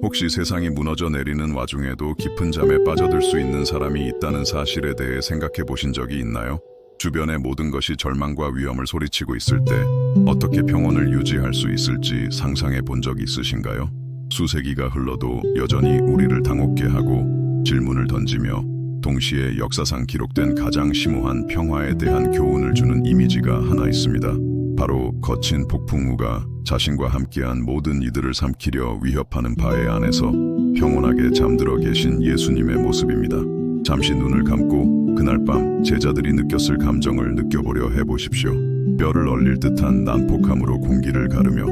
혹시 세상이 무너져 내리는 와중에도 깊은 잠에 빠져들 수 있는 사람이 있다는 사실에 대해 생각해 보신 적이 있나요? 주변의 모든 것이 절망과 위험을 소리치고 있을 때 어떻게 평온을 유지할 수 있을지 상상해 본 적 있으신가요? 수세기가 흘러도 여전히 우리를 당혹게 하고 질문을 던지며 동시에 역사상 기록된 가장 심오한 평화에 대한 교훈을 주는 이미지가 하나 있습니다. 바로 거친 폭풍우가 자신과 함께한 모든 이들을 삼키려 위협하는 바위 안에서 평온하게 잠들어 계신 예수님의 모습입니다. 잠시 눈을 감고 그날 밤 제자들이 느꼈을 감정을 느껴보려 해보십시오. 뼈를 얼릴 듯한 난폭함으로 공기를 가르며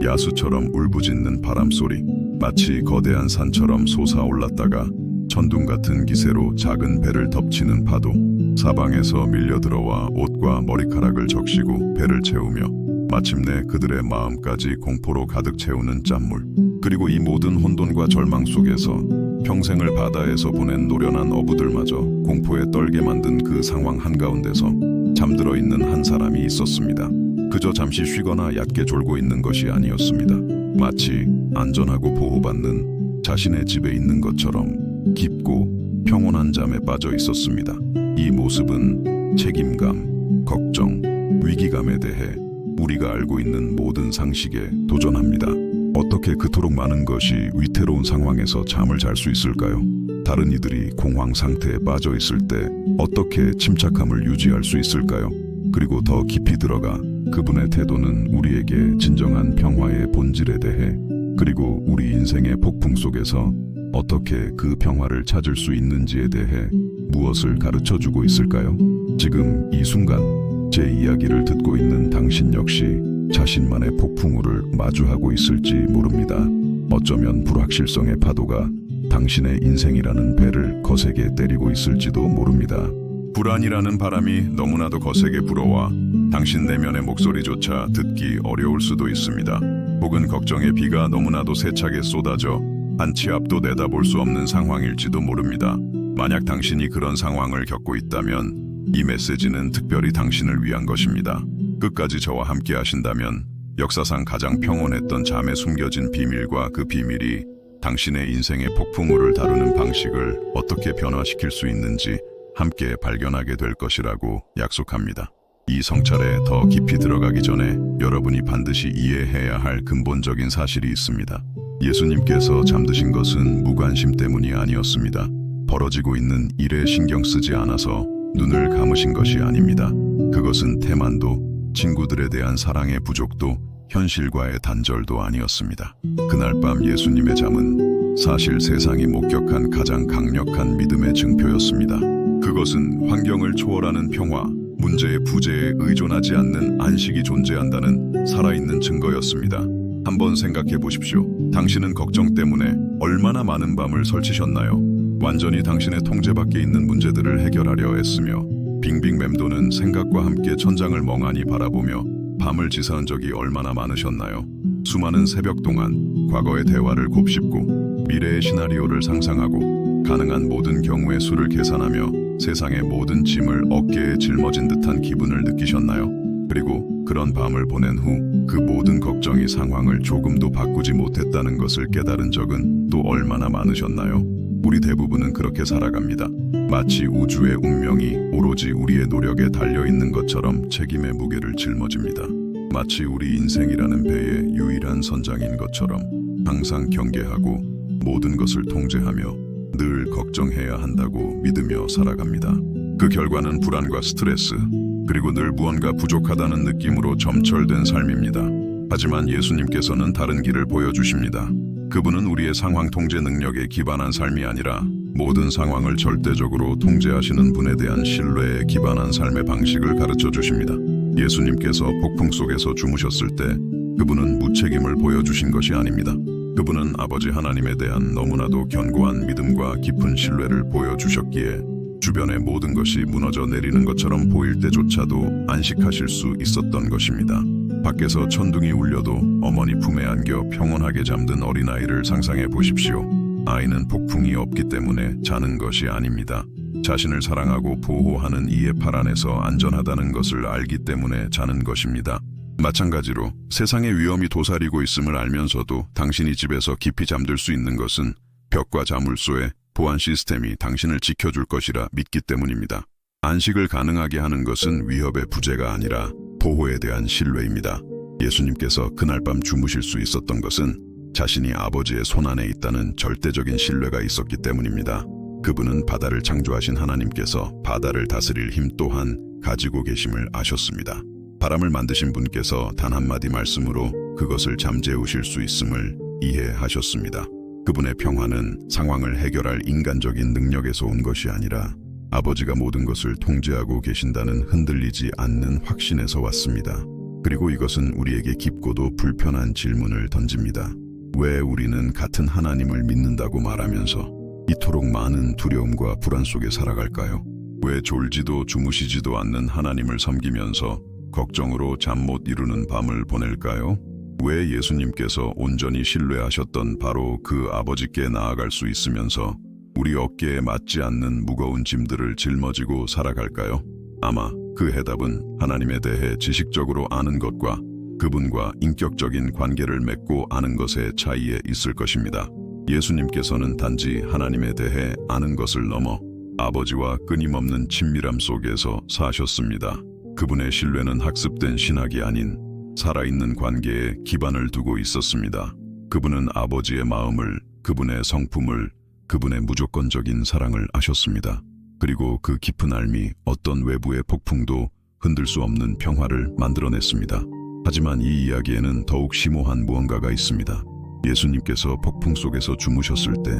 야수처럼 울부짖는 바람소리, 마치 거대한 산처럼 솟아올랐다가 천둥 같은 기세로 작은 배를 덮치는 파도, 사방에서 밀려들어와 옷과 머리카락을 적시고 배를 채우며 마침내 그들의 마음까지 공포로 가득 채우는 짠물, 그리고 이 모든 혼돈과 절망 속에서 평생을 바다에서 보낸 노련한 어부들마저 공포에 떨게 만든 그 상황 한가운데서 잠들어 있는 한 사람이 있었습니다. 그저 잠시 쉬거나 얕게 졸고 있는 것이 아니었습니다. 마치 안전하고 보호받는 자신의 집에 있는 것처럼 깊고 평온한 잠에 빠져 있었습니다. 이 모습은 책임감, 걱정, 위기감에 대해 우리가 알고 있는 모든 상식에 도전합니다. 어떻게 그토록 많은 것이 위태로운 상황에서 잠을 잘 수 있을까요? 다른 이들이 공황 상태에 빠져 있을 때 어떻게 침착함을 유지할 수 있을까요? 그리고 더 깊이 들어가 그분의 태도는 우리에게 진정한 평화의 본질에 대해, 그리고 우리 인생의 폭풍 속에서 어떻게 그 평화를 찾을 수 있는지에 대해 무엇을 가르쳐주고 있을까요? 지금 이 순간 제 이야기를 듣고 있는 당신 역시 자신만의 폭풍우를 마주하고 있을지 모릅니다. 어쩌면 불확실성의 파도가 당신의 인생이라는 배를 거세게 때리고 있을지도 모릅니다. 불안이라는 바람이 너무나도 거세게 불어와 당신 내면의 목소리조차 듣기 어려울 수도 있습니다. 혹은 걱정의 비가 너무나도 세차게 쏟아져 한 치 앞도 내다볼 수 없는 상황일지도 모릅니다. 만약 당신이 그런 상황을 겪고 있다면 이 메시지는 특별히 당신을 위한 것입니다. 끝까지 저와 함께 하신다면 역사상 가장 평온했던 잠에 숨겨진 비밀과 그 비밀이 당신의 인생의 폭풍우를 다루는 방식을 어떻게 변화시킬 수 있는지 함께 발견하게 될 것이라고 약속합니다. 이 성찰에 더 깊이 들어가기 전에 여러분이 반드시 이해해야 할 근본적인 사실이 있습니다. 예수님께서 잠드신 것은 무관심 때문이 아니었습니다. 벌어지고 있는 일에 신경 쓰지 않아서 눈을 감으신 것이 아닙니다. 그것은 태만도, 친구들에 대한 사랑의 부족도, 현실과의 단절도 아니었습니다. 그날 밤 예수님의 잠은 사실 세상이 목격한 가장 강력한 믿음의 증표였습니다. 그것은 환경을 초월하는 평화, 문제의 부재에 의존하지 않는 안식이 존재한다는 살아있는 증거였습니다. 한번 생각해 보십시오. 당신은 걱정 때문에 얼마나 많은 밤을 설치셨나요? 완전히 당신의 통제 밖에 있는 문제들을 해결하려 애쓰며 빙빙 맴도는 생각과 함께 천장을 멍하니 바라보며 밤을 지새운 적이 얼마나 많으셨나요? 수많은 새벽 동안 과거의 대화를 곱씹고 미래의 시나리오를 상상하고 가능한 모든 경우의 수를 계산하며 세상의 모든 짐을 어깨에 짊어진 듯한 기분을 느끼셨나요? 그리고 그런 밤을 보낸 후 그 모든 걱정이 상황을 조금도 바꾸지 못했다는 것을 깨달은 적은 또 얼마나 많으셨나요? 우리 대부분은 그렇게 살아갑니다. 마치 우주의 운명이 오로지 우리의 노력에 달려있는 것처럼 책임의 무게를 짊어집니다. 마치 우리 인생이라는 배의 유일한 선장인 것처럼 항상 경계하고 모든 것을 통제하며 늘 걱정해야 한다고 믿으며 살아갑니다. 그 결과는 불안과 스트레스, 그리고 늘 무언가 부족하다는 느낌으로 점철된 삶입니다. 하지만 예수님께서는 다른 길을 보여주십니다. 그분은 우리의 상황 통제 능력에 기반한 삶이 아니라 모든 상황을 절대적으로 통제하시는 분에 대한 신뢰에 기반한 삶의 방식을 가르쳐 주십니다. 예수님께서 폭풍 속에서 주무셨을 때 그분은 무책임을 보여주신 것이 아닙니다. 그분은 아버지 하나님에 대한 너무나도 견고한 믿음과 깊은 신뢰를 보여주셨기에 주변의 모든 것이 무너져 내리는 것처럼 보일 때조차도 안식하실 수 있었던 것입니다. 밖에서 천둥이 울려도 어머니 품에 안겨 평온하게 잠든 어린아이를 상상해 보십시오. 아이는 폭풍이 없기 때문에 자는 것이 아닙니다. 자신을 사랑하고 보호하는 이의 팔 안에서 안전하다는 것을 알기 때문에 자는 것입니다. 마찬가지로 세상의 위험이 도사리고 있음을 알면서도 당신이 집에서 깊이 잠들 수 있는 것은 벽과 자물쇠의 보안 시스템이 당신을 지켜줄 것이라 믿기 때문입니다. 안식을 가능하게 하는 것은 위협의 부재가 아니라 보호에 대한 신뢰입니다. 예수님께서 그날 밤 주무실 수 있었던 것은 자신이 아버지의 손안에 있다는 절대적인 신뢰가 있었기 때문입니다. 그분은 바다를 창조하신 하나님께서 바다를 다스릴 힘 또한 가지고 계심을 아셨습니다. 바람을 만드신 분께서 단 한마디 말씀으로 그것을 잠재우실 수 있음을 이해하셨습니다. 그분의 평화는 상황을 해결할 인간적인 능력에서 온 것이 아니라 아버지가 모든 것을 통제하고 계신다는 흔들리지 않는 확신에서 왔습니다. 그리고 이것은 우리에게 깊고도 불편한 질문을 던집니다. 왜 우리는 같은 하나님을 믿는다고 말하면서 이토록 많은 두려움과 불안 속에 살아갈까요? 왜 졸지도 주무시지도 않는 하나님을 섬기면서 걱정으로 잠 못 이루는 밤을 보낼까요? 왜 예수님께서 온전히 신뢰하셨던 바로 그 아버지께 나아갈 수 있으면서 우리 어깨에 맞지 않는 무거운 짐들을 짊어지고 살아갈까요? 아마 그 해답은 하나님에 대해 지식적으로 아는 것과 그분과 인격적인 관계를 맺고 아는 것의 차이에 있을 것입니다. 예수님께서는 단지 하나님에 대해 아는 것을 넘어 아버지와 끊임없는 친밀함 속에서 사셨습니다. 그분의 신뢰는 학습된 신학이 아닌 살아있는 관계에 기반을 두고 있었습니다. 그분은 아버지의 마음을, 그분의 성품을, 그분의 무조건적인 사랑을 아셨습니다. 그리고 그 깊은 알미 어떤 외부의 폭풍도 흔들 수 없는 평화를 만들어냈습니다. 하지만 이 이야기에는 더욱 심오한 무언가가 있습니다. 예수님께서 폭풍 속에서 주무셨을 때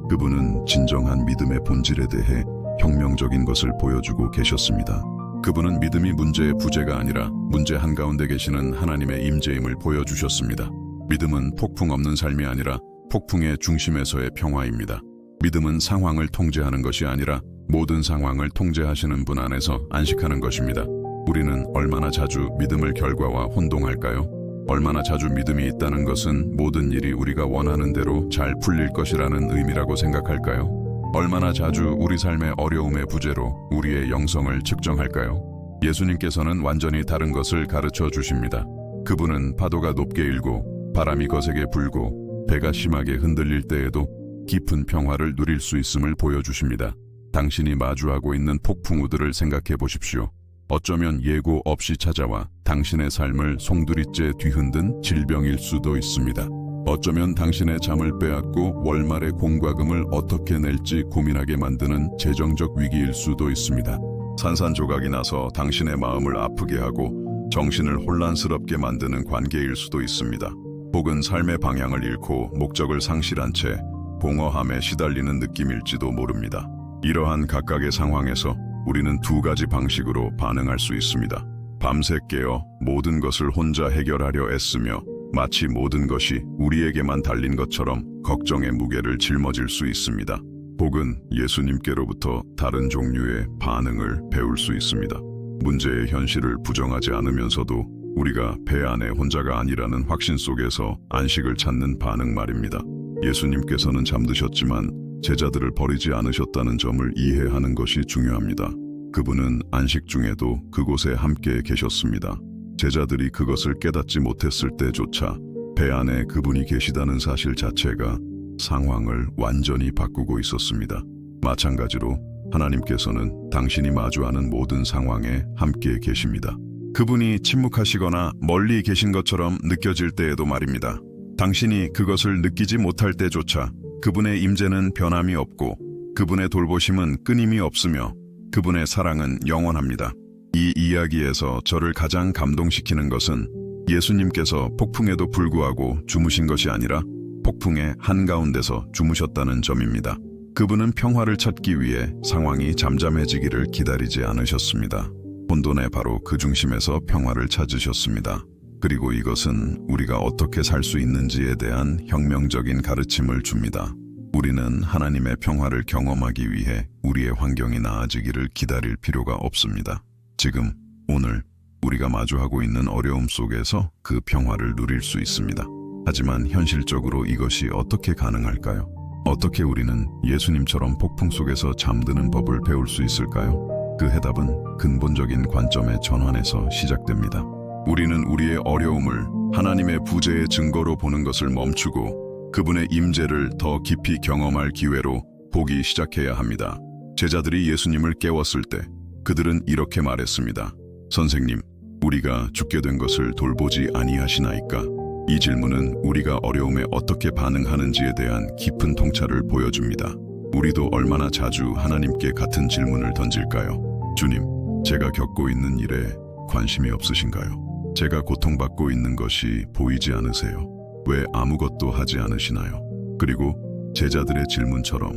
그분은 진정한 믿음의 본질에 대해 혁명적인 것을 보여주고 계셨습니다. 그분은 믿음이 문제의 부재가 아니라 문제 한가운데 계시는 하나님의 임재임을 보여주셨습니다. 믿음은 폭풍 없는 삶이 아니라 폭풍의 중심에서의 평화입니다. 믿음은 상황을 통제하는 것이 아니라 모든 상황을 통제하시는 분 안에서 안식하는 것입니다. 우리는 얼마나 자주 믿음을 결과와 혼동할까요? 얼마나 자주 믿음이 있다는 것은 모든 일이 우리가 원하는 대로 잘 풀릴 것이라는 의미라고 생각할까요? 얼마나 자주 우리 삶의 어려움의 부재로 우리의 영성을 측정할까요? 예수님께서는 완전히 다른 것을 가르쳐 주십니다. 그분은 파도가 높게 일고 바람이 거세게 불고 배가 심하게 흔들릴 때에도 깊은 평화를 누릴 수 있음을 보여주십니다. 당신이 마주하고 있는 폭풍우들을 생각해 보십시오. 어쩌면 예고 없이 찾아와 당신의 삶을 송두리째 뒤흔든 질병일 수도 있습니다. 어쩌면 당신의 잠을 빼앗고 월말의 공과금을 어떻게 낼지 고민하게 만드는 재정적 위기일 수도 있습니다. 산산조각이 나서 당신의 마음을 아프게 하고 정신을 혼란스럽게 만드는 관계일 수도 있습니다. 혹은 삶의 방향을 잃고 목적을 상실한 채 공허함에 시달리는 느낌일지도 모릅니다. 이러한 각각의 상황에서 우리는 두 가지 방식으로 반응할 수 있습니다. 밤새 깨어 모든 것을 혼자 해결하려 애쓰며 마치 모든 것이 우리에게만 달린 것처럼 걱정의 무게를 짊어질 수 있습니다. 혹은 예수님께로부터 다른 종류의 반응을 배울 수 있습니다. 문제의 현실을 부정하지 않으면서도 우리가 배 안에 혼자가 아니라는 확신 속에서 안식을 찾는 반응 말입니다. 예수님께서는 잠드셨지만 제자들을 버리지 않으셨다는 점을 이해하는 것이 중요합니다. 그분은 안식 중에도 그곳에 함께 계셨습니다. 제자들이 그것을 깨닫지 못했을 때조차 배 안에 그분이 계시다는 사실 자체가 상황을 완전히 바꾸고 있었습니다. 마찬가지로 하나님께서는 당신이 마주하는 모든 상황에 함께 계십니다. 그분이 침묵하시거나 멀리 계신 것처럼 느껴질 때에도 말입니다. 당신이 그것을 느끼지 못할 때조차 그분의 임재는 변함이 없고 그분의 돌보심은 끊임이 없으며 그분의 사랑은 영원합니다. 이 이야기에서 저를 가장 감동시키는 것은 예수님께서 폭풍에도 불구하고 주무신 것이 아니라 폭풍의 한가운데서 주무셨다는 점입니다. 그분은 평화를 찾기 위해 상황이 잠잠해지기를 기다리지 않으셨습니다. 혼돈의 바로 그 중심에서 평화를 찾으셨습니다. 그리고 이것은 우리가 어떻게 살 수 있는지에 대한 혁명적인 가르침을 줍니다. 우리는 하나님의 평화를 경험하기 위해 우리의 환경이 나아지기를 기다릴 필요가 없습니다. 지금, 오늘 우리가 마주하고 있는 어려움 속에서 그 평화를 누릴 수 있습니다. 하지만 현실적으로 이것이 어떻게 가능할까요? 어떻게 우리는 예수님처럼 폭풍 속에서 잠드는 법을 배울 수 있을까요? 그 해답은 근본적인 관점의 전환에서 시작됩니다. 우리는 우리의 어려움을 하나님의 부재의 증거로 보는 것을 멈추고 그분의 임재를 더 깊이 경험할 기회로 보기 시작해야 합니다. 제자들이 예수님을 깨웠을 때 그들은 이렇게 말했습니다. 선생님, 우리가 죽게 된 것을 돌보지 아니하시나이까? 이 질문은 우리가 어려움에 어떻게 반응하는지에 대한 깊은 통찰을 보여줍니다. 우리도 얼마나 자주 하나님께 같은 질문을 던질까요? 주님, 제가 겪고 있는 일에 관심이 없으신가요? 제가 고통받고 있는 것이 보이지 않으세요? 왜 아무것도 하지 않으시나요? 그리고 제자들의 질문처럼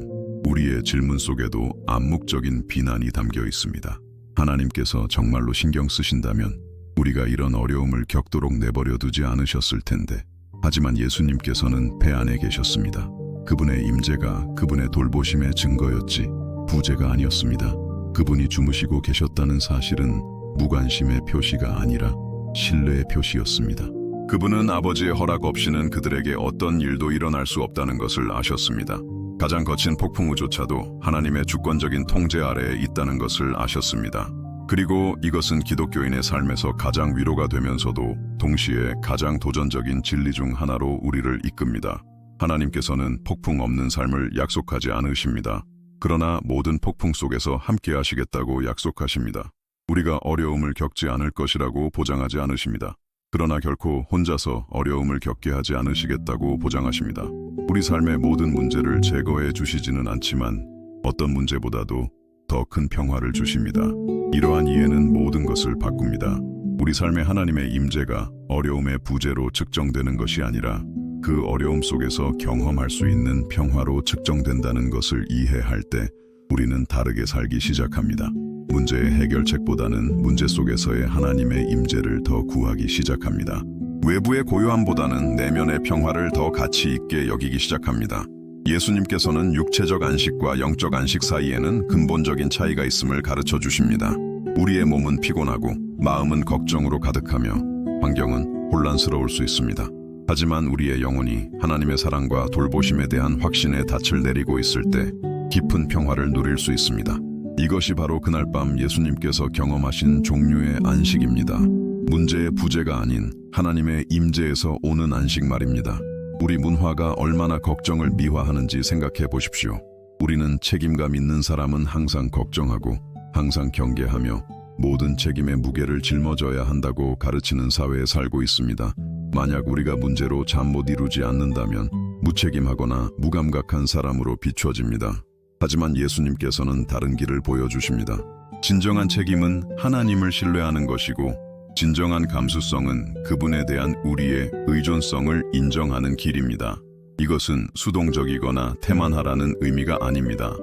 우리의 질문 속에도 암묵적인 비난이 담겨 있습니다. 하나님께서 정말로 신경 쓰신다면 우리가 이런 어려움을 겪도록 내버려 두지 않으셨을 텐데, 하지만 예수님께서는 배 안에 계셨습니다. 그분의 임재가 그분의 돌보심의 증거였지 부재가 아니었습니다. 그분이 주무시고 계셨다는 사실은 무관심의 표시가 아니라 신뢰의 표시였습니다. 그분은 아버지의 허락 없이는 그들에게 어떤 일도 일어날 수 없다는 것을 아셨습니다. 가장 거친 폭풍우조차도 하나님의 주권적인 통제 아래에 있다는 것을 아셨습니다. 그리고 이것은 기독교인의 삶에서 가장 위로가 되면서도 동시에 가장 도전적인 진리 중 하나로 우리를 이끕니다. 하나님께서는 폭풍 없는 삶을 약속하지 않으십니다. 그러나 모든 폭풍 속에서 함께 하시겠다고 약속하십니다. 우리가 어려움을 겪지 않을 것이라고 보장하지 않으십니다. 그러나 결코 혼자서 어려움을 겪게 하지 않으시겠다고 보장하십니다. 우리 삶의 모든 문제를 제거해 주시지는 않지만 어떤 문제보다도 더 큰 평화를 주십니다. 이러한 이해는 모든 것을 바꿉니다. 우리 삶에 하나님의 임재가 어려움의 부재로 측정되는 것이 아니라 그 어려움 속에서 경험할 수 있는 평화로 측정된다는 것을 이해할 때 우리는 다르게 살기 시작합니다. 문제의 해결책보다는 문제 속에서의 하나님의 임재를 더 구하기 시작합니다. 외부의 고요함보다는 내면의 평화를 더 가치 있게 여기기 시작합니다. 예수님께서는 육체적 안식과 영적 안식 사이에는 근본적인 차이가 있음을 가르쳐 주십니다. 우리의 몸은 피곤하고 마음은 걱정으로 가득하며 환경은 혼란스러울 수 있습니다. 하지만 우리의 영혼이 하나님의 사랑과 돌보심에 대한 확신의 닻을 내리고 있을 때 깊은 평화를 누릴 수 있습니다. 이것이 바로 그날 밤 예수님께서 경험하신 종류의 안식입니다. 문제의 부재가 아닌 하나님의 임재에서 오는 안식 말입니다. 우리 문화가 얼마나 걱정을 미화하는지 생각해 보십시오. 우리는 책임감 있는 사람은 항상 걱정하고 항상 경계하며 모든 책임의 무게를 짊어져야 한다고 가르치는 사회에 살고 있습니다. 만약 우리가 문제로 잠 못 이루지 않는다면 무책임하거나 무감각한 사람으로 비춰집니다. 하지만 예수님께서는 다른 길을 보여주십니다. 진정한 책임은 하나님을 신뢰하는 것이고 진정한 감수성은 그분에 대한 우리의 의존성을 인정하는 길입니다. 이것은 수동적이거나 태만하라는 의미가 아닙니다.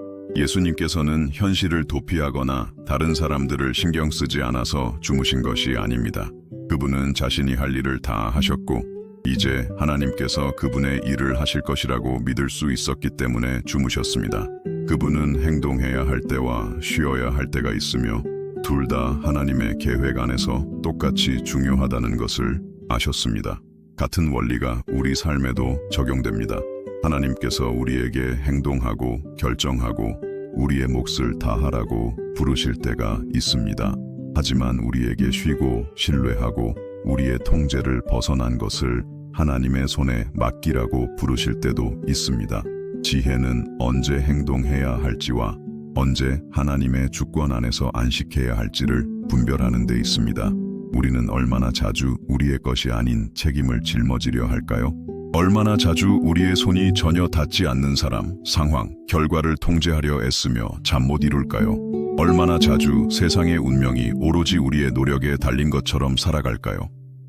예수님께서는 현실을 도피하거나 다른 사람들을 신경 쓰지 않아서 주무신 것이 아닙니다. 그분은 자신이 할 일을 다 하셨고 이제 하나님께서 그분의 일을 하실 것이라고 믿을 수 있었기 때문에 주무셨습니다. 그분은 행동해야 할 때와 쉬어야 할 때가 있으며 둘 다 하나님의 계획 안에서 똑같이 중요하다는 것을 아셨습니다. 같은 원리가 우리 삶에도 적용됩니다. 하나님께서 우리에게 행동하고 결정하고 우리의 몫을 다하라고 부르실 때가 있습니다. 하지만 우리에게 쉬고 신뢰하고 우리의 통제를 벗어난 것을 하나님의 손에 맡기라고 부르실 때도 있습니다. 지혜는 언제 행동해야 할지와 언제 하나님의 주권 안에서 안식해야 할지를 분별하는 데 있습니다. 우리는 얼마나 자주 우리의 것이 아닌 책임을 짊어지려 할까요? 얼마나 자주 우리의 손이 전혀 닿지 않는 사람, 상황, 결과를 통제하려 애쓰며 잠 못 이룰까요? 얼마나 자주 세상의 운명이 오로지 우리의 노력에 달린 것처럼 살아갈까요?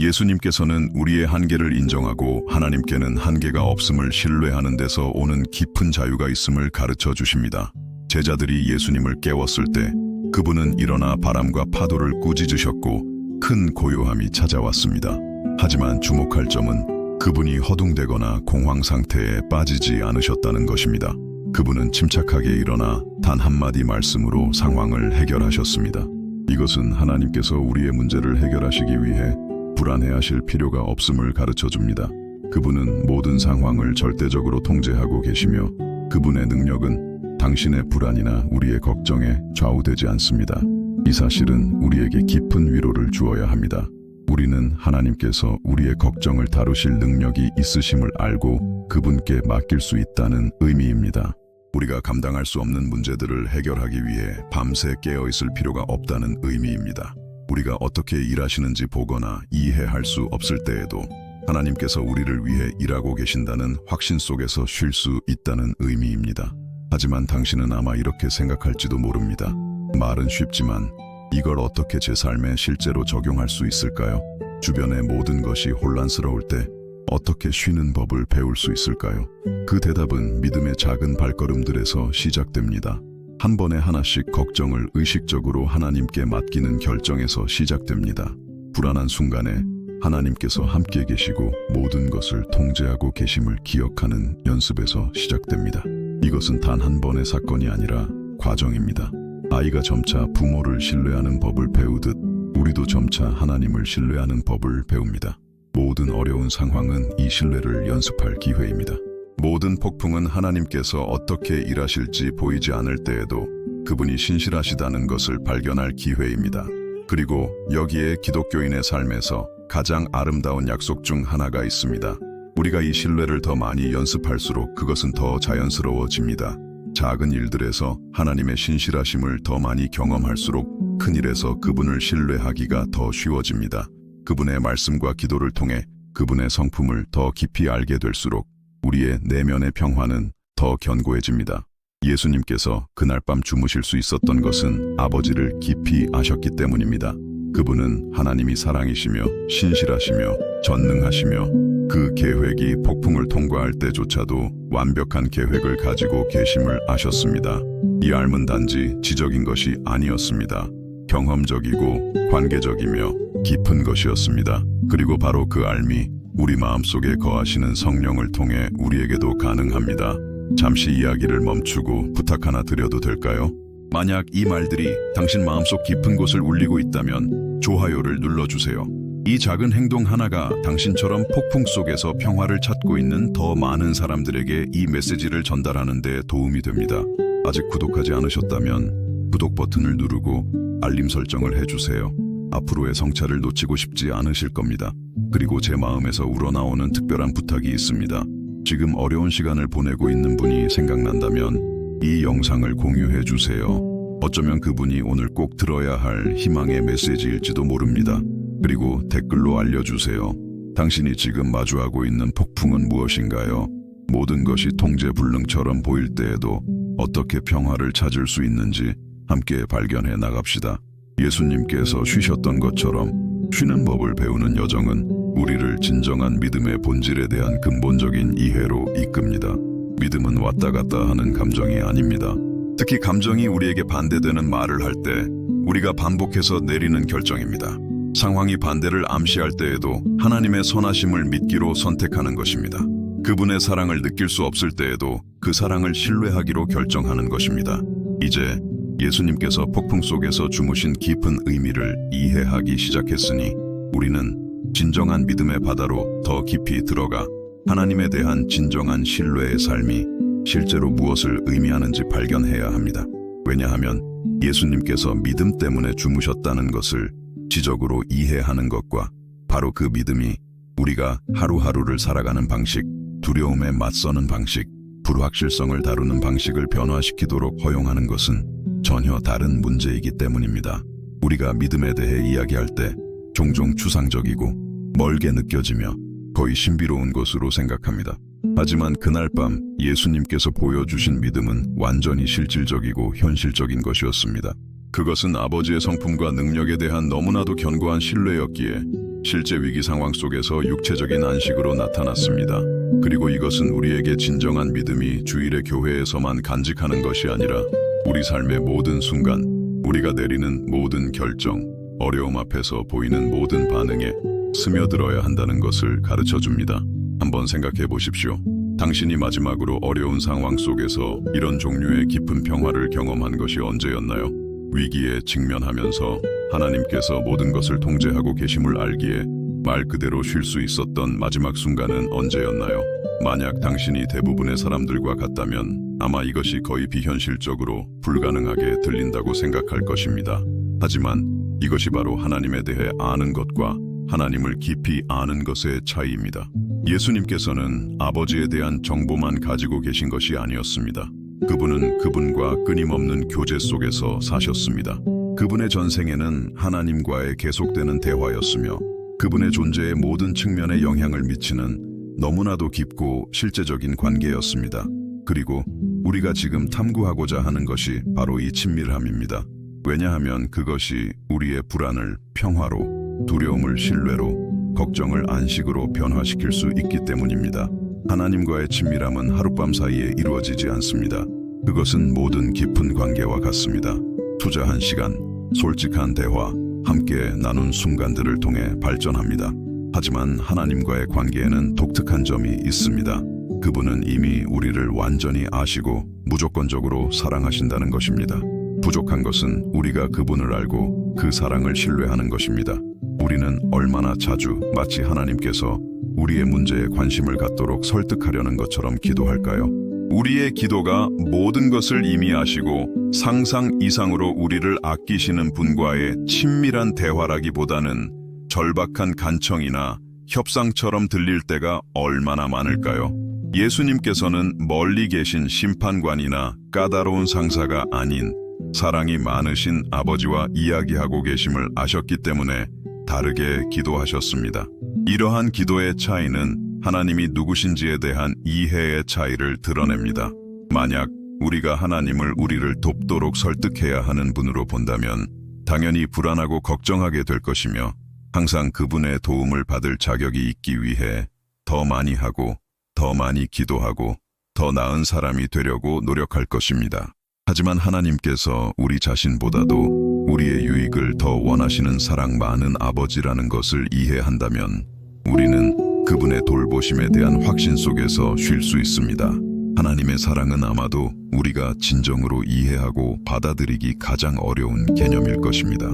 예수님께서는 우리의 한계를 인정하고 하나님께는 한계가 없음을 신뢰하는 데서 오는 깊은 자유가 있음을 가르쳐 주십니다. 제자들이 예수님을 깨웠을 때 그분은 일어나 바람과 파도를 꾸짖으셨고 큰 고요함이 찾아왔습니다. 하지만 주목할 점은 그분이 허둥대거나 공황 상태에 빠지지 않으셨다는 것입니다. 그분은 침착하게 일어나 단 한마디 말씀으로 상황을 해결하셨습니다. 이것은 하나님께서 우리의 문제를 해결하시기 위해 불안해하실 필요가 없음을 가르쳐 줍니다. 그분은 모든 상황을 절대적으로 통제하고 계시며 그분의 능력은 당신의 불안이나 우리의 걱정에 좌우되지 않습니다. 이 사실은 우리에게 깊은 위로를 주어야 합니다. 우리는 하나님께서 우리의 걱정을 다루실 능력이 있으심을 알고 그분께 맡길 수 있다는 의미입니다. 우리가 감당할 수 없는 문제들을 해결하기 위해 밤새 깨어 있을 필요가 없다는 의미입니다. 우리가 어떻게 일하시는지 보거나 이해할 수 없을 때에도 하나님께서 우리를 위해 일하고 계신다는 확신 속에서 쉴 수 있다는 의미입니다. 하지만 당신은 아마 이렇게 생각할지도 모릅니다. 말은 쉽지만 이걸 어떻게 제 삶에 실제로 적용할 수 있을까요? 주변의 모든 것이 혼란스러울 때 어떻게 쉬는 법을 배울 수 있을까요? 그 대답은 믿음의 작은 발걸음들에서 시작됩니다. 한 번에 하나씩 걱정을 의식적으로 하나님께 맡기는 결정에서 시작됩니다. 불안한 순간에 하나님께서 함께 계시고 모든 것을 통제하고 계심을 기억하는 연습에서 시작됩니다. 이것은 단 한 번의 사건이 아니라 과정입니다. 아이가 점차 부모를 신뢰하는 법을 배우듯 우리도 점차 하나님을 신뢰하는 법을 배웁니다. 모든 어려운 상황은 이 신뢰를 연습할 기회입니다. 모든 폭풍은 하나님께서 어떻게 일하실지 보이지 않을 때에도 그분이 신실하시다는 것을 발견할 기회입니다. 그리고 여기에 기독교인의 삶에서 가장 아름다운 약속 중 하나가 있습니다. 우리가 이 신뢰를 더 많이 연습할수록 그것은 더 자연스러워집니다. 작은 일들에서 하나님의 신실하심을 더 많이 경험할수록 큰 일에서 그분을 신뢰하기가 더 쉬워집니다. 그분의 말씀과 기도를 통해 그분의 성품을 더 깊이 알게 될수록 우리의 내면의 평화는 더 견고해집니다. 예수님께서 그날 밤 주무실 수 있었던 것은 아버지를 깊이 아셨기 때문입니다. 그분은 하나님이 사랑이시며 신실하시며 전능하시며 그 계획이 폭풍을 통과할 때조차도 완벽한 계획을 가지고 계심을 아셨습니다. 이 알은 단지 지적인 것이 아니었습니다. 경험적이고 관계적이며 깊은 것이었습니다. 그리고 바로 그 알미 우리 마음속에 거하시는 성령을 통해 우리에게도 가능합니다. 잠시 이야기를 멈추고 부탁 하나 드려도 될까요? 만약 이 말들이 당신 마음속 깊은 곳을 울리고 있다면 좋아요를 눌러주세요. 이 작은 행동 하나가 당신처럼 폭풍 속에서 평화를 찾고 있는 더 많은 사람들에게 이 메시지를 전달하는 데 도움이 됩니다. 아직 구독하지 않으셨다면 구독 버튼을 누르고 알림 설정을 해주세요. 앞으로의 성찰을 놓치고 싶지 않으실 겁니다. 그리고 제 마음에서 우러나오는 특별한 부탁이 있습니다. 지금 어려운 시간을 보내고 있는 분이 생각난다면 이 영상을 공유해 주세요. 어쩌면 그분이 오늘 꼭 들어야 할 희망의 메시지일지도 모릅니다. 그리고 댓글로 알려주세요. 당신이 지금 마주하고 있는 폭풍은 무엇인가요? 모든 것이 통제불능처럼 보일 때에도 어떻게 평화를 찾을 수 있는지 함께 발견해 나갑시다. 예수님께서 쉬셨던 것처럼 쉬는 법을 배우는 여정은 우리를 진정한 믿음의 본질에 대한 근본적인 이해로 이끕니다. 믿음은 왔다 갔다 하는 감정이 아닙니다. 특히 감정이 우리에게 반대되는 말을 할 때 우리가 반복해서 내리는 결정입니다. 상황이 반대를 암시할 때에도 하나님의 선하심을 믿기로 선택하는 것입니다. 그분의 사랑을 느낄 수 없을 때에도 그 사랑을 신뢰하기로 결정하는 것입니다. 이제 예수님께서 폭풍 속에서 주무신 깊은 의미를 이해하기 시작했으니 우리는 진정한 믿음의 바다로 더 깊이 들어가 하나님에 대한 진정한 신뢰의 삶이 실제로 무엇을 의미하는지 발견해야 합니다. 왜냐하면 예수님께서 믿음 때문에 주무셨다는 것을 지적으로 이해하는 것과 바로 그 믿음이 우리가 하루하루를 살아가는 방식, 두려움에 맞서는 방식, 불확실성을 다루는 방식을 변화시키도록 허용하는 것은 전혀 다른 문제이기 때문입니다. 우리가 믿음에 대해 이야기할 때 종종 추상적이고 멀게 느껴지며 거의 신비로운 것으로 생각합니다. 하지만 그날 밤 예수님께서 보여주신 믿음은 완전히 실질적이고 현실적인 것이었습니다. 그것은 아버지의 성품과 능력에 대한 너무나도 견고한 신뢰였기에 실제 위기 상황 속에서 육체적인 안식으로 나타났습니다. 그리고 이것은 우리에게 진정한 믿음이 주일의 교회에서만 간직하는 것이 아니라 우리 삶의 모든 순간, 우리가 내리는 모든 결정, 어려움 앞에서 보이는 모든 반응에 스며들어야 한다는 것을 가르쳐줍니다. 한번 생각해 보십시오. 당신이 마지막으로 어려운 상황 속에서 이런 종류의 깊은 평화를 경험한 것이 언제였나요? 위기에 직면하면서 하나님께서 모든 것을 통제하고 계심을 알기에 말 그대로 쉴 수 있었던 마지막 순간은 언제였나요? 만약 당신이 대부분의 사람들과 같다면 아마 이것이 거의 비현실적으로 불가능하게 들린다고 생각할 것입니다. 하지만 이것이 바로 하나님에 대해 아는 것과 하나님을 깊이 아는 것의 차이입니다. 예수님께서는 아버지에 대한 정보만 가지고 계신 것이 아니었습니다. 그분은 그분과 끊임없는 교제 속에서 사셨습니다. 그분의 전생에는 하나님과의 계속되는 대화였으며 그분의 존재의 모든 측면에 영향을 미치는 너무나도 깊고 실제적인 관계였습니다. 그리고 우리가 지금 탐구하고자 하는 것이 바로 이 친밀함입니다. 왜냐하면 그것이 우리의 불안을 평화로, 두려움을 신뢰로, 걱정을 안식으로 변화시킬 수 있기 때문입니다. 하나님과의 친밀함은 하룻밤 사이에 이루어지지 않습니다. 그것은 모든 깊은 관계와 같습니다. 투자한 시간, 솔직한 대화, 함께 나눈 순간들을 통해 발전합니다. 하지만 하나님과의 관계에는 독특한 점이 있습니다. 그분은 이미 우리를 완전히 아시고 무조건적으로 사랑하신다는 것입니다. 부족한 것은 우리가 그분을 알고 그 사랑을 신뢰하는 것입니다. 우리는 얼마나 자주 마치 하나님께서 우리의 문제에 관심을 갖도록 설득하려는 것처럼 기도할까요? 우리의 기도가 모든 것을 이미 아시고 상상 이상으로 우리를 아끼시는 분과의 친밀한 대화라기보다는 절박한 간청이나 협상처럼 들릴 때가 얼마나 많을까요? 예수님께서는 멀리 계신 심판관이나 까다로운 상사가 아닌 사랑이 많으신 아버지와 이야기하고 계심을 아셨기 때문에 다르게 기도하셨습니다. 이러한 기도의 차이는 하나님이 누구신지에 대한 이해의 차이를 드러냅니다. 만약 우리가 하나님을 우리를 돕도록 설득해야 하는 분으로 본다면 당연히 불안하고 걱정하게 될 것이며 항상 그분의 도움을 받을 자격이 있기 위해 더 많이 하고 더 많이 기도하고 더 나은 사람이 되려고 노력할 것입니다. 하지만 하나님께서 우리 자신보다도 우리의 유익을 더 원하시는 사랑 많은 아버지라는 것을 이해한다면 우리는 그분의 돌보심에 대한 확신 속에서 쉴 수 있습니다. 하나님의 사랑은 아마도 우리가 진정으로 이해하고 받아들이기 가장 어려운 개념일 것입니다.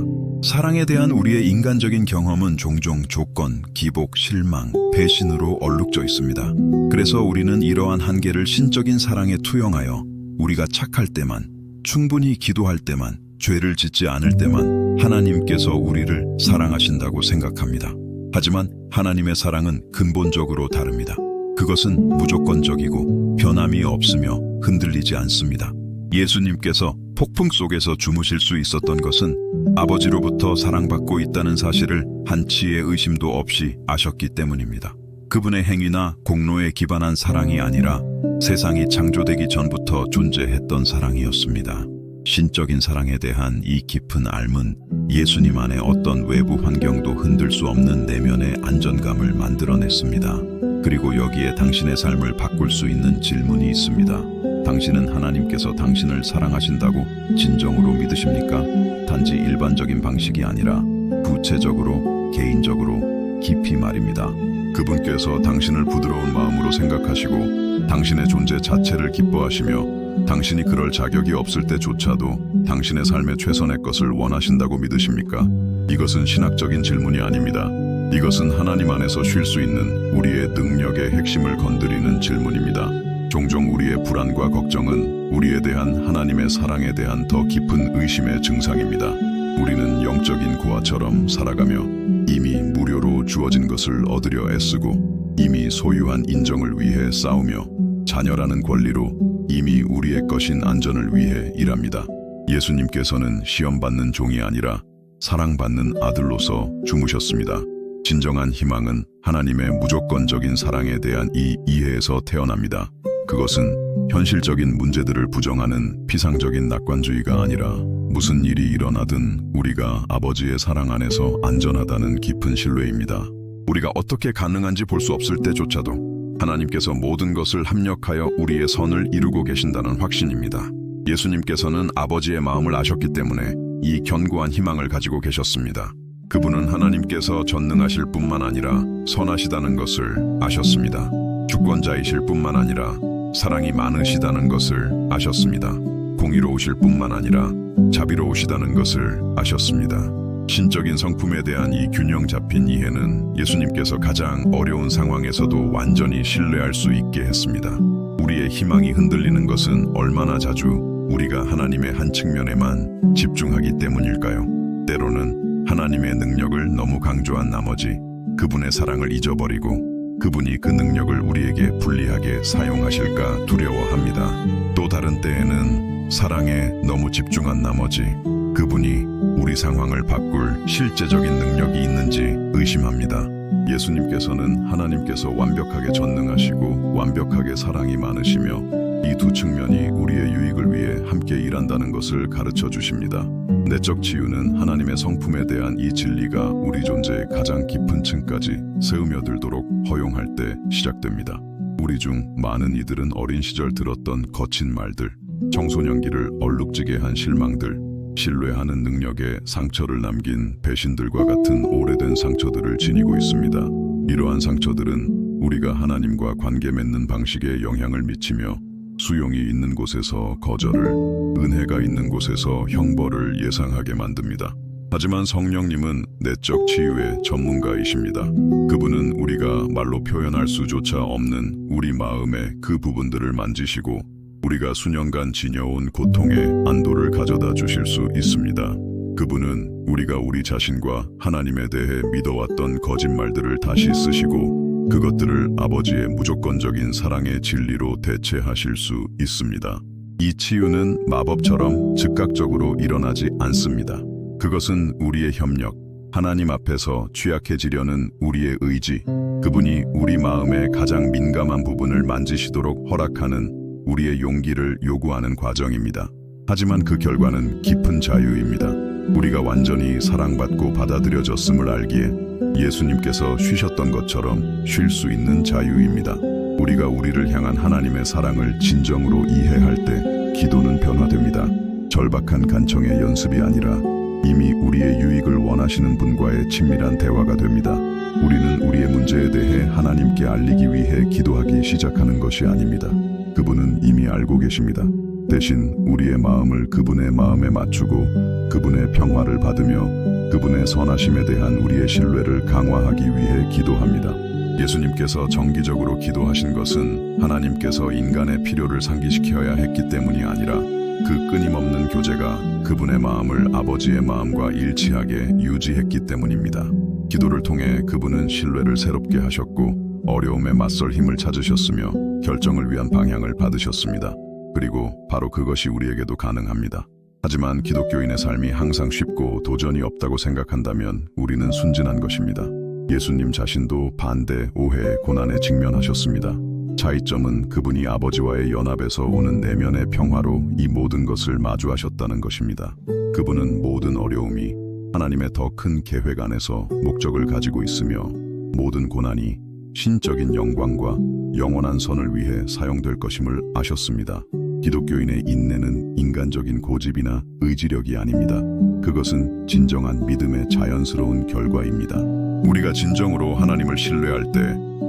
사랑에 대한 우리의 인간적인 경험은 종종 조건, 기복, 실망, 배신으로 얼룩져 있습니다. 그래서 우리는 이러한 한계를 신적인 사랑에 투영하여 우리가 착할 때만, 충분히 기도할 때만, 죄를 짓지 않을 때만 하나님께서 우리를 사랑하신다고 생각합니다. 하지만 하나님의 사랑은 근본적으로 다릅니다. 그것은 무조건적이고 변함이 없으며 흔들리지 않습니다. 예수님께서 폭풍 속에서 주무실 수 있었던 것은 아버지로부터 사랑받고 있다는 사실을 한치의 의심도 없이 아셨기 때문입니다. 그분의 행위나 공로에 기반한 사랑이 아니라 세상이 창조되기 전부터 존재했던 사랑이었습니다. 신적인 사랑에 대한 이 깊은 알문, 예수님 안에 어떤 외부 환경도 흔들 수 없는 내면의 안전감을 만들어냈습니다. 그리고 여기에 당신의 삶을 바꿀 수 있는 질문이 있습니다. 당신은 하나님께서 당신을 사랑하신다고 진정으로 믿으십니까? 단지 일반적인 방식이 아니라 구체적으로, 개인적으로, 깊이 말입니다. 그분께서 당신을 부드러운 마음으로 생각하시고 당신의 존재 자체를 기뻐하시며 당신이 그럴 자격이 없을 때조차도 당신의 삶의 최선의 것을 원하신다고 믿으십니까? 이것은 신학적인 질문이 아닙니다. 이것은 하나님 안에서 쉴 수 있는 우리의 능력의 핵심을 건드리는 질문입니다. 종종 우리의 불안과 걱정은 우리에 대한 하나님의 사랑에 대한 더 깊은 의심의 증상입니다. 우리는 영적인 고아처럼 살아가며 이미 무료로 주어진 것을 얻으려 애쓰고 이미 소유한 인정을 위해 싸우며 자녀라는 권리로 이미 우리의 것인 안전을 위해 일합니다. 예수님께서는 시험받는 종이 아니라 사랑받는 아들로서 주무셨습니다. 진정한 희망은 하나님의 무조건적인 사랑에 대한 이 이해에서 태어납니다. 그것은 현실적인 문제들을 부정하는 피상적인 낙관주의가 아니라 무슨 일이 일어나든 우리가 아버지의 사랑 안에서 안전하다는 깊은 신뢰입니다. 우리가 어떻게 가능한지 볼 수 없을 때조차도 하나님께서 모든 것을 합력하여 우리의 선을 이루고 계신다는 확신입니다. 예수님께서는 아버지의 마음을 아셨기 때문에 이 견고한 희망을 가지고 계셨습니다. 그분은 하나님께서 전능하실 뿐만 아니라 선하시다는 것을 아셨습니다. 주권자이실 뿐만 아니라 사랑이 많으시다는 것을 아셨습니다. 공의로우실 뿐만 아니라 자비로우시다는 것을 아셨습니다. 신적인 성품에 대한 이 균형 잡힌 이해는 예수님께서 가장 어려운 상황에서도 완전히 신뢰할 수 있게 했습니다. 우리의 희망이 흔들리는 것은 얼마나 자주 우리가 하나님의 한 측면에만 집중하기 때문일까요? 때로는 하나님의 능력을 너무 강조한 나머지 그분의 사랑을 잊어버리고 그분이 그 능력을 우리에게 불리하게 사용하실까 두려워합니다. 또 다른 때에는 사랑에 너무 집중한 나머지 그분이 우리 상황을 바꿀 실제적인 능력이 있는지 의심합니다. 예수님께서는 하나님께서 완벽하게 전능하시고 완벽하게 사랑이 많으시며 이 두 측면이 우리의 유익을 위해 함께 일한다는 것을 가르쳐 주십니다. 내적 치유는 하나님의 성품에 대한 이 진리가 우리 존재의 가장 깊은 층까지 스며들도록 허용할 때 시작됩니다. 우리 중 많은 이들은 어린 시절 들었던 거친 말들, 청소년기를 얼룩지게 한 실망들, 신뢰하는 능력에 상처를 남긴 배신들과 같은 오래된 상처들을 지니고 있습니다. 이러한 상처들은 우리가 하나님과 관계 맺는 방식에 영향을 미치며 수용이 있는 곳에서 거절을, 은혜가 있는 곳에서 형벌을 예상하게 만듭니다. 하지만 성령님은 내적 치유의 전문가이십니다. 그분은 우리가 말로 표현할 수조차 없는 우리 마음의 그 부분들을 만지시고 우리가 수년간 지녀온 고통의 안도를 가져다 주실 수 있습니다. 그분은 우리가 우리 자신과 하나님에 대해 믿어왔던 거짓말들을 다시 쓰시고 그것들을 아버지의 무조건적인 사랑의 진리로 대체하실 수 있습니다. 이 치유는 마법처럼 즉각적으로 일어나지 않습니다. 그것은 우리의 협력, 하나님 앞에서 취약해지려는 우리의 의지, 그분이 우리 마음의 가장 민감한 부분을 만지시도록 허락하는 우리의 용기를 요구하는 과정입니다. 하지만 그 결과는 깊은 자유입니다. 우리가 완전히 사랑받고 받아들여졌음을 알기에 예수님께서 쉬셨던 것처럼 쉴 수 있는 자유입니다. 우리가 우리를 향한 하나님의 사랑을 진정으로 이해할 때 기도는 변화됩니다. 절박한 간청의 연습이 아니라 이미 우리의 유익을 원하시는 분과의 친밀한 대화가 됩니다. 우리는 우리의 문제에 대해 하나님께 알리기 위해 기도하기 시작하는 것이 아닙니다. 그분은 이미 알고 계십니다. 대신 우리의 마음을 그분의 마음에 맞추고 그분의 평화를 받으며 그분의 선하심에 대한 우리의 신뢰를 강화하기 위해 기도합니다. 예수님께서 정기적으로 기도하신 것은 하나님께서 인간의 필요를 상기시켜야 했기 때문이 아니라 그 끊임없는 교제가 그분의 마음을 아버지의 마음과 일치하게 유지했기 때문입니다. 기도를 통해 그분은 신뢰를 새롭게 하셨고 어려움에 맞설 힘을 찾으셨으며 결정을 위한 방향을 받으셨습니다. 그리고 바로 그것이 우리에게도 가능합니다. 하지만 기독교인의 삶이 항상 쉽고 도전이 없다고 생각한다면 우리는 순진한 것입니다. 예수님 자신도 반대, 오해, 고난에 직면하셨습니다. 차이점은 그분이 아버지와의 연합에서 오는 내면의 평화로 이 모든 것을 마주하셨다는 것입니다. 그분은 모든 어려움이 하나님의 더 큰 계획 안에서 목적을 가지고 있으며 모든 고난이 신적인 영광과 영원한 선을 위해 사용될 것임을 아셨습니다. 기독교인의 인내는 인간적인 고집이나 의지력이 아닙니다. 그것은 진정한 믿음의 자연스러운 결과입니다. 우리가 진정으로 하나님을 신뢰할 때,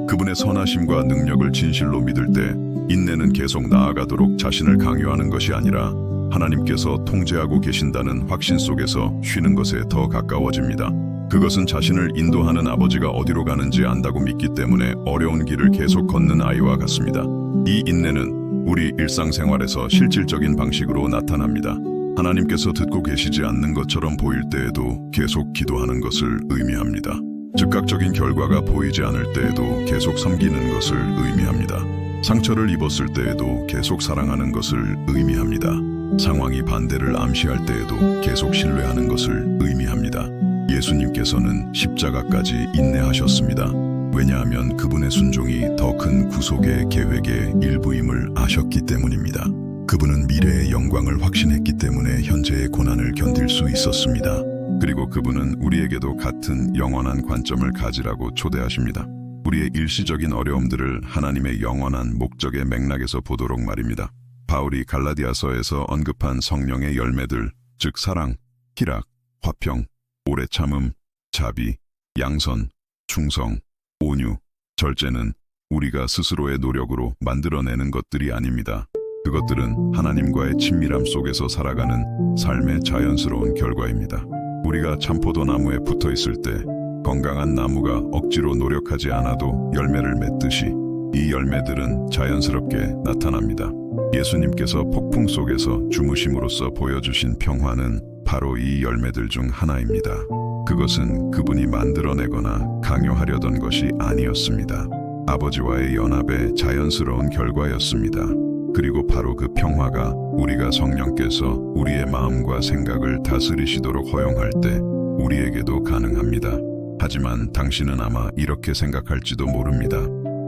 그분의 선하심과 능력을 진실로 믿을 때 인내는 계속 나아가도록 자신을 강요하는 것이 아니라 하나님께서 통제하고 계신다는 확신 속에서 쉬는 것에 더 가까워집니다. 그것은 자신을 인도하는 아버지가 어디로 가는지 안다고 믿기 때문에 어려운 길을 계속 걷는 아이와 같습니다. 이 인내는 우리 일상생활에서 실질적인 방식으로 나타납니다. 하나님께서 듣고 계시지 않는 것처럼 보일 때에도 계속 기도하는 것을 의미합니다. 즉각적인 결과가 보이지 않을 때에도 계속 섬기는 것을 의미합니다. 상처를 입었을 때에도 계속 사랑하는 것을 의미합니다. 상황이 반대를 암시할 때에도 계속 신뢰하는 것을 의미합니다. 예수님께서는 십자가까지 인내하셨습니다. 왜냐하면 그분의 순종이 더 큰 구속의 계획의 일부임을 아셨기 때문입니다. 그분은 미래의 영광을 확신했기 때문에 현재의 고난을 견딜 수 있었습니다. 그리고 그분은 우리에게도 같은 영원한 관점을 가지라고 초대하십니다. 우리의 일시적인 어려움들을 하나님의 영원한 목적의 맥락에서 보도록 말입니다. 바울이 갈라디아서에서 언급한 성령의 열매들, 즉 사랑, 희락, 화평, 오래 참음, 자비, 양선, 충성, 온유, 절제는 우리가 스스로의 노력으로 만들어내는 것들이 아닙니다. 그것들은 하나님과의 친밀함 속에서 살아가는 삶의 자연스러운 결과입니다. 우리가 참포도나무에 붙어 있을 때 건강한 나무가 억지로 노력하지 않아도 열매를 맺듯이 이 열매들은 자연스럽게 나타납니다. 예수님께서 폭풍 속에서 주무심으로써 보여주신 평화는 바로 이 열매들 중 하나입니다. 그것은 그분이 만들어내거나 강요하려던 것이 아니었습니다. 아버지와의 연합의 자연스러운 결과였습니다. 그리고 바로 그 평화가 우리가 성령께서 우리의 마음과 생각을 다스리시도록 허용할 때 우리에게도 가능합니다. 하지만 당신은 아마 이렇게 생각할지도 모릅니다.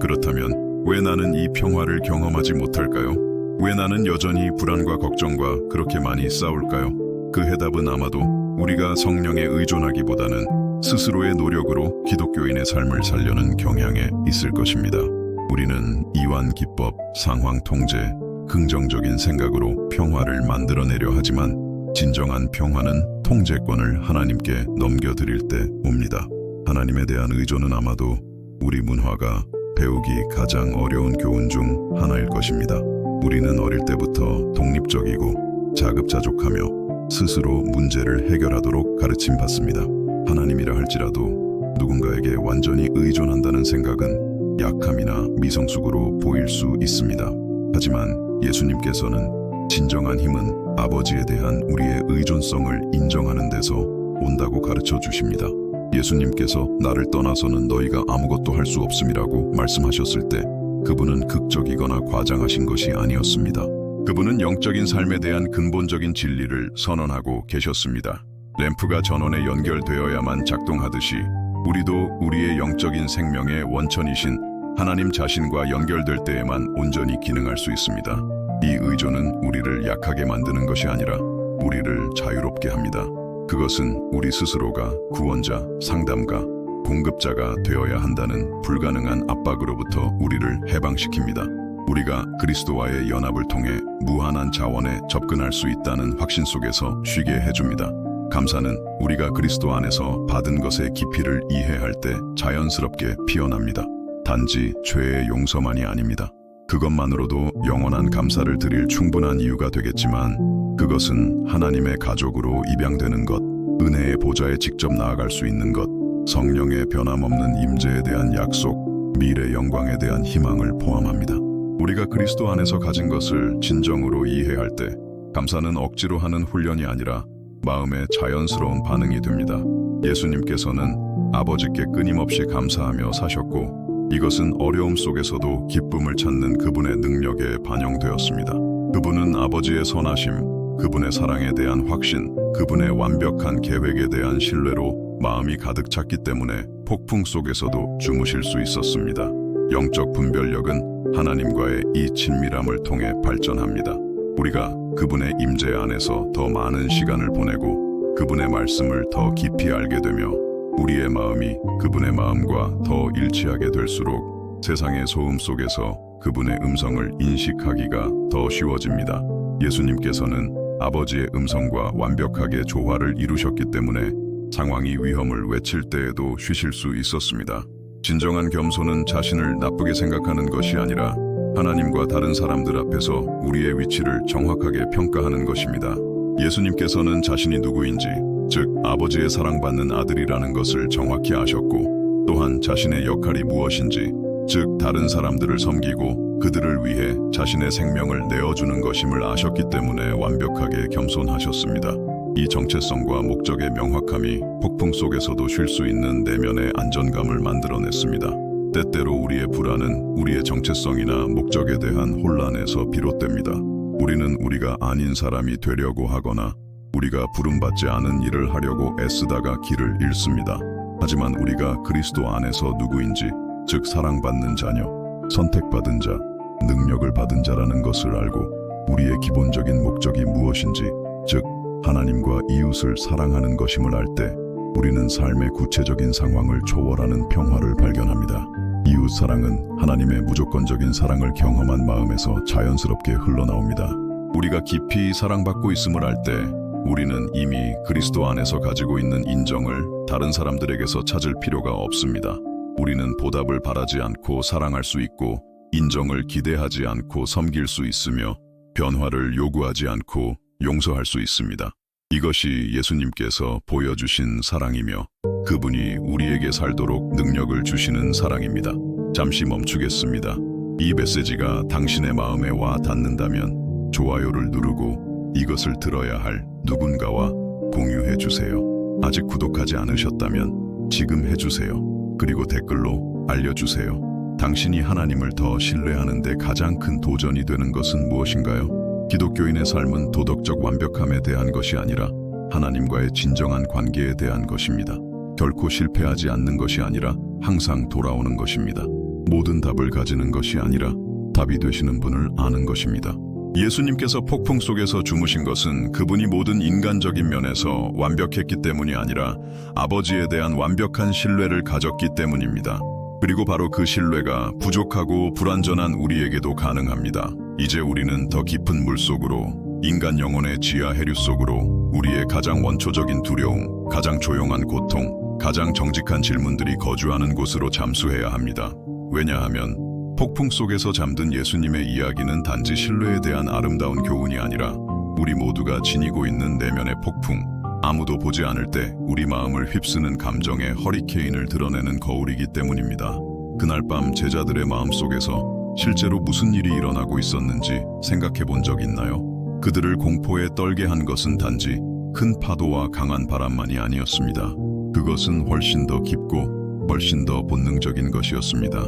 그렇다면 왜 나는 이 평화를 경험하지 못할까요? 왜 나는 여전히 불안과 걱정과 그렇게 많이 싸울까요? 그 해답은 아마도 우리가 성령에 의존하기보다는 스스로의 노력으로 기독교인의 삶을 살려는 경향에 있을 것입니다. 우리는 이완 기법, 상황 통제, 긍정적인 생각으로 평화를 만들어내려 하지만 진정한 평화는 통제권을 하나님께 넘겨드릴 때 옵니다. 하나님에 대한 의존은 아마도 우리 문화가 배우기 가장 어려운 교훈 중 하나일 것입니다. 우리는 어릴 때부터 독립적이고 자급자족하며 스스로 문제를 해결하도록 가르침 받습니다. 하나님이라 할지라도 누군가에게 완전히 의존한다는 생각은 약함이나 미성숙으로 보일 수 있습니다. 하지만 예수님께서는 진정한 힘은 아버지에 대한 우리의 의존성을 인정하는 데서 온다고 가르쳐 주십니다. 예수님께서 나를 떠나서는 너희가 아무것도 할 수 없음이라고 말씀하셨을 때 그분은 극적이거나 과장하신 것이 아니었습니다. 그분은 영적인 삶에 대한 근본적인 진리를 선언하고 계셨습니다. 램프가 전원에 연결되어야만 작동하듯이 우리도 우리의 영적인 생명의 원천이신 하나님 자신과 연결될 때에만 온전히 기능할 수 있습니다. 이 의존은 우리를 약하게 만드는 것이 아니라 우리를 자유롭게 합니다. 그것은 우리 스스로가 구원자, 상담가, 공급자가 되어야 한다는 불가능한 압박으로부터 우리를 해방시킵니다. 우리가 그리스도와의 연합을 통해 무한한 자원에 접근할 수 있다는 확신 속에서 쉬게 해줍니다. 감사는 우리가 그리스도 안에서 받은 것의 깊이를 이해할 때 자연스럽게 피어납니다. 단지 죄의 용서만이 아닙니다. 그것만으로도 영원한 감사를 드릴 충분한 이유가 되겠지만 그것은 하나님의 가족으로 입양되는 것, 은혜의 보좌에 직접 나아갈 수 있는 것, 성령의 변함없는 임재에 대한 약속, 미래 영광에 대한 희망을 포함합니다. 우리가 그리스도 안에서 가진 것을 진정으로 이해할 때 감사는 억지로 하는 훈련이 아니라 마음의 자연스러운 반응이 됩니다. 예수님께서는 아버지께 끊임없이 감사하며 사셨고 이것은 어려움 속에서도 기쁨을 찾는 그분의 능력에 반영되었습니다. 그분은 아버지의 선하심, 그분의 사랑에 대한 확신, 그분의 완벽한 계획에 대한 신뢰로 마음이 가득 찼기 때문에 폭풍 속에서도 주무실 수 있었습니다. 영적 분별력은 하나님과의 이 친밀함을 통해 발전합니다. 우리가 그분의 임재 안에서 더 많은 시간을 보내고 그분의 말씀을 더 깊이 알게 되며 우리의 마음이 그분의 마음과 더 일치하게 될수록 세상의 소음 속에서 그분의 음성을 인식하기가 더 쉬워집니다. 예수님께서는 아버지의 음성과 완벽하게 조화를 이루셨기 때문에 상황이 위험을 외칠 때에도 쉬실 수 있었습니다. 진정한 겸손은 자신을 나쁘게 생각하는 것이 아니라 하나님과 다른 사람들 앞에서 우리의 위치를 정확하게 평가하는 것입니다. 예수님께서는 자신이 누구인지, 즉 아버지의 사랑받는 아들이라는 것을 정확히 아셨고 또한 자신의 역할이 무엇인지, 즉 다른 사람들을 섬기고 그들을 위해 자신의 생명을 내어주는 것임을 아셨기 때문에 완벽하게 겸손하셨습니다. 이 정체성과 목적의 명확함이 폭풍 속에서도 쉴 수 있는 내면의 안정감을 만들어냈습니다. 때때로 우리의 불안은 우리의 정체성이나 목적에 대한 혼란에서 비롯됩니다. 우리는 우리가 아닌 사람이 되려고 하거나 우리가 부름받지 않은 일을 하려고 애쓰다가 길을 잃습니다. 하지만 우리가 그리스도 안에서 누구인지, 즉 사랑받는 자녀, 선택받은 자, 능력을 받은 자라는 것을 알고 우리의 기본적인 목적이 무엇인지, 즉 하나님과 이웃을 사랑하는 것임을 알 때 우리는 삶의 구체적인 상황을 초월하는 평화를 발견합니다. 이웃 사랑은 하나님의 무조건적인 사랑을 경험한 마음에서 자연스럽게 흘러나옵니다. 우리가 깊이 사랑받고 있음을 알 때 우리는 이미 그리스도 안에서 가지고 있는 인정을 다른 사람들에게서 찾을 필요가 없습니다. 우리는 보답을 바라지 않고 사랑할 수 있고 인정을 기대하지 않고 섬길 수 있으며 변화를 요구하지 않고 용서할 수 있습니다. 이것이 예수님께서 보여주신 사랑이며 그분이 우리에게 살도록 능력을 주시는 사랑입니다. 잠시 멈추겠습니다. 이 메시지가 당신의 마음에 와 닿는다면 좋아요를 누르고 이것을 들어야 할 누군가와 공유해 주세요. 아직 구독하지 않으셨다면 지금 해주세요. 그리고 댓글로 알려주세요. 당신이 하나님을 더 신뢰하는 데 가장 큰 도전이 되는 것은 무엇인가요? 기독교인의 삶은 도덕적 완벽함에 대한 것이 아니라 하나님과의 진정한 관계에 대한 것입니다. 결코 실패하지 않는 것이 아니라 항상 돌아오는 것입니다. 모든 답을 가지는 것이 아니라 답이 되시는 분을 아는 것입니다. 예수님께서 폭풍 속에서 주무신 것은 그분이 모든 인간적인 면에서 완벽했기 때문이 아니라 아버지에 대한 완벽한 신뢰를 가졌기 때문입니다. 그리고 바로 그 신뢰가 부족하고 불완전한 우리에게도 가능합니다. 이제 우리는 더 깊은 물속으로, 인간 영혼의 지하 해류 속으로 우리의 가장 원초적인 두려움, 가장 조용한 고통, 가장 정직한 질문들이 거주하는 곳으로 잠수해야 합니다. 왜냐하면 폭풍 속에서 잠든 예수님의 이야기는 단지 신뢰에 대한 아름다운 교훈이 아니라 우리 모두가 지니고 있는 내면의 폭풍, 아무도 보지 않을 때 우리 마음을 휩쓰는 감정의 허리케인을 드러내는 거울이기 때문입니다. 그날 밤 제자들의 마음속에서 실제로 무슨 일이 일어나고 있었는지 생각해 본 적 있나요? 그들을 공포에 떨게 한 것은 단지 큰 파도와 강한 바람만이 아니었습니다. 그것은 훨씬 더 깊고 훨씬 더 본능적인 것이었습니다.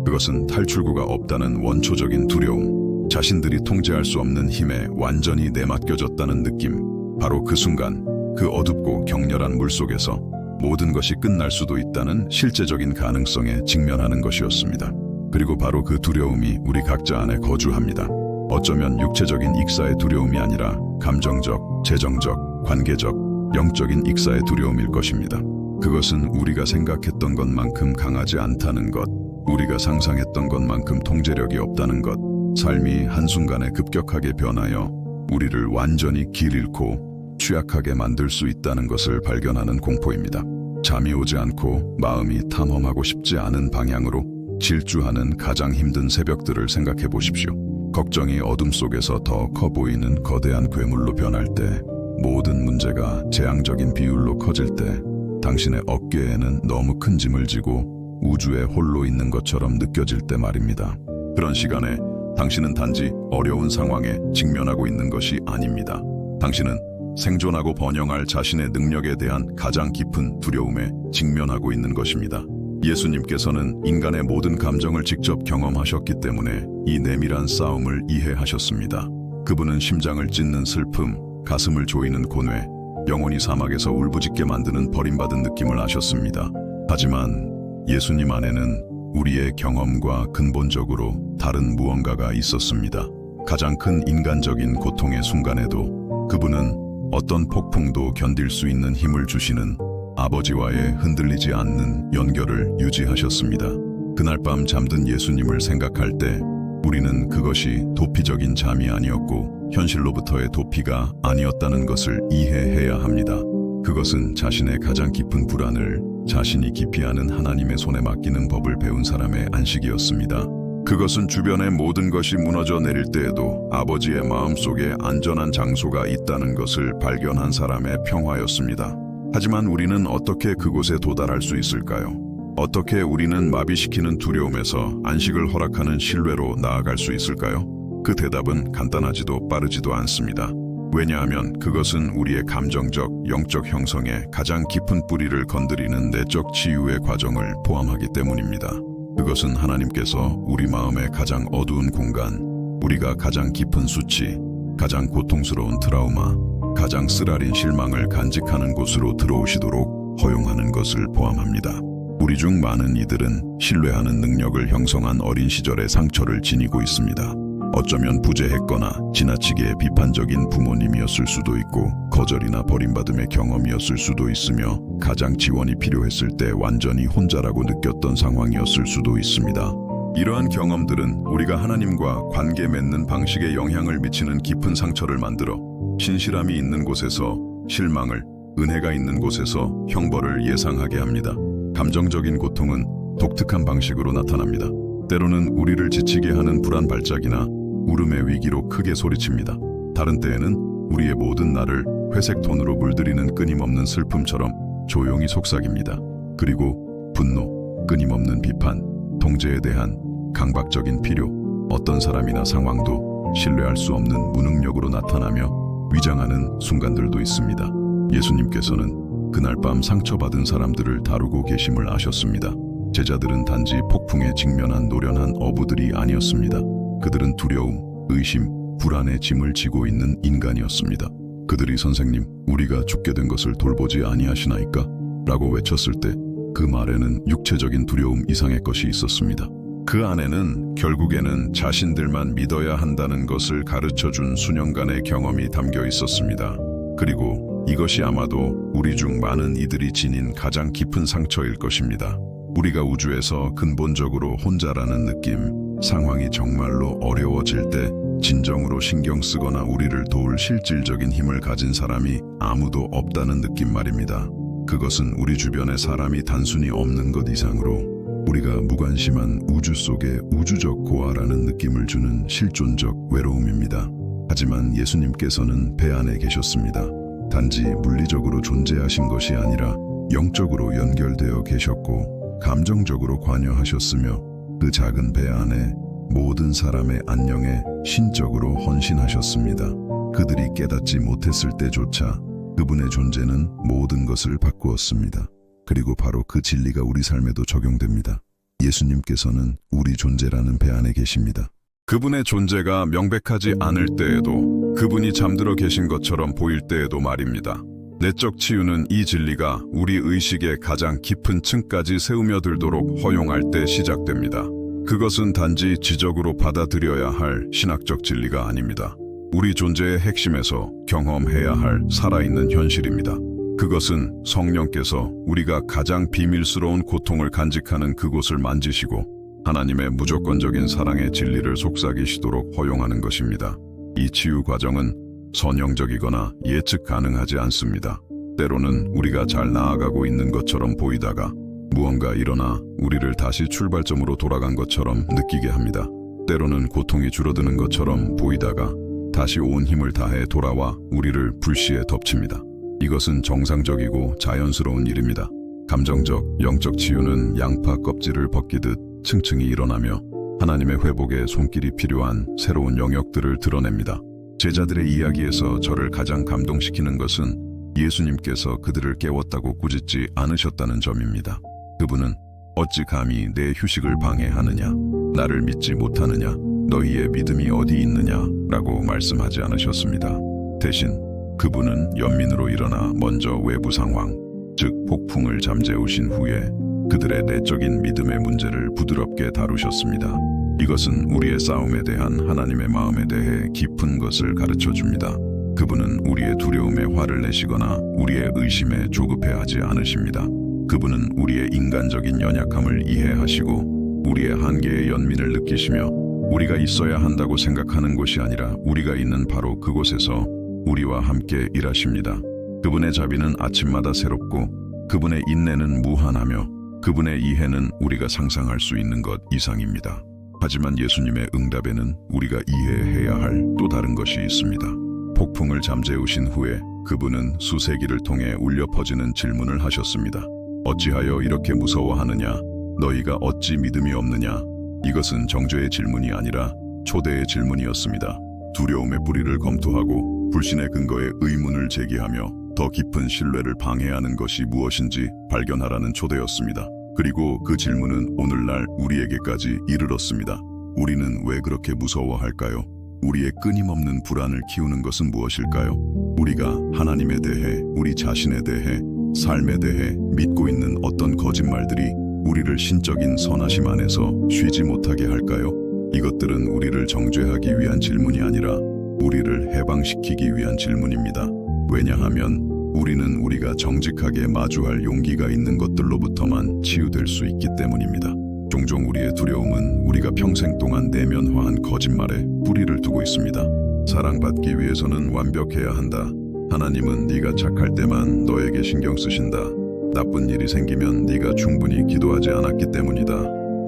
그것은 탈출구가 없다는 원초적인 두려움, 자신들이 통제할 수 없는 힘에 완전히 내맡겨졌다는 느낌. 바로 그 순간, 그 어둡고 격렬한 물속에서 모든 것이 끝날 수도 있다는 실제적인 가능성에 직면하는 것이었습니다. 그리고 바로 그 두려움이 우리 각자 안에 거주합니다. 어쩌면 육체적인 익사의 두려움이 아니라 감정적, 재정적, 관계적, 영적인 익사의 두려움일 것입니다. 그것은 우리가 생각했던 것만큼 강하지 않다는 것, 우리가 상상했던 것만큼 통제력이 없다는 것, 삶이 한순간에 급격하게 변하여 우리를 완전히 길 잃고 취약하게 만들 수 있다는 것을 발견하는 공포입니다. 잠이 오지 않고 마음이 탐험하고 싶지 않은 방향으로 질주하는 가장 힘든 새벽들을 생각해 보십시오. 걱정이 어둠 속에서 더 커 보이는 거대한 괴물로 변할 때, 모든 문제가 재앙적인 비율로 커질 때, 당신의 어깨에는 너무 큰 짐을 지고 우주에 홀로 있는 것처럼 느껴질 때 말입니다. 그런 시간에 당신은 단지 어려운 상황에 직면하고 있는 것이 아닙니다. 당신은 생존하고 번영할 자신의 능력에 대한 가장 깊은 두려움에 직면하고 있는 것입니다. 예수님께서는 인간의 모든 감정을 직접 경험하셨기 때문에 이 내밀한 싸움을 이해하셨습니다. 그분은 심장을 찢는 슬픔, 가슴을 조이는 고뇌, 영혼이 사막에서 울부짖게 만드는 버림받은 느낌을 아셨습니다. 하지만 예수님 안에는 우리의 경험과 근본적으로 다른 무언가가 있었습니다. 가장 큰 인간적인 고통의 순간에도 그분은 어떤 폭풍도 견딜 수 있는 힘을 주시는 아버지와의 흔들리지 않는 연결을 유지하셨습니다. 그날 밤 잠든 예수님을 생각할 때 우리는 그것이 도피적인 잠이 아니었고 현실로부터의 도피가 아니었다는 것을 이해해야 합니다. 그것은 자신의 가장 깊은 불안을 자신이 깊이 아는 하나님의 손에 맡기는 법을 배운 사람의 안식이었습니다. 그것은 주변의 모든 것이 무너져 내릴 때에도 아버지의 마음속에 안전한 장소가 있다는 것을 발견한 사람의 평화였습니다. 하지만 우리는 어떻게 그곳에 도달할 수 있을까요? 어떻게 우리는 마비시키는 두려움에서 안식을 허락하는 신뢰로 나아갈 수 있을까요? 그 대답은 간단하지도 빠르지도 않습니다. 왜냐하면 그것은 우리의 감정적, 영적 형성의 가장 깊은 뿌리를 건드리는 내적 치유의 과정을 포함하기 때문입니다. 그것은 하나님께서 우리 마음의 가장 어두운 공간, 우리가 가장 깊은 수치, 가장 고통스러운 트라우마, 가장 쓰라린 실망을 간직하는 곳으로 들어오시도록 허용하는 것을 포함합니다. 우리 중 많은 이들은 신뢰하는 능력을 형성한 어린 시절의 상처를 지니고 있습니다. 어쩌면 부재했거나 지나치게 비판적인 부모님이었을 수도 있고 거절이나 버림받음의 경험이었을 수도 있으며 가장 지원이 필요했을 때 완전히 혼자라고 느꼈던 상황이었을 수도 있습니다. 이러한 경험들은 우리가 하나님과 관계 맺는 방식에 영향을 미치는 깊은 상처를 만들어 신실함이 있는 곳에서 실망을, 은혜가 있는 곳에서 형벌을 예상하게 합니다. 감정적인 고통은 독특한 방식으로 나타납니다. 때로는 우리를 지치게 하는 불안 발작이나 울음의 위기로 크게 소리칩니다. 다른 때에는 우리의 모든 날을 회색 톤으로 물들이는 끊임없는 슬픔처럼 조용히 속삭입니다. 그리고 분노, 끊임없는 비판, 통제에 대한 강박적인 필요, 어떤 사람이나 상황도 신뢰할 수 없는 무능력으로 나타나며 위장하는 순간들도 있습니다. 예수님께서는 그날 밤 상처받은 사람들을 다루고 계심을 아셨습니다. 제자들은 단지 폭풍에 직면한 노련한 어부들이 아니었습니다. 그들은 두려움, 의심, 불안의 짐을 지고 있는 인간이었습니다. 그들이 선생님, 우리가 죽게 된 것을 돌보지 아니하시나이까? 라고 외쳤을 때 그 말에는 육체적인 두려움 이상의 것이 있었습니다. 그 안에는 결국에는 자신들만 믿어야 한다는 것을 가르쳐준 수년간의 경험이 담겨 있었습니다. 그리고 이것이 아마도 우리 중 많은 이들이 지닌 가장 깊은 상처일 것입니다. 우리가 우주에서 근본적으로 혼자라는 느낌, 상황이 정말로 어려워질 때 진정으로 신경 쓰거나 우리를 도울 실질적인 힘을 가진 사람이 아무도 없다는 느낌 말입니다. 그것은 우리 주변에 사람이 단순히 없는 것 이상으로 우리가 무관심한 우주 속의 우주적 고아라는 느낌을 주는 실존적 외로움입니다. 하지만 예수님께서는 배 안에 계셨습니다. 단지 물리적으로 존재하신 것이 아니라 영적으로 연결되어 계셨고 감정적으로 관여하셨으며 그 작은 배 안에 모든 사람의 안녕에 신적으로 헌신하셨습니다. 그들이 깨닫지 못했을 때조차 그분의 존재는 모든 것을 바꾸었습니다. 그리고 바로 그 진리가 우리 삶에도 적용됩니다. 예수님께서는 우리 존재라는 배 안에 계십니다. 그분의 존재가 명백하지 않을 때에도, 그분이 잠들어 계신 것처럼 보일 때에도 말입니다. 내적 치유는 이 진리가 우리 의식의 가장 깊은 층까지 세우며들도록 허용할 때 시작됩니다. 그것은 단지 지적으로 받아들여야 할 신학적 진리가 아닙니다. 우리 존재의 핵심에서 경험해야 할 살아있는 현실입니다. 그것은 성령께서 우리가 가장 비밀스러운 고통을 간직하는 그곳을 만지시고 하나님의 무조건적인 사랑의 진리를 속삭이시도록 허용하는 것입니다. 이 치유 과정은 선형적이거나 예측 가능하지 않습니다. 때로는 우리가 잘 나아가고 있는 것처럼 보이다가 무언가 일어나 우리를 다시 출발점으로 돌아간 것처럼 느끼게 합니다. 때로는 고통이 줄어드는 것처럼 보이다가 다시 온 힘을 다해 돌아와 우리를 불시에 덮칩니다. 이것은 정상적이고 자연스러운 일입니다. 감정적, 영적 치유는 양파 껍질을 벗기듯 층층이 일어나며 하나님의 회복에 손길이 필요한 새로운 영역들을 드러냅니다. 제자들의 이야기에서 저를 가장 감동시키는 것은 예수님께서 그들을 깨웠다고 꾸짖지 않으셨다는 점입니다. 그분은 어찌 감히 내 휴식을 방해하느냐, 나를 믿지 못하느냐, 너희의 믿음이 어디 있느냐 라고 말씀하지 않으셨습니다. 대신 그분은 연민으로 일어나 먼저 외부 상황, 즉 폭풍을 잠재우신 후에 그들의 내적인 믿음의 문제를 부드럽게 다루셨습니다. 이것은 우리의 싸움에 대한 하나님의 마음에 대해 깊은 것을 가르쳐 줍니다. 그분은 우리의 두려움에 화를 내시거나 우리의 의심에 조급해하지 않으십니다. 그분은 우리의 인간적인 연약함을 이해하시고 우리의 한계의 연민을 느끼시며 우리가 있어야 한다고 생각하는 곳이 아니라 우리가 있는 바로 그곳에서 우리와 함께 일하십니다. 그분의 자비는 아침마다 새롭고 그분의 인내는 무한하며 그분의 이해는 우리가 상상할 수 있는 것 이상입니다. 하지만 예수님의 응답에는 우리가 이해해야 할 또 다른 것이 있습니다. 폭풍을 잠재우신 후에 그분은 수세기를 통해 울려 퍼지는 질문을 하셨습니다. 어찌하여 이렇게 무서워하느냐? 너희가 어찌 믿음이 없느냐? 이것은 정죄의 질문이 아니라 초대의 질문이었습니다. 두려움의 뿌리를 검토하고 불신의 근거에 의문을 제기하며 더 깊은 신뢰를 방해하는 것이 무엇인지 발견하라는 초대였습니다. 그리고 그 질문은 오늘날 우리에게까지 이르렀습니다. 우리는 왜 그렇게 무서워할까요? 우리의 끊임없는 불안을 키우는 것은 무엇일까요? 우리가 하나님에 대해, 우리 자신에 대해, 삶에 대해 믿고 있는 어떤 거짓말들이 우리를 신적인 선하심 안에서 쉬지 못하게 할까요? 이것들은 우리를 정죄하기 위한 질문이 아니라 우리를 해방시키기 위한 질문입니다. 왜냐하면 우리는 우리가 정직하게 마주할 용기가 있는 것들로부터만 치유될 수 있기 때문입니다. 종종 우리의 두려움은 우리가 평생 동안 내면화한 거짓말에 뿌리를 두고 있습니다. 사랑받기 위해서는 완벽해야 한다. 하나님은 네가 착할 때만 너에게 신경 쓰신다. 나쁜 일이 생기면 네가 충분히 기도하지 않았기 때문이다.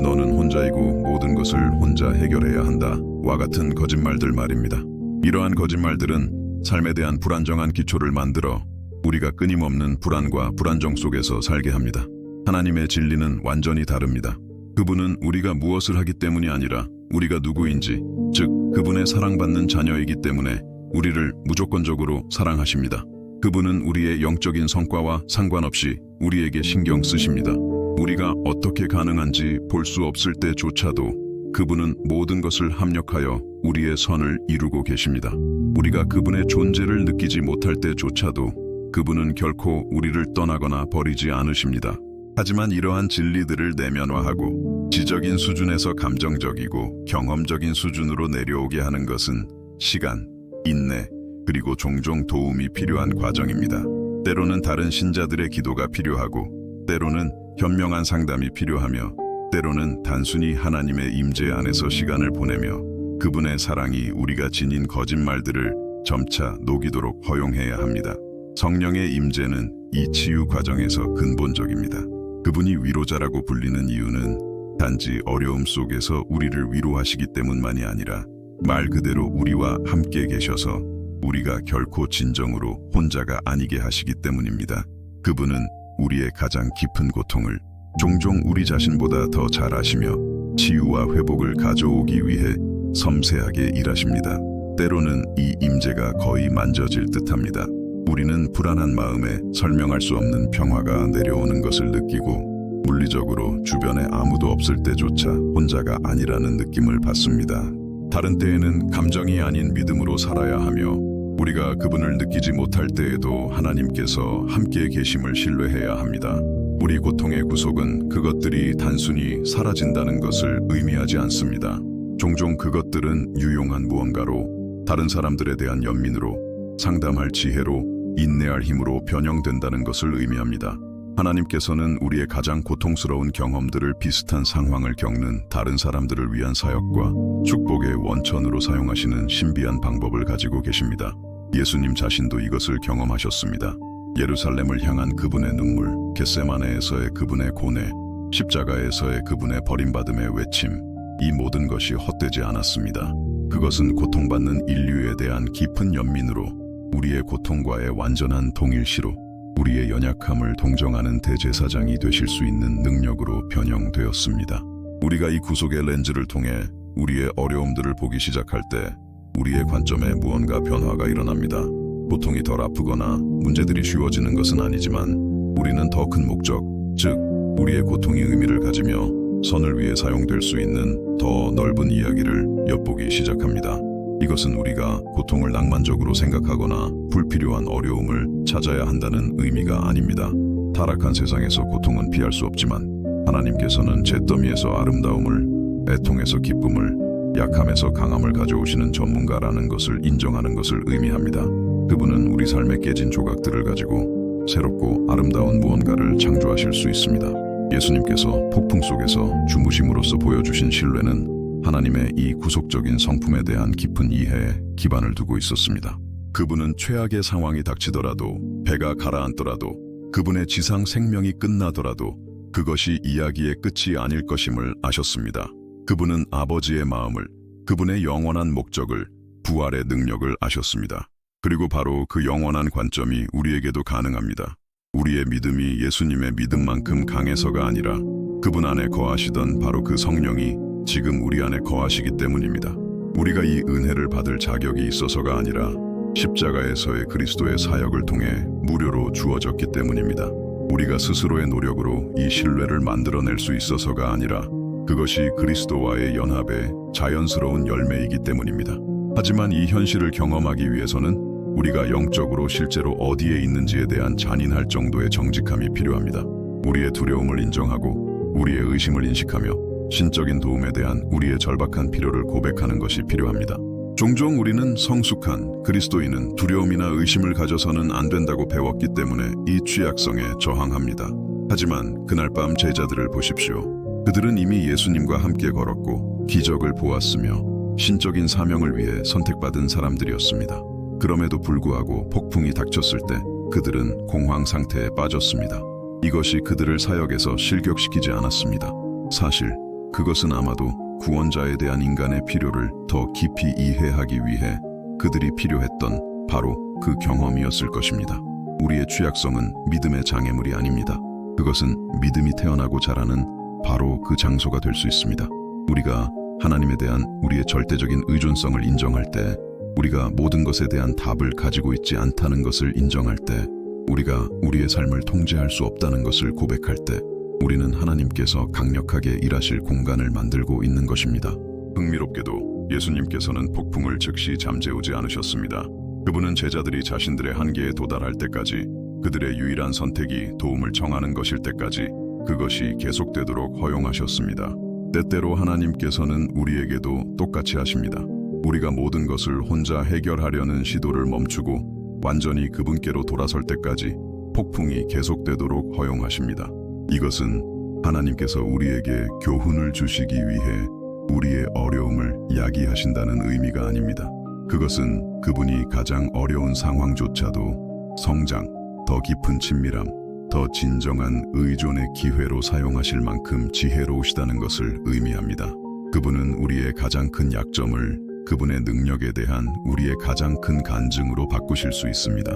너는 혼자이고 모든 것을 혼자 해결해야 한다. 와 같은 거짓말들 말입니다. 이러한 거짓말들은 삶에 대한 불안정한 기초를 만들어 우리가 끊임없는 불안과 불안정 속에서 살게 합니다. 하나님의 진리는 완전히 다릅니다. 그분은 우리가 무엇을 하기 때문이 아니라 우리가 누구인지, 즉 그분의 사랑받는 자녀이기 때문에 우리를 무조건적으로 사랑하십니다. 그분은 우리의 영적인 성과와 상관없이 우리에게 신경 쓰십니다. 우리가 어떻게 가능한지 볼 수 없을 때조차도 그분은 모든 것을 합력하여 우리의 선을 이루고 계십니다. 우리가 그분의 존재를 느끼지 못할 때조차도 그분은 결코 우리를 떠나거나 버리지 않으십니다. 하지만 이러한 진리들을 내면화하고 지적인 수준에서 감정적이고 경험적인 수준으로 내려오게 하는 것은 시간, 인내, 그리고 종종 도움이 필요한 과정입니다. 때로는 다른 신자들의 기도가 필요하고, 때로는 현명한 상담이 필요하며, 때로는 단순히 하나님의 임재 안에서 시간을 보내며 그분의 사랑이 우리가 지닌 거짓말들을 점차 녹이도록 허용해야 합니다. 성령의 임재는 이 치유 과정에서 근본적입니다. 그분이 위로자라고 불리는 이유는 단지 어려움 속에서 우리를 위로하시기 때문만이 아니라 말 그대로 우리와 함께 계셔서 우리가 결코 진정으로 혼자가 아니게 하시기 때문입니다. 그분은 우리의 가장 깊은 고통을 종종 우리 자신보다 더 잘 아시며 치유와 회복을 가져오기 위해 섬세하게 일하십니다. 때로는 이 임재가 거의 만져질 듯합니다. 우리는 불안한 마음에 설명할 수 없는 평화가 내려오는 것을 느끼고 물리적으로 주변에 아무도 없을 때조차 혼자가 아니라는 느낌을 받습니다. 다른 때에는 감정이 아닌 믿음으로 살아야 하며 우리가 그분을 느끼지 못할 때에도 하나님께서 함께 계심을 신뢰해야 합니다. 우리 고통의 구속은 그것들이 단순히 사라진다는 것을 의미하지 않습니다. 종종 그것들은 유용한 무언가로, 다른 사람들에 대한 연민으로, 상담할 지혜로, 인내할 힘으로 변형된다는 것을 의미합니다. 하나님께서는 우리의 가장 고통스러운 경험들을 비슷한 상황을 겪는 다른 사람들을 위한 사역과 축복의 원천으로 사용하시는 신비한 방법을 가지고 계십니다. 예수님 자신도 이것을 경험하셨습니다. 예루살렘을 향한 그분의 눈물, 겟세마네에서의 그분의 고뇌, 십자가에서의 그분의 버림받음의 외침, 이 모든 것이 헛되지 않았습니다. 그것은 고통받는 인류에 대한 깊은 연민으로, 우리의 고통과의 완전한 동일시로, 우리의 연약함을 동정하는 대제사장이 되실 수 있는 능력으로 변형되었습니다. 우리가 이 구속의 렌즈를 통해 우리의 어려움들을 보기 시작할 때 우리의 관점에 무언가 변화가 일어납니다. 고통이 덜 아프거나 문제들이 쉬워지는 것은 아니지만 우리는 더 큰 목적, 즉 우리의 고통이 의미를 가지며 선을 위해 사용될 수 있는 더 넓은 이야기를 엿보기 시작합니다. 이것은 우리가 고통을 낭만적으로 생각하거나 불필요한 어려움을 찾아야 한다는 의미가 아닙니다. 타락한 세상에서 고통은 피할 수 없지만 하나님께서는 잿더미에서 아름다움을, 애통에서 기쁨을, 약함에서 강함을 가져오시는 전문가라는 것을 인정하는 것을 의미합니다. 그분은 우리 삶의 깨진 조각들을 가지고 새롭고 아름다운 무언가를 창조하실 수 있습니다. 예수님께서 폭풍 속에서 주무심으로써 보여주신 신뢰는 하나님의 이 구속적인 성품에 대한 깊은 이해에 기반을 두고 있었습니다. 그분은 최악의 상황이 닥치더라도, 배가 가라앉더라도, 그분의 지상 생명이 끝나더라도 그것이 이야기의 끝이 아닐 것임을 아셨습니다. 그분은 아버지의 마음을, 그분의 영원한 목적을, 부활의 능력을 아셨습니다. 그리고 바로 그 영원한 관점이 우리에게도 가능합니다. 우리의 믿음이 예수님의 믿음만큼 강해서가 아니라 그분 안에 거하시던 바로 그 성령이 지금 우리 안에 거하시기 때문입니다. 우리가 이 은혜를 받을 자격이 있어서가 아니라 십자가에서의 그리스도의 사역을 통해 무료로 주어졌기 때문입니다. 우리가 스스로의 노력으로 이 신뢰를 만들어낼 수 있어서가 아니라 그것이 그리스도와의 연합의 자연스러운 열매이기 때문입니다. 하지만 이 현실을 경험하기 위해서는 우리가 영적으로 실제로 어디에 있는지에 대한 잔인할 정도의 정직함이 필요합니다. 우리의 두려움을 인정하고 우리의 의심을 인식하며 신적인 도움에 대한 우리의 절박한 필요를 고백하는 것이 필요합니다. 종종 우리는 성숙한 그리스도인은 두려움이나 의심을 가져서는 안 된다고 배웠기 때문에 이 취약성에 저항합니다. 하지만 그날 밤 제자들을 보십시오. 그들은 이미 예수님과 함께 걸었고 기적을 보았으며 신적인 사명을 위해 선택받은 사람들이었습니다. 그럼에도 불구하고 폭풍이 닥쳤을 때 그들은 공황 상태에 빠졌습니다. 이것이 그들을 사역에서 실격시키지 않았습니다. 사실 그것은 아마도 구원자에 대한 인간의 필요를 더 깊이 이해하기 위해 그들이 필요했던 바로 그 경험이었을 것입니다. 우리의 취약성은 믿음의 장애물이 아닙니다. 그것은 믿음이 태어나고 자라는 바로 그 장소가 될 수 있습니다. 우리가 하나님에 대한 우리의 절대적인 의존성을 인정할 때 우리가 모든 것에 대한 답을 가지고 있지 않다는 것을 인정할 때, 우리가 우리의 삶을 통제할 수 없다는 것을 고백할 때, 우리는 하나님께서 강력하게 일하실 공간을 만들고 있는 것입니다. 흥미롭게도 예수님께서는 폭풍을 즉시 잠재우지 않으셨습니다. 그분은 제자들이 자신들의 한계에 도달할 때까지, 그들의 유일한 선택이 도움을 청하는 것일 때까지 그것이 계속되도록 허용하셨습니다. 때때로 하나님께서는 우리에게도 똑같이 하십니다. 우리가 모든 것을 혼자 해결하려는 시도를 멈추고 완전히 그분께로 돌아설 때까지 폭풍이 계속되도록 허용하십니다. 이것은 하나님께서 우리에게 교훈을 주시기 위해 우리의 어려움을 야기하신다는 의미가 아닙니다. 그것은 그분이 가장 어려운 상황조차도 성장, 더 깊은 친밀함, 더 진정한 의존의 기회로 사용하실 만큼 지혜로우시다는 것을 의미합니다. 그분은 우리의 가장 큰 약점을 그분의 능력에 대한 우리의 가장 큰 간증으로 바꾸실 수 있습니다.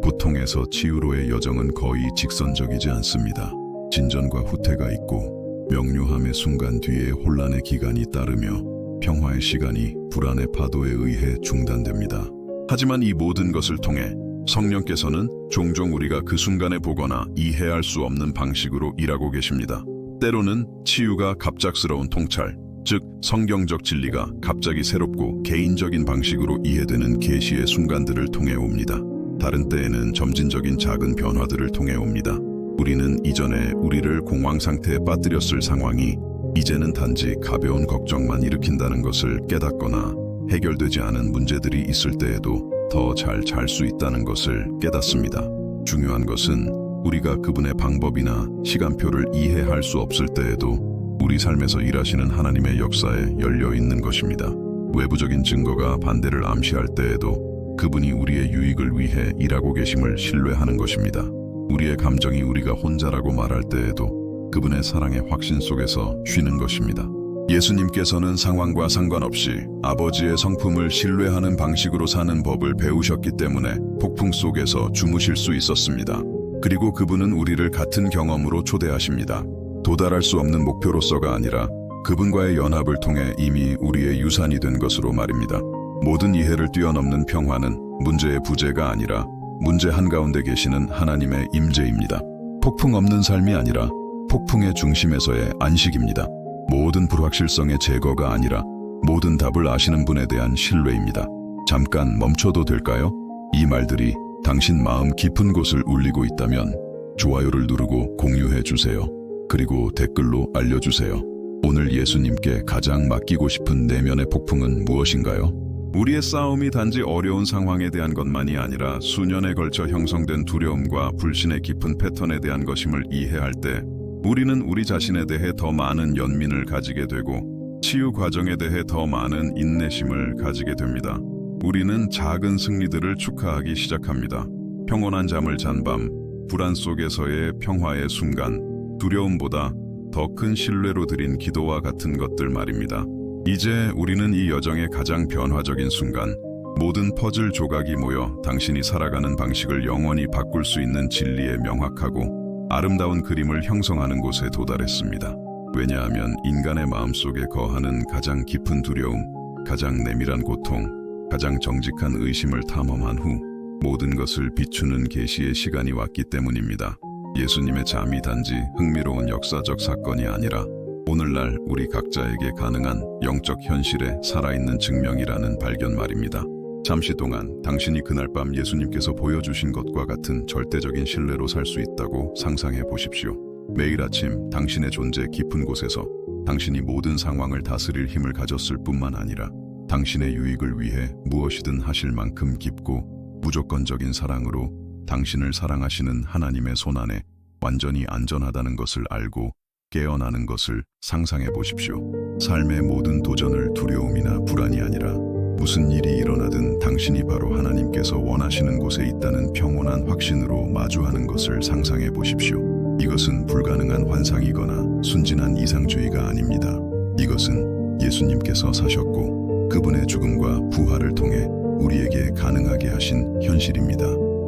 고통에서 치유로의 여정은 거의 직선적이지 않습니다. 진전과 후퇴가 있고 명료함의 순간 뒤에 혼란의 기간이 따르며 평화의 시간이 불안의 파도에 의해 중단됩니다. 하지만 이 모든 것을 통해 성령께서는 종종 우리가 그 순간에 보거나 이해할 수 없는 방식으로 일하고 계십니다. 때로는 치유가 갑작스러운 통찰, 즉 성경적 진리가 갑자기 새롭고 개인적인 방식으로 이해되는 계시의 순간들을 통해 옵니다. 다른 때에는 점진적인 작은 변화들을 통해 옵니다. 우리는 이전에 우리를 공황 상태에 빠뜨렸을 상황이 이제는 단지 가벼운 걱정만 일으킨다는 것을 깨닫거나 해결되지 않은 문제들이 있을 때에도 더 잘 잘 수 있다는 것을 깨닫습니다. 중요한 것은 우리가 그분의 방법이나 시간표를 이해할 수 없을 때에도 우리 삶에서 일하시는 하나님의 역사에 열려 있는 것입니다. 외부적인 증거가 반대를 암시할 때에도 그분이 우리의 유익을 위해 일하고 계심을 신뢰하는 것입니다. 우리의 감정이 우리가 혼자라고 말할 때에도 그분의 사랑의 확신 속에서 쉬는 것입니다. 예수님께서는 상황과 상관없이 아버지의 성품을 신뢰하는 방식으로 사는 법을 배우셨기 때문에 폭풍 속에서 주무실 수 있었습니다. 그리고 그분은 우리를 같은 경험으로 초대하십니다. 도달할 수 없는 목표로서가 아니라 그분과의 연합을 통해 이미 우리의 유산이 된 것으로 말입니다. 모든 이해를 뛰어넘는 평화는 문제의 부재가 아니라 문제 한가운데 계시는 하나님의 임재입니다. 폭풍 없는 삶이 아니라 폭풍의 중심에서의 안식입니다. 모든 불확실성의 제거가 아니라 모든 답을 아시는 분에 대한 신뢰입니다. 잠깐 멈춰도 될까요? 이 말들이 당신 마음 깊은 곳을 울리고 있다면 좋아요를 누르고 공유해 주세요. 그리고 댓글로 알려주세요. 오늘 예수님께 가장 맡기고 싶은 내면의 폭풍은 무엇인가요? 우리의 싸움이 단지 어려운 상황에 대한 것만이 아니라 수년에 걸쳐 형성된 두려움과 불신의 깊은 패턴에 대한 것임을 이해할 때 우리는 우리 자신에 대해 더 많은 연민을 가지게 되고 치유 과정에 대해 더 많은 인내심을 가지게 됩니다. 우리는 작은 승리들을 축하하기 시작합니다. 평온한 잠을 잔 밤, 불안 속에서의 평화의 순간, 두려움보다 더 큰 신뢰로 드린 기도와 같은 것들 말입니다. 이제 우리는 이 여정의 가장 변화적인 순간, 모든 퍼즐 조각이 모여 당신이 살아가는 방식을 영원히 바꿀 수 있는 진리에 명확하고 아름다운 그림을 형성하는 곳에 도달했습니다. 왜냐하면 인간의 마음속에 거하는 가장 깊은 두려움, 가장 내밀한 고통, 가장 정직한 의심을 탐험한 후 모든 것을 비추는 계시의 시간이 왔기 때문입니다. 예수님의 잠이 단지 흥미로운 역사적 사건이 아니라 오늘날 우리 각자에게 가능한 영적 현실의 살아있는 증명이라는 발견 말입니다. 잠시 동안 당신이 그날 밤 예수님께서 보여주신 것과 같은 절대적인 신뢰로 살 수 있다고 상상해 보십시오. 매일 아침 당신의 존재 깊은 곳에서 당신이 모든 상황을 다스릴 힘을 가졌을 뿐만 아니라 당신의 유익을 위해 무엇이든 하실 만큼 깊고 무조건적인 사랑으로 당신을 사랑하시는 하나님의 손안에 완전히 안전하다는 것을 알고 깨어나는 것을 상상해 보십시오. 삶의 모든 도전을 두려움이나 불안이 아니라 무슨 일이 일어나든 당신이 바로 하나님께서 원하시는 곳에 있다는 평온한 확신으로 마주하는 것을 상상해 보십시오. 이것은 불가능한 환상이거나 순진한 이상주의가 아닙니다. 이것은 예수님께서 사셨고 그분의 죽음과 부활을 통해 우리에게 가능하게 하신 현실입니다.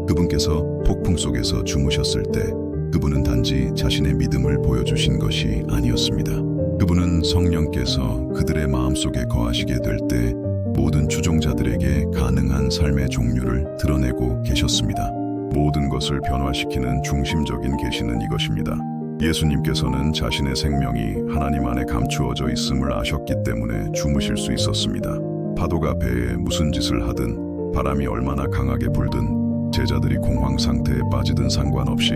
그분께서 폭풍 속에서 주무셨을 때 그분은 단지 자신의 믿음을 보여주신 것이 아니었습니다. 그분은 성령께서 그들의 마음속에 거하시게 될 때 모든 추종자들에게 가능한 삶의 종류를 드러내고 계셨습니다. 모든 것을 변화시키는 중심적인 계시는 이것입니다. 예수님께서는 자신의 생명이 하나님 안에 감추어져 있음을 아셨기 때문에 주무실 수 있었습니다. 파도가 배에 무슨 짓을 하든, 바람이 얼마나 강하게 불든, 제자들이 공황 상태에 빠지든 상관없이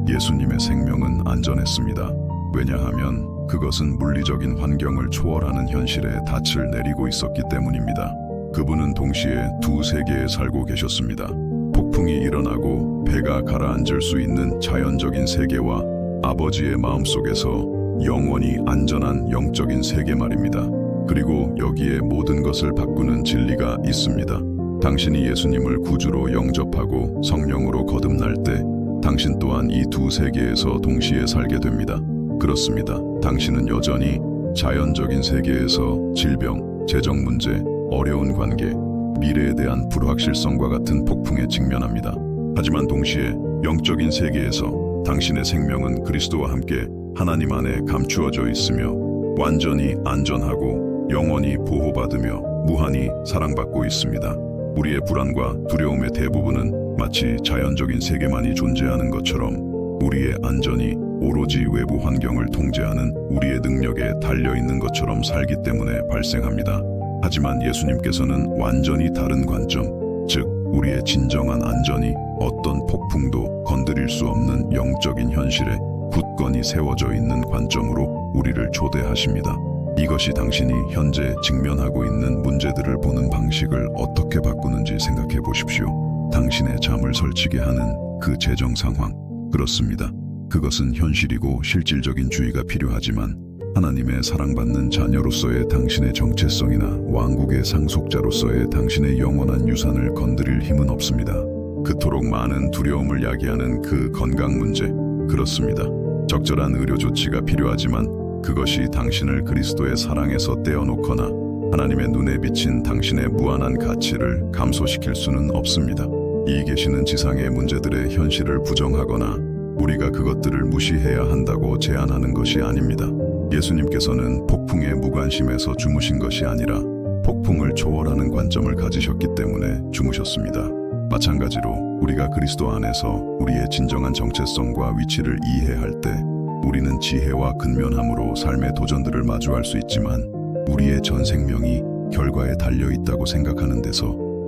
예수님의 생명은 안전했습니다. 왜냐하면 그것은 물리적인 환경을 초월하는 현실에 닻을 내리고 있었기 때문입니다. 그분은 동시에 두 세계에 살고 계셨습니다. 폭풍이 일어나고 배가 가라앉을 수 있는 자연적인 세계와 아버지의 마음속에서 영원히 안전한 영적인 세계 말입니다. 그리고 여기에 모든 것을 바꾸는 진리가 있습니다. 당신이 예수님을 구주로 영접하고 성령으로 거듭날 때 당신 또한 이 두 세계에서 동시에 살게 됩니다. 그렇습니다. 당신은 여전히 자연적인 세계에서 질병, 재정 문제, 어려운 관계, 미래에 대한 불확실성과 같은 폭풍에 직면합니다. 하지만 동시에 영적인 세계에서 당신의 생명은 그리스도와 함께 하나님 안에 감추어져 있으며 완전히 안전하고 영원히 보호받으며 무한히 사랑받고 있습니다. 우리의 불안과 두려움의 대부분은 마치 자연적인 세계만이 존재하는 것처럼 우리의 안전이 오로지 외부 환경을 통제하는 우리의 능력에 달려있는 것처럼 살기 때문에 발생합니다. 하지만 예수님께서는 완전히 다른 관점, 즉 우리의 진정한 안전이 어떤 폭풍도 건드릴 수 없는 영적인 현실에 굳건히 세워져 있는 관점으로 우리를 초대하십니다. 이것이 당신이 현재 직면하고 있는 문제들을 보는 방식을 어떻게 바꾸는지 생각해 보십시오. 당신의 잠을 설치게 하는 그 재정 상황, 그렇습니다. 그것은 현실이고 실질적인 주의가 필요하지만 하나님의 사랑받는 자녀로서의 당신의 정체성이나 왕국의 상속자로서의 당신의 영원한 유산을 건드릴 힘은 없습니다. 그토록 많은 두려움을 야기하는 그 건강 문제, 그렇습니다. 적절한 의료 조치가 필요하지만 그것이 당신을 그리스도의 사랑에서 떼어놓거나 하나님의 눈에 비친 당신의 무한한 가치를 감소시킬 수는 없습니다. 이 계시는 지상의 문제들의 현실을 부정하거나 우리가 그것들을 무시해야 한다고 제안하는 것이 아닙니다. 예수님께서는 폭풍의 무관심에서 주무신 것이 아니라 폭풍을 초월하는 관점을 가지셨기 때문에 주무셨습니다. 마찬가지로 우리가 그리스도 안에서 우리의 진정한 정체성과 위치를 이해할 때 우리는 지혜와 근면함으로 삶의 도전들을 마주할 수 있지만 우리의 전 생명이 결과에 달려있다고 생각하는 데서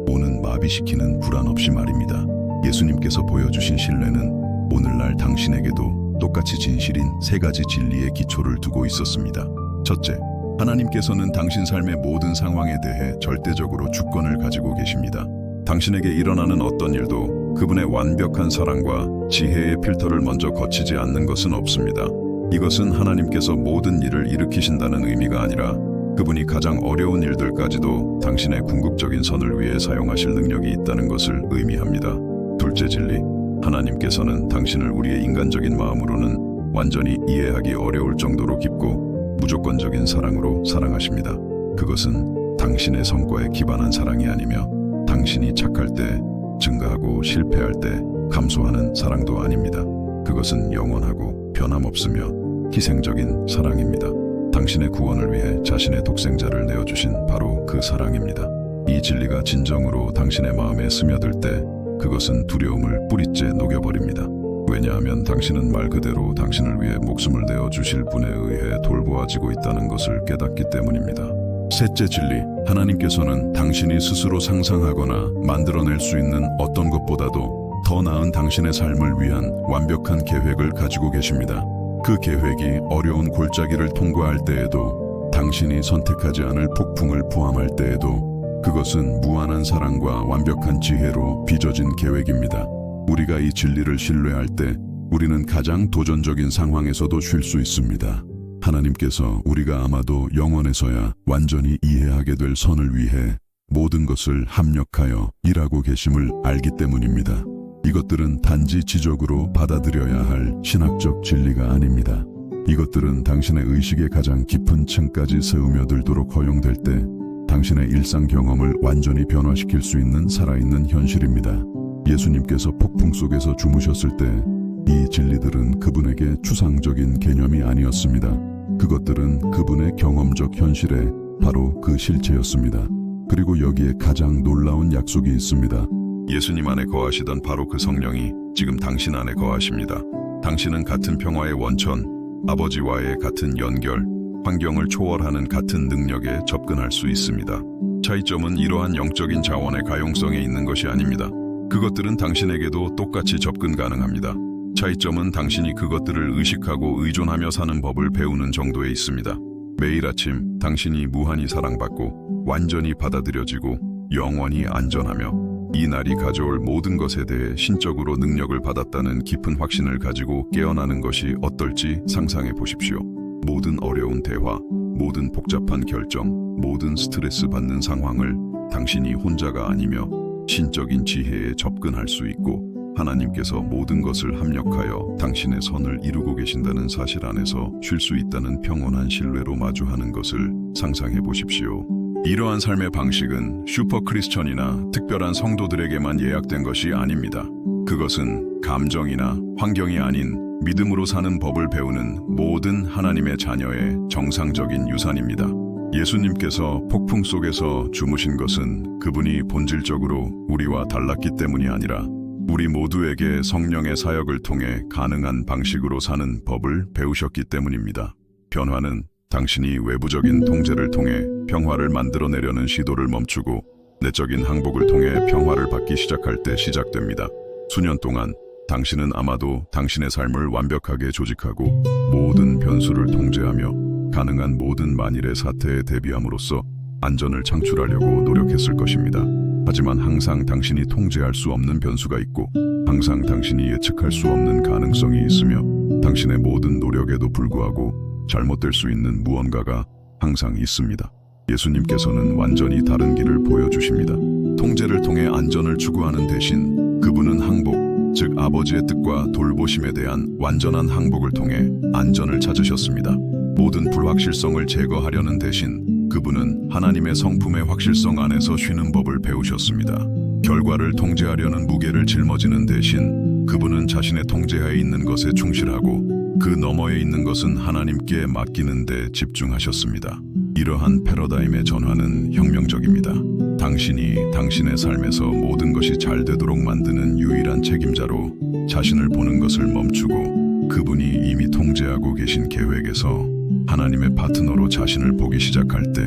오는 마비시키는 불안 없이 말입니다. 예수님께서 보여주신 신뢰는 오늘날 당신에게도 똑같이 진실인 세 가지 진리의 기초를 두고 있었습니다. 첫째, 하나님께서는 당신 삶의 모든 상황에 대해 절대적으로 주권을 가지고 계십니다. 당신에게 일어나는 어떤 일도 그분의 완벽한 사랑과 지혜의 필터를 먼저 거치지 않는 것은 없습니다. 이것은 하나님께서 모든 일을 일으키신다는 의미가 아니라 그분이 가장 어려운 일들까지도 당신의 궁극적인 선을 위해 사용하실 능력이 있다는 것을 의미합니다. 둘째 진리, 하나님께서는 당신을 우리의 인간적인 마음으로는 완전히 이해하기 어려울 정도로 깊고 무조건적인 사랑으로 사랑하십니다. 그것은 당신의 성과에 기반한 사랑이 아니며 당신이 착할 때, 증가하고 실패할 때 감소하는 사랑도 아닙니다. 그것은 영원하고 변함없으며 희생적인 사랑입니다. 당신의 구원을 위해 자신의 독생자를 내어주신 바로 그 사랑입니다. 이 진리가 진정으로 당신의 마음에 스며들 때 그것은 두려움을 뿌리째 녹여버립니다. 왜냐하면 당신은 말 그대로 당신을 위해 목숨을 내어주실 분에 의해 돌보아지고 있다는 것을 깨닫기 때문입니다. 셋째 진리, 하나님께서는 당신이 스스로 상상하거나 만들어낼 수 있는 어떤 것보다도 더 나은 당신의 삶을 위한 완벽한 계획을 가지고 계십니다. 그 계획이 어려운 골짜기를 통과할 때에도 당신이 선택하지 않을 폭풍을 포함할 때에도 그것은 무한한 사랑과 완벽한 지혜로 빚어진 계획입니다. 우리가 이 진리를 신뢰할 때 우리는 가장 도전적인 상황에서도 쉴 수 있습니다. 하나님께서 우리가 아마도 영원에서야 완전히 이해하게 될 선을 위해 모든 것을 합력하여 일하고 계심을 알기 때문입니다. 이것들은 단지 지적으로 받아들여야 할 신학적 진리가 아닙니다. 이것들은 당신의 의식의 가장 깊은 층까지 스며들도록 허용될 때 당신의 일상 경험을 완전히 변화시킬 수 있는 살아있는 현실입니다. 예수님께서 폭풍 속에서 주무셨을 때 이 진리들은 그분에게 추상적인 개념이 아니었습니다. 그것들은 그분의 경험적 현실의 바로 그 실체였습니다. 그리고 여기에 가장 놀라운 약속이 있습니다. 예수님 안에 거하시던 바로 그 성령이 지금 당신 안에 거하십니다. 당신은 같은 평화의 원천, 아버지와의 같은 연결, 환경을 초월하는 같은 능력에 접근할 수 있습니다. 차이점은 이러한 영적인 자원의 가용성에 있는 것이 아닙니다. 그것들은 당신에게도 똑같이 접근 가능합니다. 차이점은 당신이 그것들을 의식하고 의존하며 사는 법을 배우는 정도에 있습니다. 매일 아침 당신이 무한히 사랑받고 완전히 받아들여지고 영원히 안전하며 이 날이 가져올 모든 것에 대해 신적으로 능력을 받았다는 깊은 확신을 가지고 깨어나는 것이 어떨지 상상해 보십시오. 모든 어려운 대화, 모든 복잡한 결정, 모든 스트레스 받는 상황을 당신이 혼자가 아니며 신적인 지혜에 접근할 수 있고 하나님께서 모든 것을 합력하여 당신의 선을 이루고 계신다는 사실 안에서 쉴 수 있다는 평온한 신뢰로 마주하는 것을 상상해 보십시오. 이러한 삶의 방식은 슈퍼 크리스천이나 특별한 성도들에게만 예약된 것이 아닙니다. 그것은 감정이나 환경이 아닌 믿음으로 사는 법을 배우는 모든 하나님의 자녀의 정상적인 유산입니다. 예수님께서 폭풍 속에서 주무신 것은 그분이 본질적으로 우리와 달랐기 때문이 아니라 우리 모두에게 성령의 사역을 통해 가능한 방식으로 사는 법을 배우셨기 때문입니다. 변화는 당신이 외부적인 통제를 통해 평화를 만들어내려는 시도를 멈추고 내적인 항복을 통해 평화를 받기 시작할 때 시작됩니다. 수년 동안 당신은 아마도 당신의 삶을 완벽하게 조직하고 모든 변수를 통제하며 가능한 모든 만일의 사태에 대비함으로써 안전을 창출하려고 노력했을 것입니다. 하지만 항상 당신이 통제할 수 없는 변수가 있고 항상 당신이 예측할 수 없는 가능성이 있으며 당신의 모든 노력에도 불구하고 잘못될 수 있는 무언가가 항상 있습니다. 예수님께서는 완전히 다른 길을 보여주십니다. 통제를 통해 안전을 추구하는 대신 그분은 항복, 즉 아버지의 뜻과 돌보심에 대한 완전한 항복을 통해 안전을 찾으셨습니다. 모든 불확실성을 제거하려는 대신 그분은 하나님의 성품의 확실성 안에서 쉬는 법을 배우셨습니다. 결과를 통제하려는 무게를 짊어지는 대신 그분은 자신의 통제하에 있는 것에 충실하고 그 너머에 있는 것은 하나님께 맡기는 데 집중하셨습니다. 이러한 패러다임의 전환은 혁명적입니다. 당신이 당신의 삶에서 모든 것이 잘 되도록 만드는 유일한 책임자로 자신을 보는 것을 멈추고 그분이 이미 통제하고 계신 계획에서 하나님의 파트너로 자신을 보기 시작할 때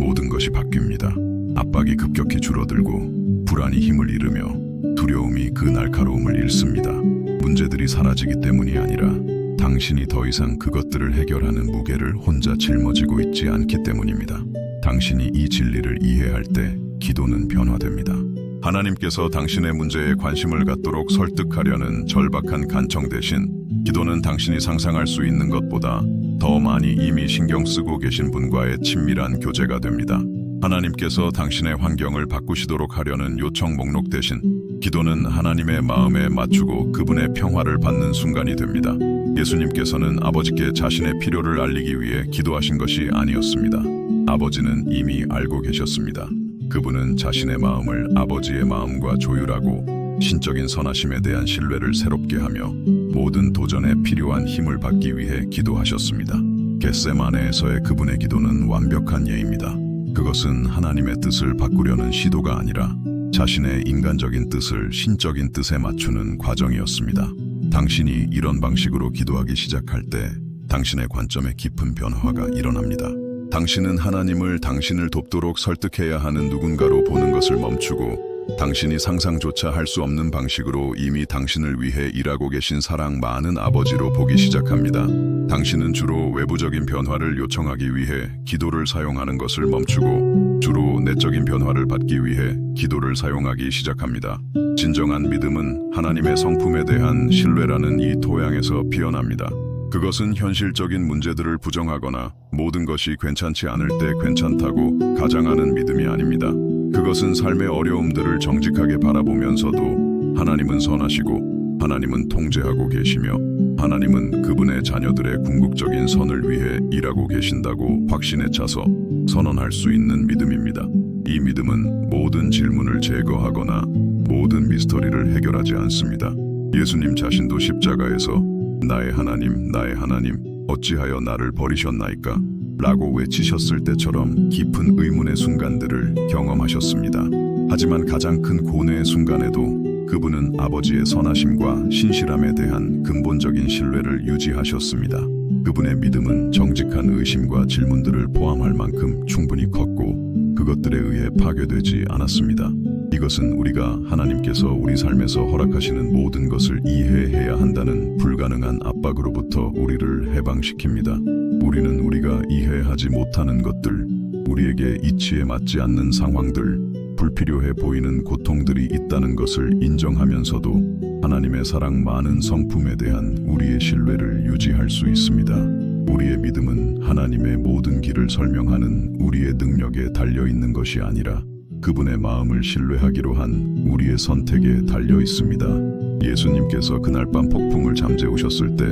모든 것이 바뀝니다. 압박이 급격히 줄어들고 불안이 힘을 잃으며 두려움이 그 날카로움을 잃습니다. 문제들이 사라지기 때문이 아니라 당신이 더 이상 그것들을 해결하는 무게를 혼자 짊어지고 있지 않기 때문입니다. 당신이 이 진리를 이해할 때 기도는 변화됩니다. 하나님께서 당신의 문제에 관심을 갖도록 설득하려는 절박한 간청 대신 기도는 당신이 상상할 수 있는 것보다 더 많이 이미 신경 쓰고 계신 분과의 친밀한 교제가 됩니다. 하나님께서 당신의 환경을 바꾸시도록 하려는 요청 목록 대신 기도는 하나님의 마음에 맞추고 그분의 평화를 받는 순간이 됩니다. 예수님께서는 아버지께 자신의 필요를 알리기 위해 기도하신 것이 아니었습니다. 아버지는 이미 알고 계셨습니다. 그분은 자신의 마음을 아버지의 마음과 조율하고 신적인 선하심에 대한 신뢰를 새롭게 하며 모든 도전에 필요한 힘을 받기 위해 기도하셨습니다. 겟세마네에서의 그분의 기도는 완벽한 예입니다. 그것은 하나님의 뜻을 바꾸려는 시도가 아니라 자신의 인간적인 뜻을 신적인 뜻에 맞추는 과정이었습니다. 당신이 이런 방식으로 기도하기 시작할 때 당신의 관점에 깊은 변화가 일어납니다. 당신은 하나님을 당신을 돕도록 설득해야 하는 누군가로 보는 것을 멈추고 당신이 상상조차 할 수 없는 방식으로 이미 당신을 위해 일하고 계신 사랑 많은 아버지로 보기 시작합니다. 당신은 주로 외부적인 변화를 요청하기 위해 기도를 사용하는 것을 멈추고 주로 내적인 변화를 받기 위해 기도를 사용하기 시작합니다. 진정한 믿음은 하나님의 성품에 대한 신뢰라는 이 토양에서 피어납니다. 그것은 현실적인 문제들을 부정하거나 모든 것이 괜찮지 않을 때 괜찮다고 가장하는 믿음이 아닙니다. 그것은 삶의 어려움들을 정직하게 바라보면서도 하나님은 선하시고 하나님은 통제하고 계시며 하나님은 그분의 자녀들의 궁극적인 선을 위해 일하고 계신다고 확신에 차서 선언할 수 있는 믿음입니다. 이 믿음은 모든 질문을 제거하거나 모든 미스터리를 해결하지 않습니다. 예수님 자신도 십자가에서 나의 하나님, 어찌하여 나를 버리셨나이까? 라고 외치셨을 때처럼 깊은 의문의 순간들을 경험하셨습니다. 하지만 가장 큰 고뇌의 순간에도 그분은 아버지의 선하심과 신실함에 대한 근본적인 신뢰를 유지하셨습니다. 그분의 믿음은 정직한 의심과 질문들을 포함할 만큼 충분히 컸고 그것들에 의해 파괴되지 않았습니다. 이것은 우리가 하나님께서 우리 삶에서 허락하시는 모든 것을 이해해야 한다는 불가능한 압박으로부터 우리를 해방시킵니다. 우리는 우리가 이해하지 못하는 것들, 우리에게 이치에 맞지 않는 상황들, 불필요해 보이는 고통들이 있다는 것을 인정하면서도 하나님의 사랑 많은 성품에 대한 우리의 신뢰를 유지할 수 있습니다. 우리의 믿음은 하나님의 모든 길을 설명하는 우리의 능력에 달려 있는 것이 아니라 그분의 마음을 신뢰하기로 한 우리의 선택에 달려 있습니다. 예수님께서 그날 밤 폭풍을 잠재우셨을 때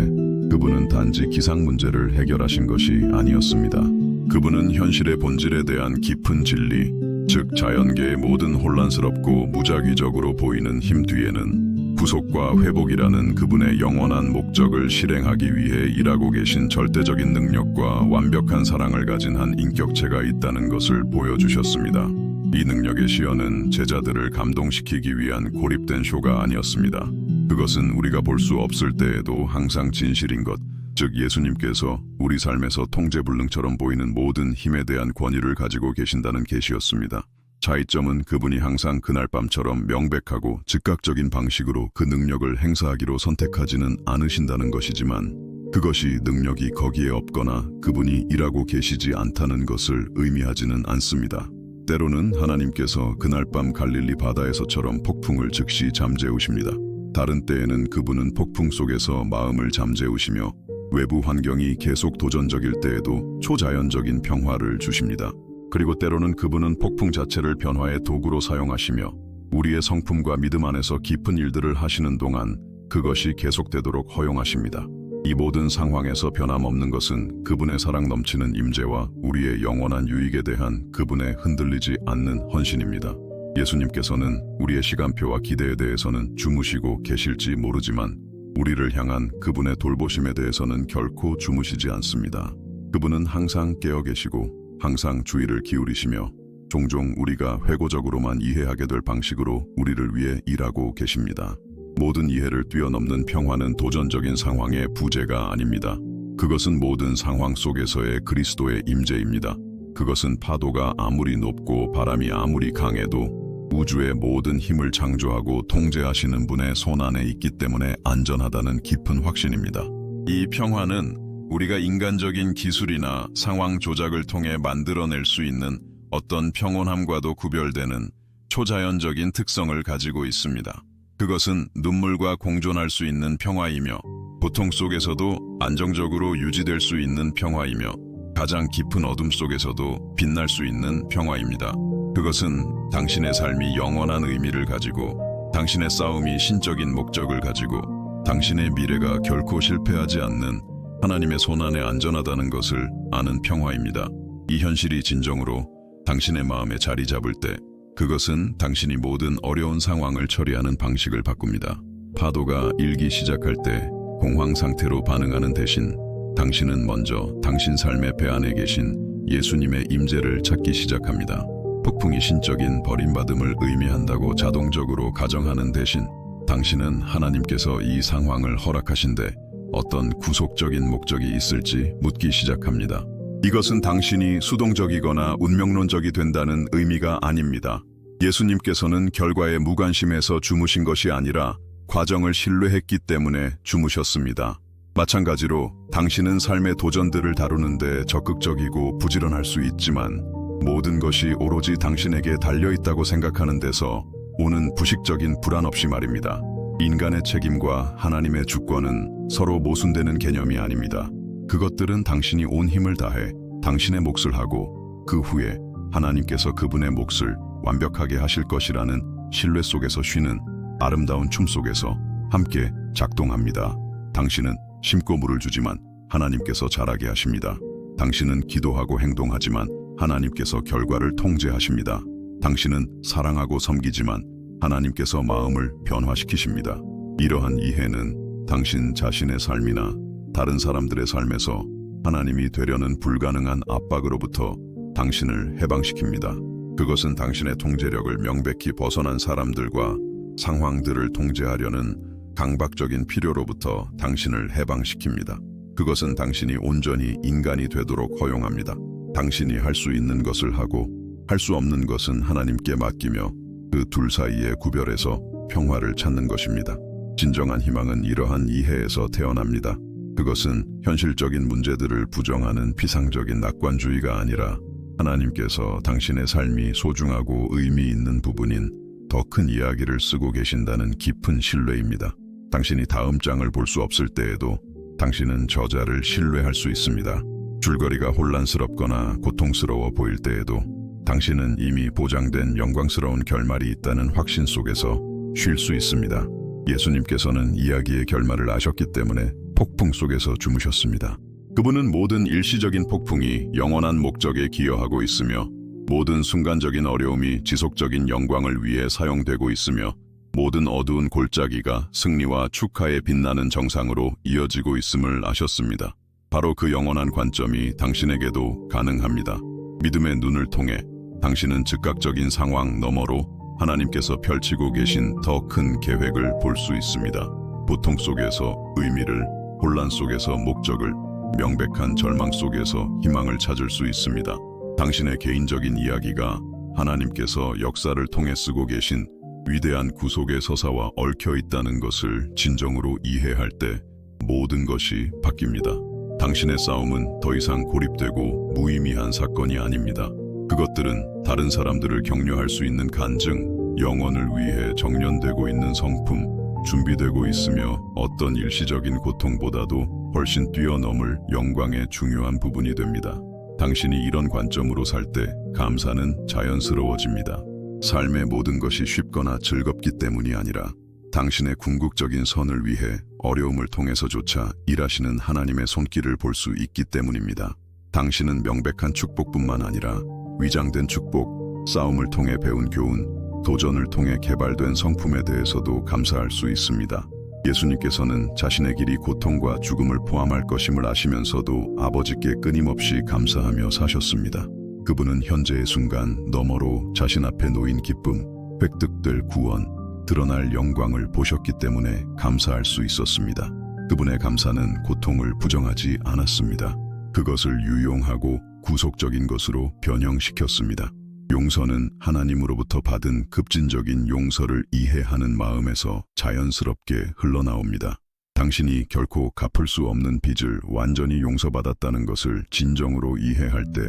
그분은 단지 기상 문제를 해결하신 것이 아니었습니다. 그분은 현실의 본질에 대한 깊은 진리, 즉 자연계의 모든 혼란스럽고 무작위적으로 보이는 힘 뒤에는 구속과 회복이라는 그분의 영원한 목적을 실행하기 위해 일하고 계신 절대적인 능력과 완벽한 사랑을 가진 한 인격체가 있다는 것을 보여주셨습니다. 이 능력의 시연은 제자들을 감동시키기 위한 고립된 쇼가 아니었습니다. 그것은 우리가 볼 수 없을 때에도 항상 진실인 것, 즉 예수님께서 우리 삶에서 통제불능처럼 보이는 모든 힘에 대한 권위를 가지고 계신다는 계시였습니다. 차이점은 그분이 항상 그날 밤처럼 명백하고 즉각적인 방식으로 그 능력을 행사하기로 선택하지는 않으신다는 것이지만 그것이 능력이 거기에 없거나 그분이 일하고 계시지 않다는 것을 의미하지는 않습니다. 때로는 하나님께서 그날 밤 갈릴리 바다에서처럼 폭풍을 즉시 잠재우십니다. 다른 때에는 그분은 폭풍 속에서 마음을 잠재우시며 외부 환경이 계속 도전적일 때에도 초자연적인 평화를 주십니다. 그리고 때로는 그분은 폭풍 자체를 변화의 도구로 사용하시며 우리의 성품과 믿음 안에서 깊은 일들을 하시는 동안 그것이 계속되도록 허용하십니다. 이 모든 상황에서 변함없는 것은 그분의 사랑 넘치는 임재와 우리의 영원한 유익에 대한 그분의 흔들리지 않는 헌신입니다. 예수님께서는 우리의 시간표와 기대에 대해서는 주무시고 계실지 모르지만 우리를 향한 그분의 돌보심에 대해서는 결코 주무시지 않습니다. 그분은 항상 깨어 계시고 항상 주의를 기울이시며 종종 우리가 회고적으로만 이해하게 될 방식으로 우리를 위해 일하고 계십니다. 모든 이해를 뛰어넘는 평화는 도전적인 상황의 부재가 아닙니다. 그것은 모든 상황 속에서의 그리스도의 임재입니다. 그것은 파도가 아무리 높고 바람이 아무리 강해도 우주의 모든 힘을 창조하고 통제하시는 분의 손 안에 있기 때문에 안전하다는 깊은 확신입니다. 이 평화는 우리가 인간적인 기술이나 상황 조작을 통해 만들어낼 수 있는 어떤 평온함과도 구별되는 초자연적인 특성을 가지고 있습니다. 그것은 눈물과 공존할 수 있는 평화이며 고통 속에서도 안정적으로 유지될 수 있는 평화이며 가장 깊은 어둠 속에서도 빛날 수 있는 평화입니다. 그것은 당신의 삶이 영원한 의미를 가지고 당신의 싸움이 신적인 목적을 가지고 당신의 미래가 결코 실패하지 않는 하나님의 손안에 안전하다는 것을 아는 평화입니다. 이 현실이 진정으로 당신의 마음에 자리 잡을 때 그것은 당신이 모든 어려운 상황을 처리하는 방식을 바꿉니다. 파도가 일기 시작할 때 공황 상태로 반응하는 대신 당신은 먼저 당신 삶의 배 안에 계신 예수님의 임재를 찾기 시작합니다. 폭풍이 신적인 버림받음을 의미한다고 자동적으로 가정하는 대신 당신은 하나님께서 이 상황을 허락하신데 어떤 구속적인 목적이 있을지 묻기 시작합니다. 이것은 당신이 수동적이거나 운명론적이 된다는 의미가 아닙니다. 예수님께서는 결과에 무관심해서 주무신 것이 아니라 과정을 신뢰했기 때문에 주무셨습니다. 마찬가지로 당신은 삶의 도전들을 다루는데 적극적이고 부지런할 수 있지만 모든 것이 오로지 당신에게 달려있다고 생각하는 데서 오는 부식적인 불안 없이 말입니다. 인간의 책임과 하나님의 주권은 서로 모순되는 개념이 아닙니다. 그것들은 당신이 온 힘을 다해 당신의 몫을 하고 그 후에 하나님께서 그분의 몫을 완벽하게 하실 것이라는 신뢰 속에서 쉬는 아름다운 춤 속에서 함께 작동합니다. 당신은 심고 물을 주지만 하나님께서 자라게 하십니다. 당신은 기도하고 행동하지만 하나님께서 결과를 통제하십니다. 당신은 사랑하고 섬기지만 하나님께서 마음을 변화시키십니다. 이러한 이해는 당신 자신의 삶이나 다른 사람들의 삶에서 하나님이 되려는 불가능한 압박으로부터 당신을 해방시킵니다. 그것은 당신의 통제력을 명백히 벗어난 사람들과 상황들을 통제하려는 강박적인 필요로부터 당신을 해방시킵니다. 그것은 당신이 온전히 인간이 되도록 허용합니다. 당신이 할 수 있는 것을 하고 할 수 없는 것은 하나님께 맡기며 그 둘 사이에 구별해서 평화를 찾는 것입니다. 진정한 희망은 이러한 이해에서 태어납니다. 그것은 현실적인 문제들을 부정하는 피상적인 낙관주의가 아니라 하나님께서 당신의 삶이 소중하고 의미 있는 부분인 더 큰 이야기를 쓰고 계신다는 깊은 신뢰입니다. 당신이 다음 장을 볼 수 없을 때에도 당신은 저자를 신뢰할 수 있습니다. 줄거리가 혼란스럽거나 고통스러워 보일 때에도 당신은 이미 보장된 영광스러운 결말이 있다는 확신 속에서 쉴 수 있습니다. 예수님께서는 이야기의 결말을 아셨기 때문에 폭풍 속에서 주무셨습니다. 그분은 모든 일시적인 폭풍이 영원한 목적에 기여하고 있으며 모든 순간적인 어려움이 지속적인 영광을 위해 사용되고 있으며 모든 어두운 골짜기가 승리와 축하에 빛나는 정상으로 이어지고 있음을 아셨습니다. 바로 그 영원한 관점이 당신에게도 가능합니다. 믿음의 눈을 통해 당신은 즉각적인 상황 너머로 하나님께서 펼치고 계신 더 큰 계획을 볼 수 있습니다. 고통 속에서 의미를, 혼란 속에서 목적을, 명백한 절망 속에서 희망을 찾을 수 있습니다. 당신의 개인적인 이야기가 하나님께서 역사를 통해 쓰고 계신 위대한 구속의 서사와 얽혀 있다는 것을 진정으로 이해할 때 모든 것이 바뀝니다. 당신의 싸움은 더 이상 고립되고 무의미한 사건이 아닙니다. 그것들은 다른 사람들을 격려할 수 있는 간증, 영혼을 위해 정련되고 있는 성품, 준비되고 있으며 어떤 일시적인 고통보다도 훨씬 뛰어넘을 영광의 중요한 부분이 됩니다. 당신이 이런 관점으로 살 때 감사는 자연스러워집니다. 삶의 모든 것이 쉽거나 즐겁기 때문이 아니라 당신의 궁극적인 선을 위해 어려움을 통해서조차 일하시는 하나님의 손길을 볼 수 있기 때문입니다. 당신은 명백한 축복뿐만 아니라 위장된 축복, 싸움을 통해 배운 교훈, 도전을 통해 개발된 성품에 대해서도 감사할 수 있습니다. 예수님께서는 자신의 길이 고통과 죽음을 포함할 것임을 아시면서도 아버지께 끊임없이 감사하며 사셨습니다. 그분은 현재의 순간 너머로 자신 앞에 놓인 기쁨, 획득될 구원, 드러날 영광을 보셨기 때문에 감사할 수 있었습니다. 그분의 감사는 고통을 부정하지 않았습니다. 그것을 유용하고 구속적인 것으로 변형시켰습니다. 용서는 하나님으로부터 받은 급진적인 용서를 이해하는 마음에서 자연스럽게 흘러나옵니다. 당신이 결코 갚을 수 없는 빚을 완전히 용서받았다는 것을 진정으로 이해할 때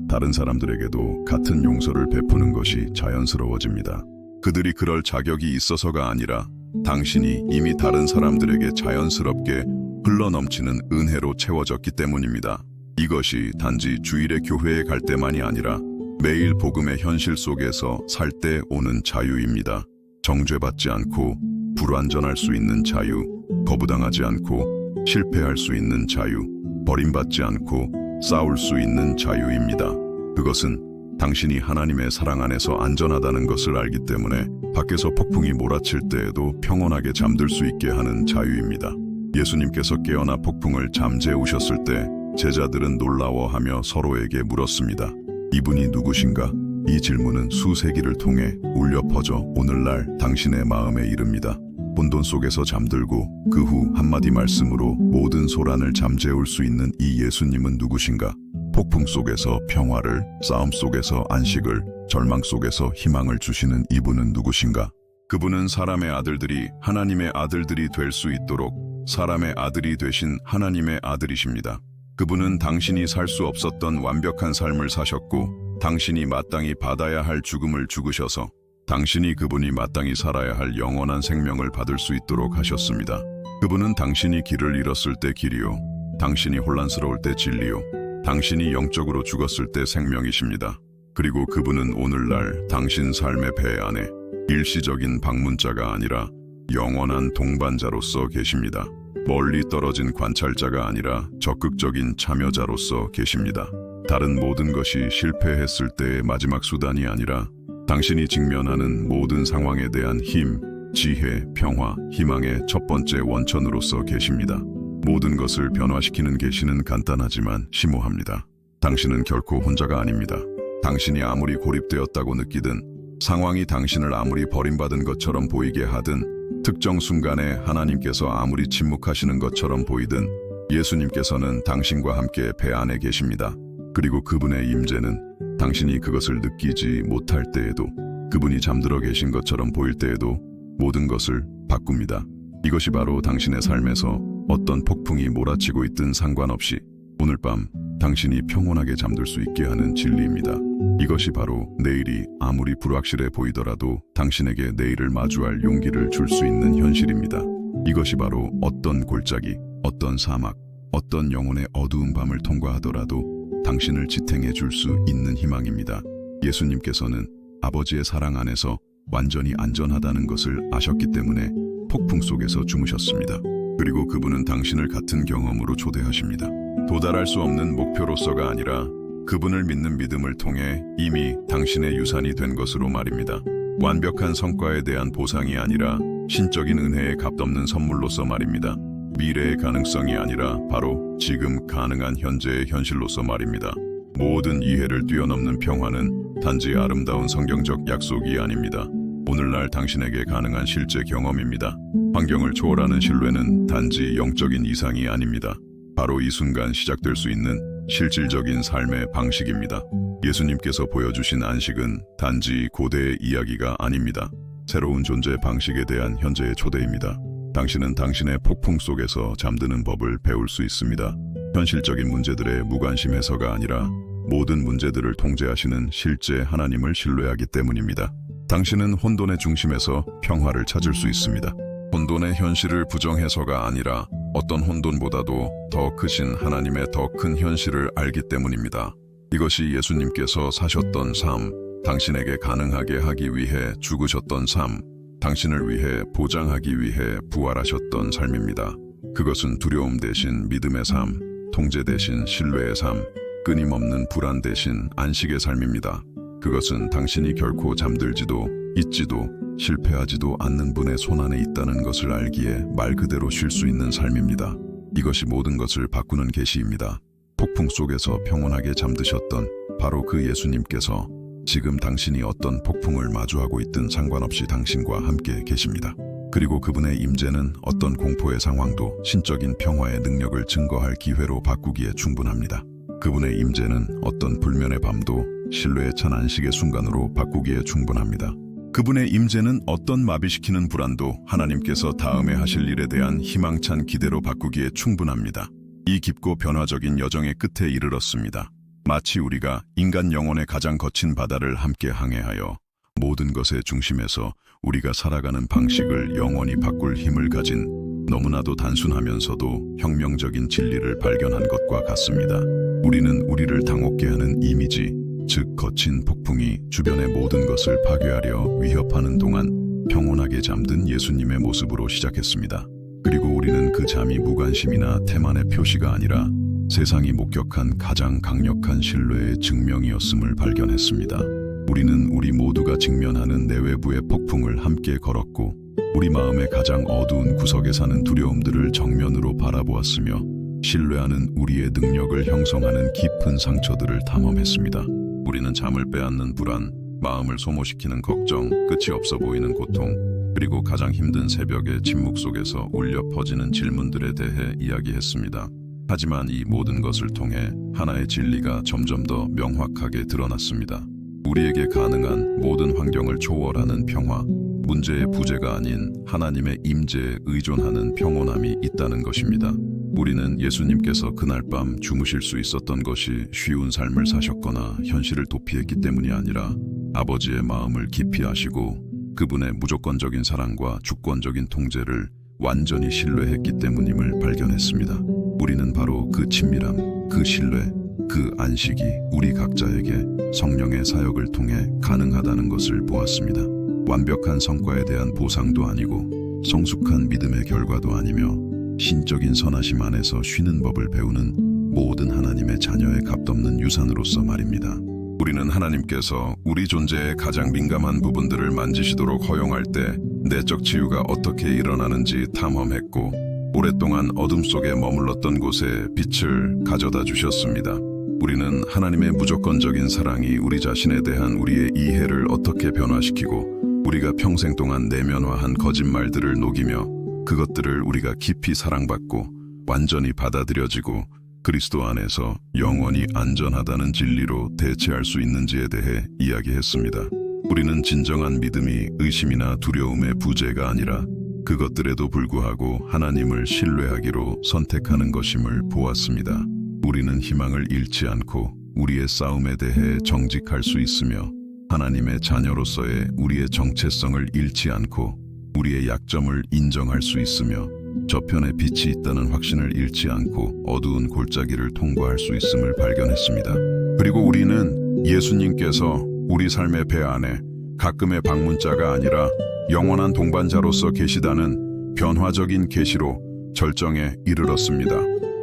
다른 사람들에게도 같은 용서를 베푸는 것이 자연스러워집니다. 그들이 그럴 자격이 있어서가 아니라 당신이 이미 다른 사람들에게 자연스럽게 흘러넘치는 은혜로 채워졌기 때문입니다. 이것이 단지 주일의 교회에 갈 때만이 아니라 매일 복음의 현실 속에서 살 때 오는 자유입니다. 정죄받지 않고 불완전할 수 있는 자유, 거부당하지 않고 실패할 수 있는 자유, 버림받지 않고 싸울 수 있는 자유입니다. 그것은 당신이 하나님의 사랑 안에서 안전하다는 것을 알기 때문에 밖에서 폭풍이 몰아칠 때에도 평온하게 잠들 수 있게 하는 자유입니다. 예수님께서 깨어나 폭풍을 잠재우셨을 때 제자들은 놀라워하며 서로에게 물었습니다. 이분이 누구신가? 이 질문은 수세기를 통해 울려 퍼져 오늘날 당신의 마음에 이릅니다. 혼돈 속에서 잠들고 그 후 한마디 말씀으로 모든 소란을 잠재울 수 있는 이 예수님은 누구신가? 폭풍 속에서 평화를, 싸움 속에서 안식을, 절망 속에서 희망을 주시는 이분은 누구신가? 그분은 사람의 아들들이 하나님의 아들들이 될 수 있도록 사람의 아들이 되신 하나님의 아들이십니다. 그분은 당신이 살 수 없었던 완벽한 삶을 사셨고 당신이 마땅히 받아야 할 죽음을 죽으셔서 당신이 그분이 마땅히 살아야 할 영원한 생명을 받을 수 있도록 하셨습니다. 그분은 당신이 길을 잃었을 때 길이요, 당신이 혼란스러울 때 진리요, 당신이 영적으로 죽었을 때 생명이십니다. 그리고 그분은 오늘날 당신 삶의 배 안에 일시적인 방문자가 아니라 영원한 동반자로서 계십니다. 멀리 떨어진 관찰자가 아니라 적극적인 참여자로서 계십니다. 다른 모든 것이 실패했을 때의 마지막 수단이 아니라 당신이 직면하는 모든 상황에 대한 힘, 지혜, 평화, 희망의 첫 번째 원천으로서 계십니다. 모든 것을 변화시키는 계시는 간단하지만 심오합니다. 당신은 결코 혼자가 아닙니다. 당신이 아무리 고립되었다고 느끼든, 상황이 당신을 아무리 버림받은 것처럼 보이게 하든, 특정 순간에 하나님께서 아무리 침묵하시는 것처럼 보이든, 예수님께서는 당신과 함께 배 안에 계십니다. 그리고 그분의 임재는 당신이 그것을 느끼지 못할 때에도, 그분이 잠들어 계신 것처럼 보일 때에도 모든 것을 바꿉니다. 이것이 바로 당신의 삶에서 어떤 폭풍이 몰아치고 있든 상관없이 오늘 밤 당신이 평온하게 잠들 수 있게 하는 진리입니다. 이것이 바로 내일이 아무리 불확실해 보이더라도 당신에게 내일을 마주할 용기를 줄 수 있는 현실입니다. 이것이 바로 어떤 골짜기, 어떤 사막, 어떤 영혼의 어두운 밤을 통과하더라도 당신을 지탱해 줄 수 있는 희망입니다. 예수님께서는 아버지의 사랑 안에서 완전히 안전하다는 것을 아셨기 때문에 폭풍 속에서 주무셨습니다. 그리고 그분은 당신을 같은 경험으로 초대하십니다. 도달할 수 없는 목표로서가 아니라 그분을 믿는 믿음을 통해 이미 당신의 유산이 된 것으로 말입니다. 완벽한 성과에 대한 보상이 아니라 신적인 은혜의 값없는 선물로서 말입니다. 미래의 가능성이 아니라 바로 지금 가능한 현재의 현실로서 말입니다. 모든 이해를 뛰어넘는 평화는 단지 아름다운 성경적 약속이 아닙니다. 오늘날 당신에게 가능한 실제 경험입니다. 환경을 초월하는 신뢰는 단지 영적인 이상이 아닙니다. 바로 이 순간 시작될 수 있는 실질적인 삶의 방식입니다. 예수님께서 보여주신 안식은 단지 고대의 이야기가 아닙니다. 새로운 존재 방식에 대한 현재의 초대입니다. 당신은 당신의 폭풍 속에서 잠드는 법을 배울 수 있습니다. 현실적인 문제들의 무관심해서가 아니라 모든 문제들을 통제하시는 실제 하나님을 신뢰하기 때문입니다. 당신은 혼돈의 중심에서 평화를 찾을 수 있습니다. 혼돈의 현실을 부정해서가 아니라 어떤 혼돈보다도 더 크신 하나님의 더 큰 현실을 알기 때문입니다. 이것이 예수님께서 사셨던 삶, 당신에게 가능하게 하기 위해 죽으셨던 삶, 당신을 위해 보장하기 위해 부활하셨던 삶입니다. 그것은 두려움 대신 믿음의 삶, 통제 대신 신뢰의 삶, 끊임없는 불안 대신 안식의 삶입니다. 그것은 당신이 결코 잠들지도 잊지도 실패하지도 않는 분의 손안에 있다는 것을 알기에 말 그대로 쉴 수 있는 삶입니다. 이것이 모든 것을 바꾸는 계시입니다. 폭풍 속에서 평온하게 잠드셨던 바로 그 예수님께서 지금 당신이 어떤 폭풍을 마주하고 있든 상관없이 당신과 함께 계십니다. 그리고 그분의 임재는 어떤 공포의 상황도 신적인 평화의 능력을 증거할 기회로 바꾸기에 충분합니다. 그분의 임재는 어떤 불면의 밤도 신뢰에 찬 안식의 순간으로 바꾸기에 충분합니다. 그분의 임재는 어떤 마비시키는 불안도 하나님께서 다음에 하실 일에 대한 희망찬 기대로 바꾸기에 충분합니다. 이 깊고 변화적인 여정의 끝에 이르렀습니다. 마치 우리가 인간 영혼의 가장 거친 바다를 함께 항해하여 모든 것의 중심에서 우리가 살아가는 방식을 영원히 바꿀 힘을 가진 너무나도 단순하면서도 혁명적인 진리를 발견한 것과 같습니다. 우리는 우리를 당혹게 하는 이미지, 즉 거친 폭풍이 주변의 모든 것을 파괴하려 위협하는 동안 평온하게 잠든 예수님의 모습으로 시작했습니다. 그리고 우리는 그 잠이 무관심이나 태만의 표시가 아니라 세상이 목격한 가장 강력한 신뢰의 증명이었음을 발견했습니다. 우리는 우리 모두가 직면하는 내외부의 폭풍을 함께 걸었고 우리 마음의 가장 어두운 구석에 사는 두려움들을 정면으로 바라보았으며 신뢰하는 우리의 능력을 형성하는 깊은 상처들을 탐험했습니다. 우리는 잠을 빼앗는 불안, 마음을 소모시키는 걱정, 끝이 없어 보이는 고통, 그리고 가장 힘든 새벽의 침묵 속에서 울려 퍼지는 질문들에 대해 이야기했습니다. 하지만 이 모든 것을 통해 하나의 진리가 점점 더 명확하게 드러났습니다. 우리에게 가능한 모든 환경을 초월하는 평화, 문제의 부재가 아닌 하나님의 임재에 의존하는 평온함이 있다는 것입니다. 우리는 예수님께서 그날 밤 주무실 수 있었던 것이 쉬운 삶을 사셨거나 현실을 도피했기 때문이 아니라 아버지의 마음을 깊이 아시고 그분의 무조건적인 사랑과 주권적인 통제를 완전히 신뢰했기 때문임을 발견했습니다. 우리는 바로 그 친밀함, 그 신뢰, 그 안식이 우리 각자에게 성령의 사역을 통해 가능하다는 것을 보았습니다. 완벽한 성과에 대한 보상도 아니고 성숙한 믿음의 결과도 아니며 신적인 선하심 안에서 쉬는 법을 배우는 모든 하나님의 자녀의 값없는 유산으로서 말입니다. 우리는 하나님께서 우리 존재의 가장 민감한 부분들을 만지시도록 허용할 때 내적 치유가 어떻게 일어나는지 탐험했고 오랫동안 어둠 속에 머물렀던 곳에 빛을 가져다 주셨습니다. 우리는 하나님의 무조건적인 사랑이 우리 자신에 대한 우리의 이해를 어떻게 변화시키고 우리가 평생 동안 내면화한 거짓말들을 녹이며 그것들을 우리가 깊이 사랑받고 완전히 받아들여지고 그리스도 안에서 영원히 안전하다는 진리로 대체할 수 있는지에 대해 이야기했습니다. 우리는 진정한 믿음이 의심이나 두려움의 부재가 아니라 그것들에도 불구하고 하나님을 신뢰하기로 선택하는 것임을 보았습니다. 우리는 희망을 잃지 않고 우리의 싸움에 대해 정직할 수 있으며 하나님의 자녀로서의 우리의 정체성을 잃지 않고 우리의 약점을 인정할 수 있으며 저편에 빛이 있다는 확신을 잃지 않고 어두운 골짜기를 통과할 수 있음을 발견했습니다. 그리고 우리는 예수님께서 우리 삶의 배 안에 가끔의 방문자가 아니라 영원한 동반자로서 계시다는 변화적인 계시로 절정에 이르렀습니다.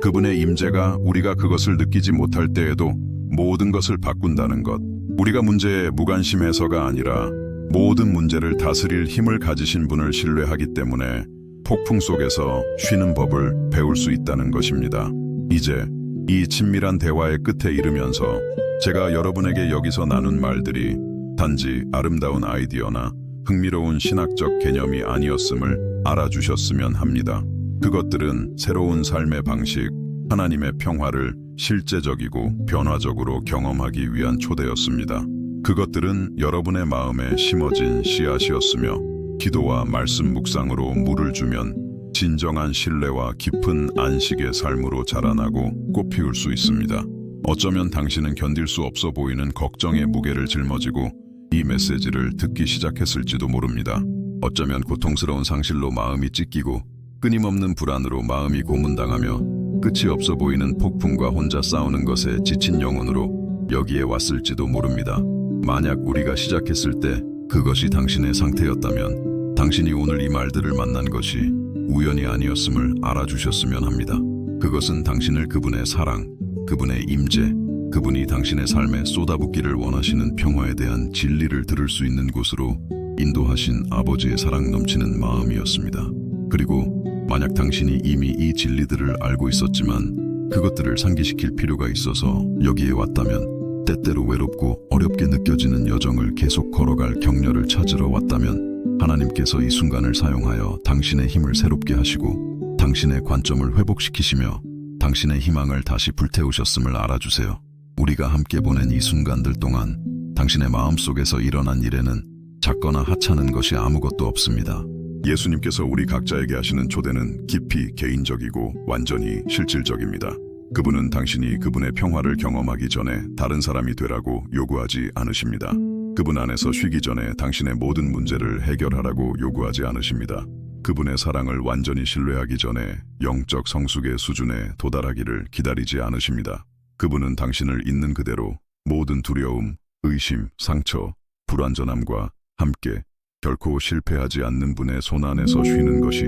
그분의 임재가 우리가 그것을 느끼지 못할 때에도 모든 것을 바꾼다는 것. 우리가 문제에 무관심해서가 아니라 모든 문제를 다스릴 힘을 가지신 분을 신뢰하기 때문에 폭풍 속에서 쉬는 법을 배울 수 있다는 것입니다. 이제 이 친밀한 대화의 끝에 이르면서 제가 여러분에게 여기서 나눈 말들이 단지 아름다운 아이디어나 흥미로운 신학적 개념이 아니었음을 알아주셨으면 합니다. 그것들은 새로운 삶의 방식, 하나님의 평화를 실제적이고 변화적으로 경험하기 위한 초대였습니다. 그것들은 여러분의 마음에 심어진 씨앗이었으며 기도와 말씀 묵상으로 물을 주면 진정한 신뢰와 깊은 안식의 삶으로 자라나고 꽃피울 수 있습니다. 어쩌면 당신은 견딜 수 없어 보이는 걱정의 무게를 짊어지고 이 메시지를 듣기 시작했을지도 모릅니다. 어쩌면 고통스러운 상실로 마음이 찢기고 끊임없는 불안으로 마음이 고문당하며 끝이 없어 보이는 폭풍과 혼자 싸우는 것에 지친 영혼으로 여기에 왔을지도 모릅니다. 만약 우리가 시작했을 때 그것이 당신의 상태였다면 당신이 오늘 이 말들을 만난 것이 우연이 아니었음을 알아주셨으면 합니다. 그것은 당신을 그분의 사랑, 그분의 임재, 그분이 당신의 삶에 쏟아붓기를 원하시는 평화에 대한 진리를 들을 수 있는 곳으로 인도하신 아버지의 사랑 넘치는 마음이었습니다. 그리고 만약 당신이 이미 이 진리들을 알고 있었지만 그것들을 상기시킬 필요가 있어서 여기에 왔다면, 때때로 외롭고 어렵게 느껴지는 여정을 계속 걸어갈 격려를 찾으러 왔다면 하나님께서 이 순간을 사용하여 당신의 힘을 새롭게 하시고 당신의 관점을 회복시키시며 당신의 희망을 다시 불태우셨음을 알아주세요. 우리가 함께 보낸 이 순간들 동안 당신의 마음속에서 일어난 일에는 작거나 하찮은 것이 아무것도 없습니다. 예수님께서 우리 각자에게 하시는 초대는 깊이 개인적이고 완전히 실질적입니다. 그분은 당신이 그분의 평화를 경험하기 전에 다른 사람이 되라고 요구하지 않으십니다. 그분 안에서 쉬기 전에 당신의 모든 문제를 해결하라고 요구하지 않으십니다. 그분의 사랑을 완전히 신뢰하기 전에 영적 성숙의 수준에 도달하기를 기다리지 않으십니다. 그분은 당신을 있는 그대로 모든 두려움, 의심, 상처, 불완전함과 함께 결코 실패하지 않는 분의 손 안에서 쉬는 것이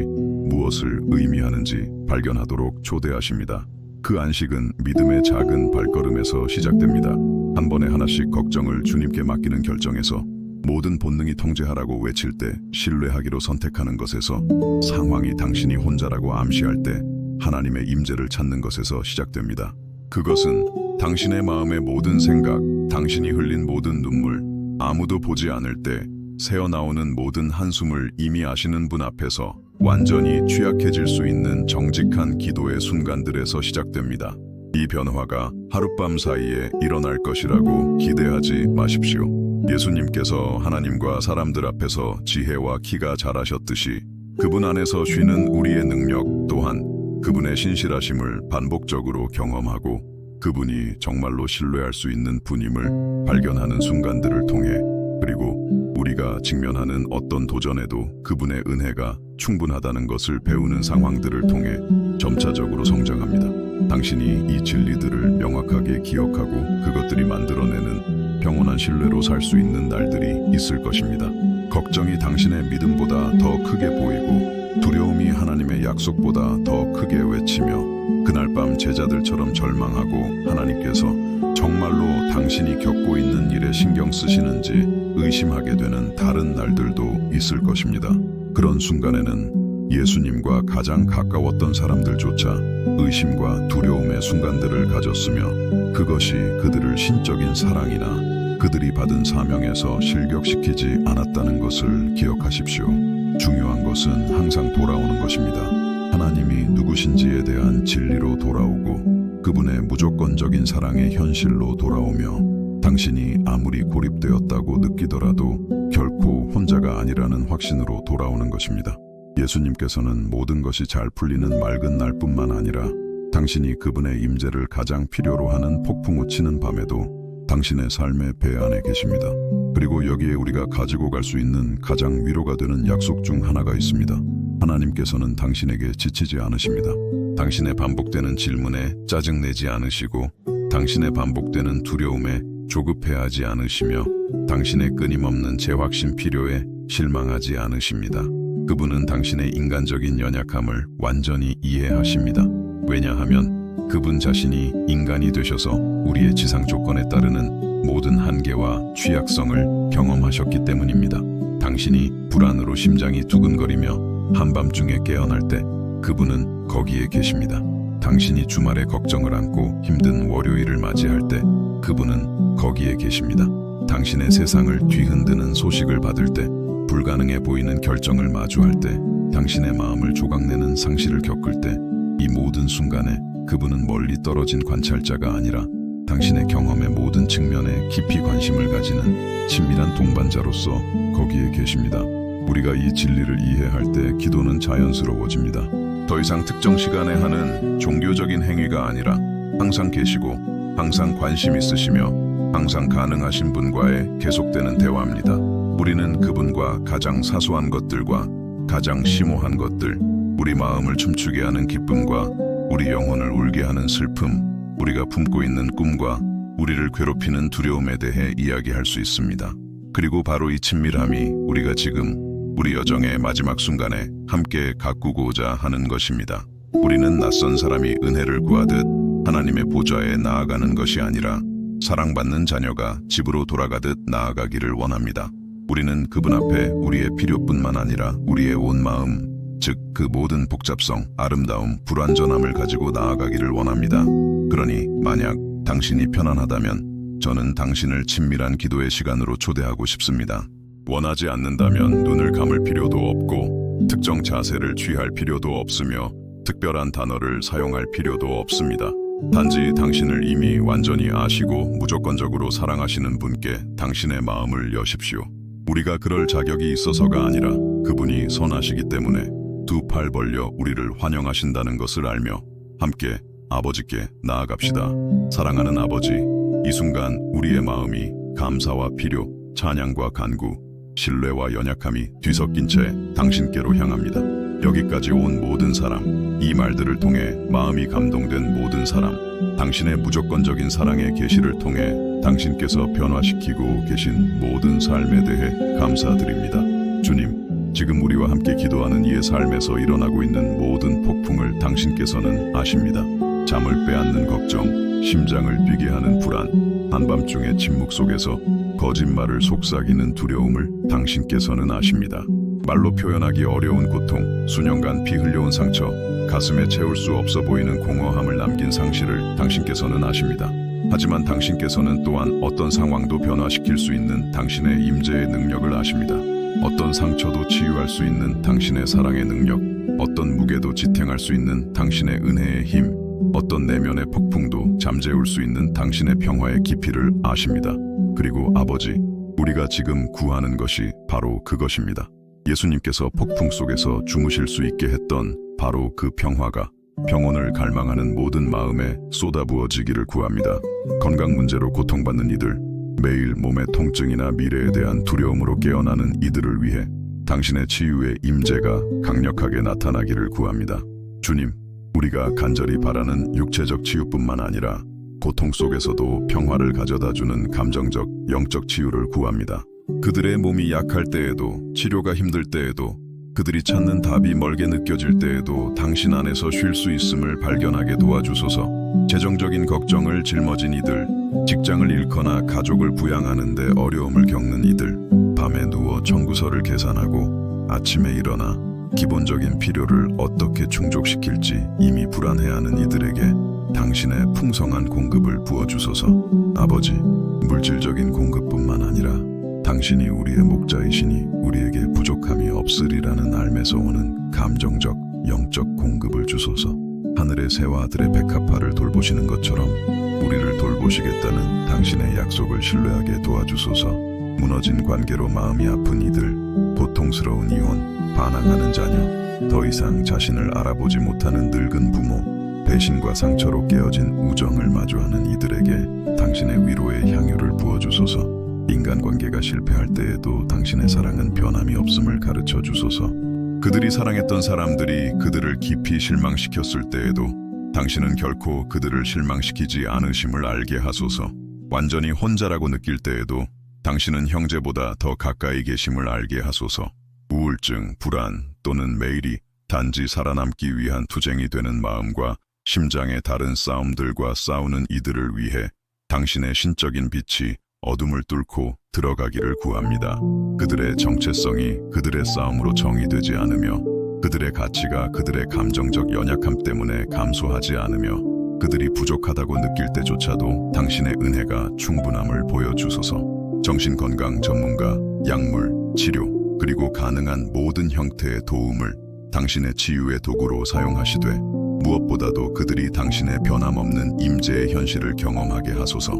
무엇을 의미하는지 발견하도록 초대하십니다. 그 안식은 믿음의 작은 발걸음에서 시작됩니다. 한 번에 하나씩 걱정을 주님께 맡기는 결정에서, 모든 본능이 통제하라고 외칠 때 신뢰하기로 선택하는 것에서, 상황이 당신이 혼자라고 암시할 때 하나님의 임재를 찾는 것에서 시작됩니다. 그것은 당신의 마음의 모든 생각, 당신이 흘린 모든 눈물, 아무도 보지 않을 때 새어나오는 모든 한숨을 이미 아시는 분 앞에서 완전히 취약해질 수 있는 정직한 기도의 순간들에서 시작됩니다. 이 변화가 하룻밤 사이에 일어날 것이라고 기대하지 마십시오. 예수님께서 하나님과 사람들 앞에서 지혜와 키가 자라셨듯이 그분 안에서 쉬는 우리의 능력 또한 그분의 신실하심을 반복적으로 경험하고 그분이 정말로 신뢰할 수 있는 분임을 발견하는 순간들을 통해, 그리고 우리가 직면하는 어떤 도전에도 그분의 은혜가 충분하다는 것을 배우는 상황들을 통해 점차적으로 성장합니다. 당신이 이 진리들을 명확하게 기억하고 그것들이 만들어내는 평온한 신뢰로 살 수 있는 날들이 있을 것입니다. 걱정이 당신의 믿음보다 더 크게 보이고 두려움이 하나님의 약속보다 더 크게 외치며 그날 밤 제자들처럼 절망하고 하나님께서 정말로 당신이 겪고 있는 일에 신경 쓰시는지 의심하게 되는 다른 날들도 있을 것입니다. 그런 순간에는 예수님과 가장 가까웠던 사람들조차 의심과 두려움의 순간들을 가졌으며 그것이 그들을 신적인 사랑이나 그들이 받은 사명에서 실격시키지 않았다는 것을 기억하십시오. 중요한 것은 항상 돌아오는 것입니다. 하나님이 누구신지에 대한 진리로 돌아오고 그분의 무조건적인 사랑의 현실로 돌아오며 당신이 아무리 고립되었다고 느끼더라도 결코 혼자가 아니라는 확신으로 돌아오는 것입니다. 예수님께서는 모든 것이 잘 풀리는 맑은 날뿐만 아니라 당신이 그분의 임재를 가장 필요로 하는 폭풍우 치는 밤에도 당신의 삶의 배 안에 계십니다. 그리고 여기에 우리가 가지고 갈 수 있는 가장 위로가 되는 약속 중 하나가 있습니다. 하나님께서는 당신에게 지치지 않으십니다. 당신의 반복되는 질문에 짜증내지 않으시고 당신의 반복되는 두려움에 조급해하지 않으시며 당신의 끊임없는 재확신 필요에 실망하지 않으십니다. 그분은 당신의 인간적인 연약함을 완전히 이해하십니다. 왜냐하면 그분 자신이 인간이 되셔서 우리의 지상 조건에 따르는 모든 한계와 취약성을 경험하셨기 때문입니다. 당신이 불안으로 심장이 두근거리며 한밤중에 깨어날 때 그분은 거기에 계십니다. 당신이 주말에 걱정을 안고 힘든 월요일을 맞이할 때 그분은 거기에 계십니다. 당신의 세상을 뒤흔드는 소식을 받을 때, 불가능해 보이는 결정을 마주할 때, 당신의 마음을 조각내는 상실을 겪을 때, 이 모든 순간에 그분은 멀리 떨어진 관찰자가 아니라 당신의 경험의 모든 측면에 깊이 관심을 가지는 친밀한 동반자로서 거기에 계십니다. 우리가 이 진리를 이해할 때 기도는 자연스러워집니다. 더 이상 특정 시간에 하는 종교적인 행위가 아니라 항상 계시고 항상 관심 있으시며 항상 가능하신 분과의 계속되는 대화입니다. 우리는 그분과 가장 사소한 것들과 가장 심오한 것들, 우리 마음을 춤추게 하는 기쁨과 우리 영혼을 울게 하는 슬픔, 우리가 품고 있는 꿈과 우리를 괴롭히는 두려움에 대해 이야기할 수 있습니다. 그리고 바로 이 친밀함이 우리가 지금 우리 여정의 마지막 순간에 함께 가꾸고자 하는 것입니다. 우리는 낯선 사람이 은혜를 구하듯 하나님의 보좌에 나아가는 것이 아니라 사랑받는 자녀가 집으로 돌아가듯 나아가기를 원합니다. 우리는 그분 앞에 우리의 필요뿐만 아니라 우리의 온 마음, 즉 그 모든 복잡성, 아름다움, 불완전함을 가지고 나아가기를 원합니다. 그러니 만약 당신이 편안하다면 저는 당신을 친밀한 기도의 시간으로 초대하고 싶습니다. 원하지 않는다면 눈을 감을 필요도 없고 특정 자세를 취할 필요도 없으며 특별한 단어를 사용할 필요도 없습니다. 단지 당신을 이미 완전히 아시고 무조건적으로 사랑하시는 분께 당신의 마음을 여십시오. 우리가 그럴 자격이 있어서가 아니라 그분이 선하시기 때문에 두 팔 벌려 우리를 환영하신다는 것을 알며 함께 아버지께 나아갑시다. 사랑하는 아버지, 이 순간 우리의 마음이 감사와 필요, 찬양과 간구, 신뢰와 연약함이 뒤섞인 채 당신께로 향합니다. 여기까지 온 모든 사람, 이 말들을 통해 마음이 감동된 모든 사람, 당신의 무조건적인 사랑의 계시를 통해 당신께서 변화시키고 계신 모든 삶에 대해 감사드립니다. 주님, 지금 우리와 함께 기도하는 이의 삶에서 일어나고 있는 모든 폭풍을 당신께서는 아십니다. 잠을 빼앗는 걱정, 심장을 뛰게 하는 불안, 한밤중의 침묵 속에서 거짓말을 속삭이는 두려움을 당신께서는 아십니다. 말로 표현하기 어려운 고통, 수년간 피 흘려온 상처, 가슴에 채울 수 없어 보이는 공허함을 남긴 상실을 당신께서는 아십니다. 하지만 당신께서는 또한 어떤 상황도 변화시킬 수 있는 당신의 임재의 능력을 아십니다. 어떤 상처도 치유할 수 있는 당신의 사랑의 능력, 어떤 무게도 지탱할 수 있는 당신의 은혜의 힘, 어떤 내면의 폭풍도 잠재울 수 있는 당신의 평화의 깊이를 아십니다. 그리고 아버지, 우리가 지금 구하는 것이 바로 그것입니다. 예수님께서 폭풍 속에서 주무실 수 있게 했던 바로 그 평화가 평온을 갈망하는 모든 마음에 쏟아부어지기를 구합니다. 건강 문제로 고통받는 이들, 매일 몸의 통증이나 미래에 대한 두려움으로 깨어나는 이들을 위해 당신의 치유의 임재가 강력하게 나타나기를 구합니다. 주님, 우리가 간절히 바라는 육체적 치유뿐만 아니라 고통 속에서도 평화를 가져다주는 감정적, 영적 치유를 구합니다. 그들의 몸이 약할 때에도, 치료가 힘들 때에도, 그들이 찾는 답이 멀게 느껴질 때에도 당신 안에서 쉴 수 있음을 발견하게 도와주소서. 재정적인 걱정을 짊어진 이들, 직장을 잃거나 가족을 부양하는 데 어려움을 겪는 이들, 밤에 누워 청구서를 계산하고 아침에 일어나 기본적인 필요를 어떻게 충족시킬지 이미 불안해하는 이들에게 당신의 풍성한 공급을 부어주소서. 아버지, 물질적인 공급뿐만 아니라 당신이 우리의 목자이시니 우리에게 부족함이 없으리라는 알매서 오는 감정적, 영적 공급을 주소서. 하늘의 새와 아들의 백합화를 돌보시는 것처럼 우리를 돌보시겠다는 당신의 약속을 신뢰하게 도와주소서. 무너진 관계로 마음이 아픈 이들, 고통스러운 이혼, 반항하는 자녀, 더 이상 자신을 알아보지 못하는 늙은 부모, 배신과 상처로 깨어진 우정을 마주하는 이들에게 당신의 위로의 향유를 부어주소서. 인간관계가 실패할 때에도 당신의 사랑은 변함이 없음을 가르쳐 주소서. 그들이 사랑했던 사람들이 그들을 깊이 실망시켰을 때에도 당신은 결코 그들을 실망시키지 않으심을 알게 하소서. 완전히 혼자라고 느낄 때에도 당신은 형제보다 더 가까이 계심을 알게 하소서. 우울증, 불안 또는 매일이 단지 살아남기 위한 투쟁이 되는 마음과 심장의 다른 싸움들과 싸우는 이들을 위해 당신의 신적인 빛이 어둠을 뚫고 들어가기를 구합니다. 그들의 정체성이 그들의 싸움으로 정의되지 않으며 그들의 가치가 그들의 감정적 연약함 때문에 감소하지 않으며 그들이 부족하다고 느낄 때조차도 당신의 은혜가 충분함을 보여주소서. 정신건강 전문가, 약물, 치료, 그리고 가능한 모든 형태의 도움을 당신의 치유의 도구로 사용하시되 무엇보다도 그들이 당신의 변함없는 임재의 현실을 경험하게 하소서.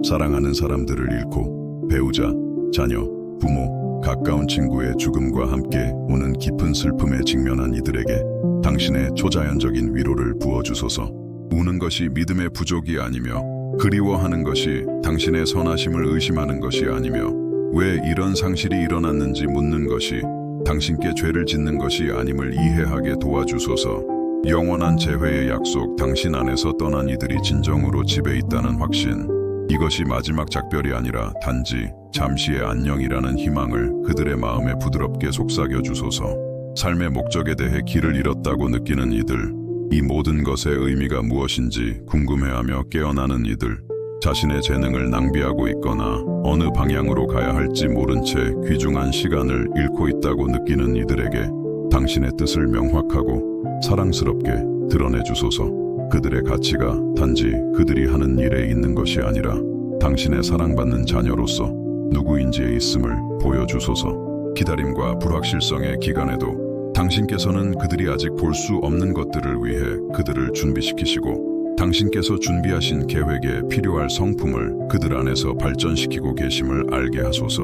사랑하는 사람들을 잃고 배우자, 자녀, 부모, 가까운 친구의 죽음과 함께 오는 깊은 슬픔에 직면한 이들에게 당신의 초자연적인 위로를 부어주소서. 우는 것이 믿음의 부족이 아니며 그리워하는 것이 당신의 선하심을 의심하는 것이 아니며 왜 이런 상실이 일어났는지 묻는 것이 당신께 죄를 짓는 것이 아님을 이해하게 도와주소서. 영원한 재회의 약속, 당신 안에서 떠난 이들이 진정으로 집에 있다는 확신, 이것이 마지막 작별이 아니라 단지 잠시의 안녕이라는 희망을 그들의 마음에 부드럽게 속삭여 주소서. 삶의 목적에 대해 길을 잃었다고 느끼는 이들, 이 모든 것의 의미가 무엇인지 궁금해하며 깨어나는 이들, 자신의 재능을 낭비하고 있거나 어느 방향으로 가야 할지 모른 채 귀중한 시간을 잃고 있다고 느끼는 이들에게 당신의 뜻을 명확하고 사랑스럽게 드러내 주소서. 그들의 가치가 단지 그들이 하는 일에 있는 것이 아니라 당신의 사랑받는 자녀로서 누구인지에 있음을 보여주소서. 기다림과 불확실성의 기간에도 당신께서는 그들이 아직 볼 수 없는 것들을 위해 그들을 준비시키시고 당신께서 준비하신 계획에 필요할 성품을 그들 안에서 발전시키고 계심을 알게 하소서.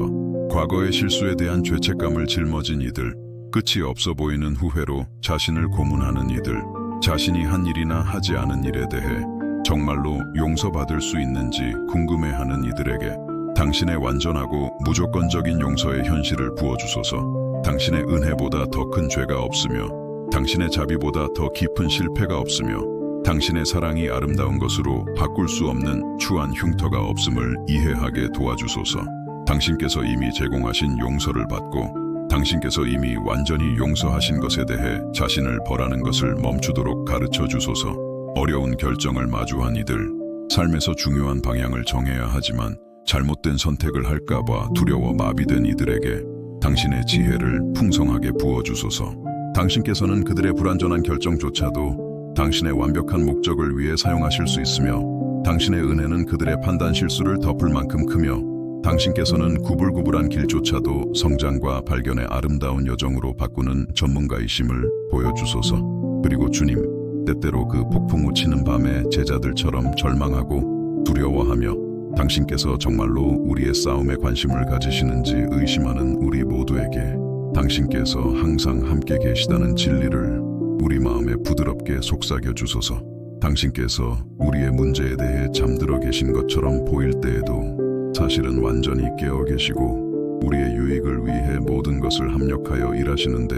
과거의 실수에 대한 죄책감을 짊어진 이들, 끝이 없어 보이는 후회로 자신을 고문하는 이들, 자신이 한 일이나 하지 않은 일에 대해 정말로 용서받을 수 있는지 궁금해하는 이들에게 당신의 완전하고 무조건적인 용서의 현실을 부어주소서. 당신의 은혜보다 더 큰 죄가 없으며 당신의 자비보다 더 깊은 실패가 없으며 당신의 사랑이 아름다운 것으로 바꿀 수 없는 추한 흉터가 없음을 이해하게 도와주소서. 당신께서 이미 제공하신 용서를 받고 당신께서 이미 완전히 용서하신 것에 대해 자신을 벌하는 것을 멈추도록 가르쳐 주소서. 어려운 결정을 마주한 이들, 삶에서 중요한 방향을 정해야 하지만 잘못된 선택을 할까봐 두려워 마비된 이들에게 당신의 지혜를 풍성하게 부어주소서. 당신께서는 그들의 불완전한 결정조차도 당신의 완벽한 목적을 위해 사용하실 수 있으며 당신의 은혜는 그들의 판단 실수를 덮을 만큼 크며 당신께서는 구불구불한 길조차도 성장과 발견의 아름다운 여정으로 바꾸는 전문가이심을 보여주소서. 그리고 주님, 때때로 그 폭풍 우치는 밤에 제자들처럼 절망하고 두려워하며 당신께서 정말로 우리의 싸움에 관심을 가지시는지 의심하는 우리 모두에게 당신께서 항상 함께 계시다는 진리를 우리 마음에 부드럽게 속삭여 주소서. 당신께서 우리의 문제에 대해 잠들어 계신 것처럼 보일 때에도 사실은 완전히 깨어 계시고 우리의 유익을 위해 모든 것을 합력하여 일하시는데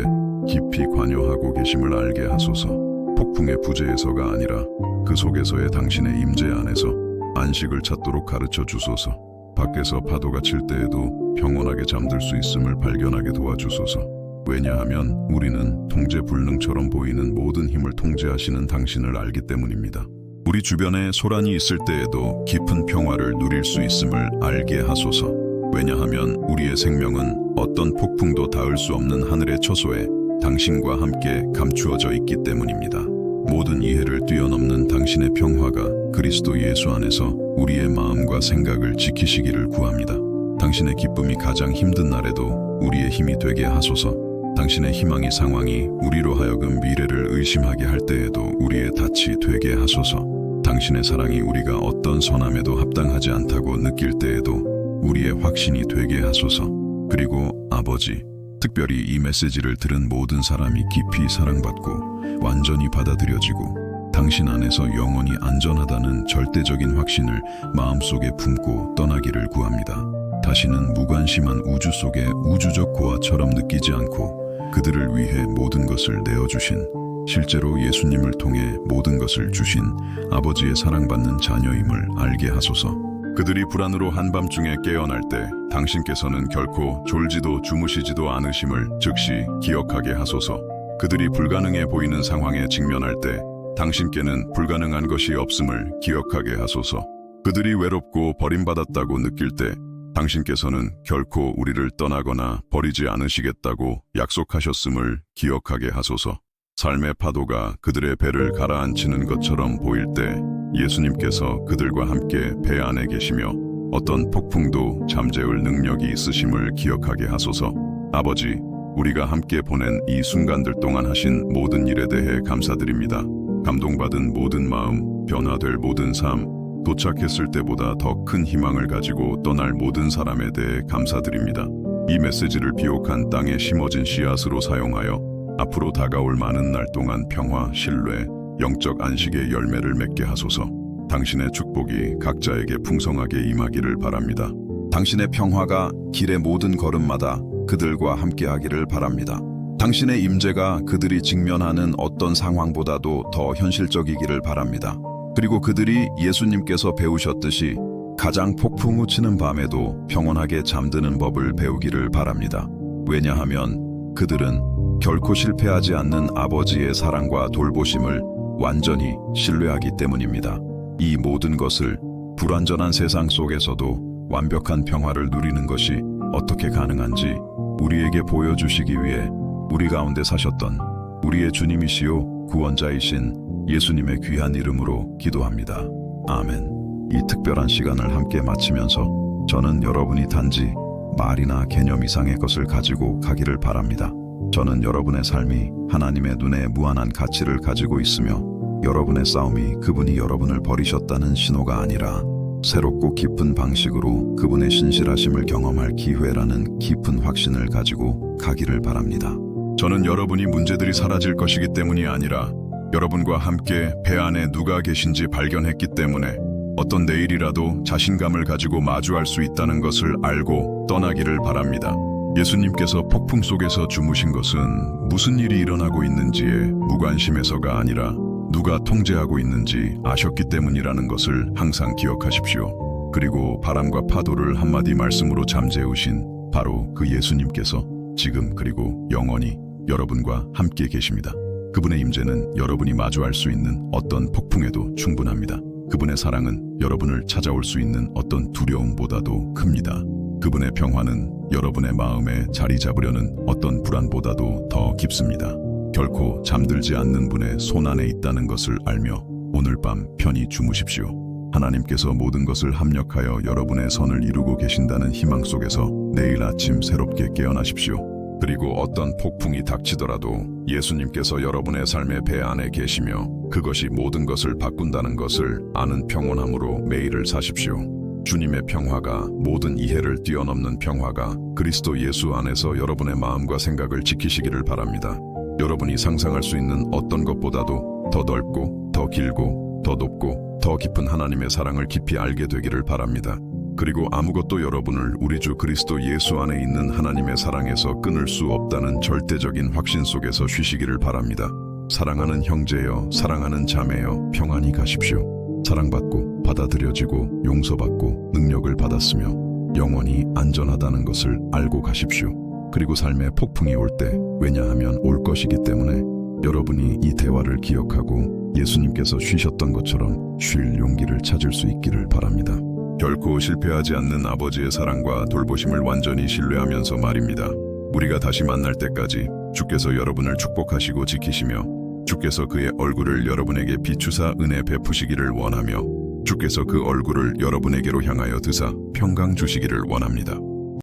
깊이 관여하고 계심을 알게 하소서. 폭풍의 부재에서가 아니라 그 속에서의 당신의 임재 안에서 안식을 찾도록 가르쳐 주소서. 밖에서 파도가 칠 때에도 평온하게 잠들 수 있음을 발견하게 도와주소서. 왜냐하면 우리는 통제불능처럼 보이는 모든 힘을 통제하시는 당신을 알기 때문입니다. 우리 주변에 소란이 있을 때에도 깊은 평화를 누릴 수 있음을 알게 하소서. 왜냐하면 우리의 생명은 어떤 폭풍도 닿을 수 없는 하늘의 처소에 당신과 함께 감추어져 있기 때문입니다. 모든 이해를 뛰어넘는 당신의 평화가 그리스도 예수 안에서 우리의 마음과 생각을 지키시기를 구합니다. 당신의 기쁨이 가장 힘든 날에도 우리의 힘이 되게 하소서. 당신의 희망이 상황이 우리로 하여금 미래를 의심하게 할 때에도 우리의 닻이 되게 하소서. 당신의 사랑이 우리가 어떤 선함에도 합당하지 않다고 느낄 때에도 우리의 확신이 되게 하소서. 그리고 아버지, 특별히 이 메시지를 들은 모든 사람이 깊이 사랑받고 완전히 받아들여지고 당신 안에서 영원히 안전하다는 절대적인 확신을 마음속에 품고 떠나기를 구합니다. 다시는 무관심한 우주 속의 우주적 고아처럼 느끼지 않고 그들을 위해 모든 것을 내어주신, 실제로 예수님을 통해 모든 것을 주신 아버지의 사랑받는 자녀임을 알게 하소서. 그들이 불안으로 한밤중에 깨어날 때 당신께서는 결코 졸지도 주무시지도 않으심을 즉시 기억하게 하소서. 그들이 불가능해 보이는 상황에 직면할 때 당신께는 불가능한 것이 없음을 기억하게 하소서. 그들이 외롭고 버림받았다고 느낄 때 당신께서는 결코 우리를 떠나거나 버리지 않으시겠다고 약속하셨음을 기억하게 하소서. 삶의 파도가 그들의 배를 가라앉히는 것처럼 보일 때 예수님께서 그들과 함께 배 안에 계시며 어떤 폭풍도 잠재울 능력이 있으심을 기억하게 하소서. 아버지, 우리가 함께 보낸 이 순간들 동안 하신 모든 일에 대해 감사드립니다. 감동받은 모든 마음, 변화될 모든 삶, 도착했을 때보다 더 큰 희망을 가지고 떠날 모든 사람에 대해 감사드립니다. 이 메시지를 비옥한 땅에 심어진 씨앗으로 사용하여 앞으로 다가올 많은 날 동안 평화, 신뢰, 영적 안식의 열매를 맺게 하소서. 당신의 축복이 각자에게 풍성하게 임하기를 바랍니다. 당신의 평화가 길의 모든 걸음마다 그들과 함께하기를 바랍니다. 당신의 임재가 그들이 직면하는 어떤 상황보다도 더 현실적이기를 바랍니다. 그리고 그들이 예수님께서 배우셨듯이 가장 폭풍 우치는 밤에도 평온하게 잠드는 법을 배우기를 바랍니다. 왜냐하면 그들은 결코 실패하지 않는 아버지의 사랑과 돌보심을 완전히 신뢰하기 때문입니다. 이 모든 것을 불완전한 세상 속에서도 완벽한 평화를 누리는 것이 어떻게 가능한지 우리에게 보여주시기 위해 우리 가운데 사셨던 우리의 주님이시요 구원자이신 예수님의 귀한 이름으로 기도합니다. 아멘. 이 특별한 시간을 함께 마치면서 저는 여러분이 단지 말이나 개념 이상의 것을 가지고 가기를 바랍니다. 저는 여러분의 삶이 하나님의 눈에 무한한 가치를 가지고 있으며 여러분의 싸움이 그분이 여러분을 버리셨다는 신호가 아니라 새롭고 깊은 방식으로 그분의 신실하심을 경험할 기회라는 깊은 확신을 가지고 가기를 바랍니다. 저는 여러분이 문제들이 사라질 것이기 때문이 아니라 여러분과 함께 배 안에 누가 계신지 발견했기 때문에 어떤 내일이라도 자신감을 가지고 마주할 수 있다는 것을 알고 떠나기를 바랍니다. 예수님께서 폭풍 속에서 주무신 것은 무슨 일이 일어나고 있는지에 무관심해서가 아니라 누가 통제하고 있는지 아셨기 때문이라는 것을 항상 기억하십시오. 그리고 바람과 파도를 한마디 말씀으로 잠재우신 바로 그 예수님께서 지금 그리고 영원히 여러분과 함께 계십니다. 그분의 임재는 여러분이 마주할 수 있는 어떤 폭풍에도 충분합니다. 그분의 사랑은 여러분을 찾아올 수 있는 어떤 두려움보다도 큽니다. 그분의 평화는 여러분의 마음에 자리 잡으려는 어떤 불안보다도 더 깊습니다. 결코 잠들지 않는 분의 손 안에 있다는 것을 알며 오늘 밤 편히 주무십시오. 하나님께서 모든 것을 합력하여 여러분의 선을 이루고 계신다는 희망 속에서 내일 아침 새롭게 깨어나십시오. 그리고 어떤 폭풍이 닥치더라도 예수님께서 여러분의 삶의 배 안에 계시며 그것이 모든 것을 바꾼다는 것을 아는 평온함으로 매일을 사십시오. 주님의 평화가, 모든 이해를 뛰어넘는 평화가 그리스도 예수 안에서 여러분의 마음과 생각을 지키시기를 바랍니다. 여러분이 상상할 수 있는 어떤 것보다도 더 넓고 더 길고 더 높고 더 깊은 하나님의 사랑을 깊이 알게 되기를 바랍니다. 그리고 아무것도 여러분을 우리 주 그리스도 예수 안에 있는 하나님의 사랑에서 끊을 수 없다는 절대적인 확신 속에서 쉬시기를 바랍니다. 사랑하는 형제여, 사랑하는 자매여, 평안히 가십시오. 사랑받고 받아들여지고 용서받고 능력을 받았으며 영원히 안전하다는 것을 알고 가십시오. 그리고 삶의 폭풍이 올 때, 왜냐하면 올 것이기 때문에 여러분이 이 대화를 기억하고 예수님께서 쉬셨던 것처럼 쉴 용기를 찾을 수 있기를 바랍니다. 결코 실패하지 않는 아버지의 사랑과 돌보심을 완전히 신뢰하면서 말입니다. 우리가 다시 만날 때까지 주께서 여러분을 축복하시고 지키시며 주께서 그의 얼굴을 여러분에게 비추사 은혜 베푸시기를 원하며 주께서 그 얼굴을 여러분에게로 향하여 드사 평강 주시기를 원합니다.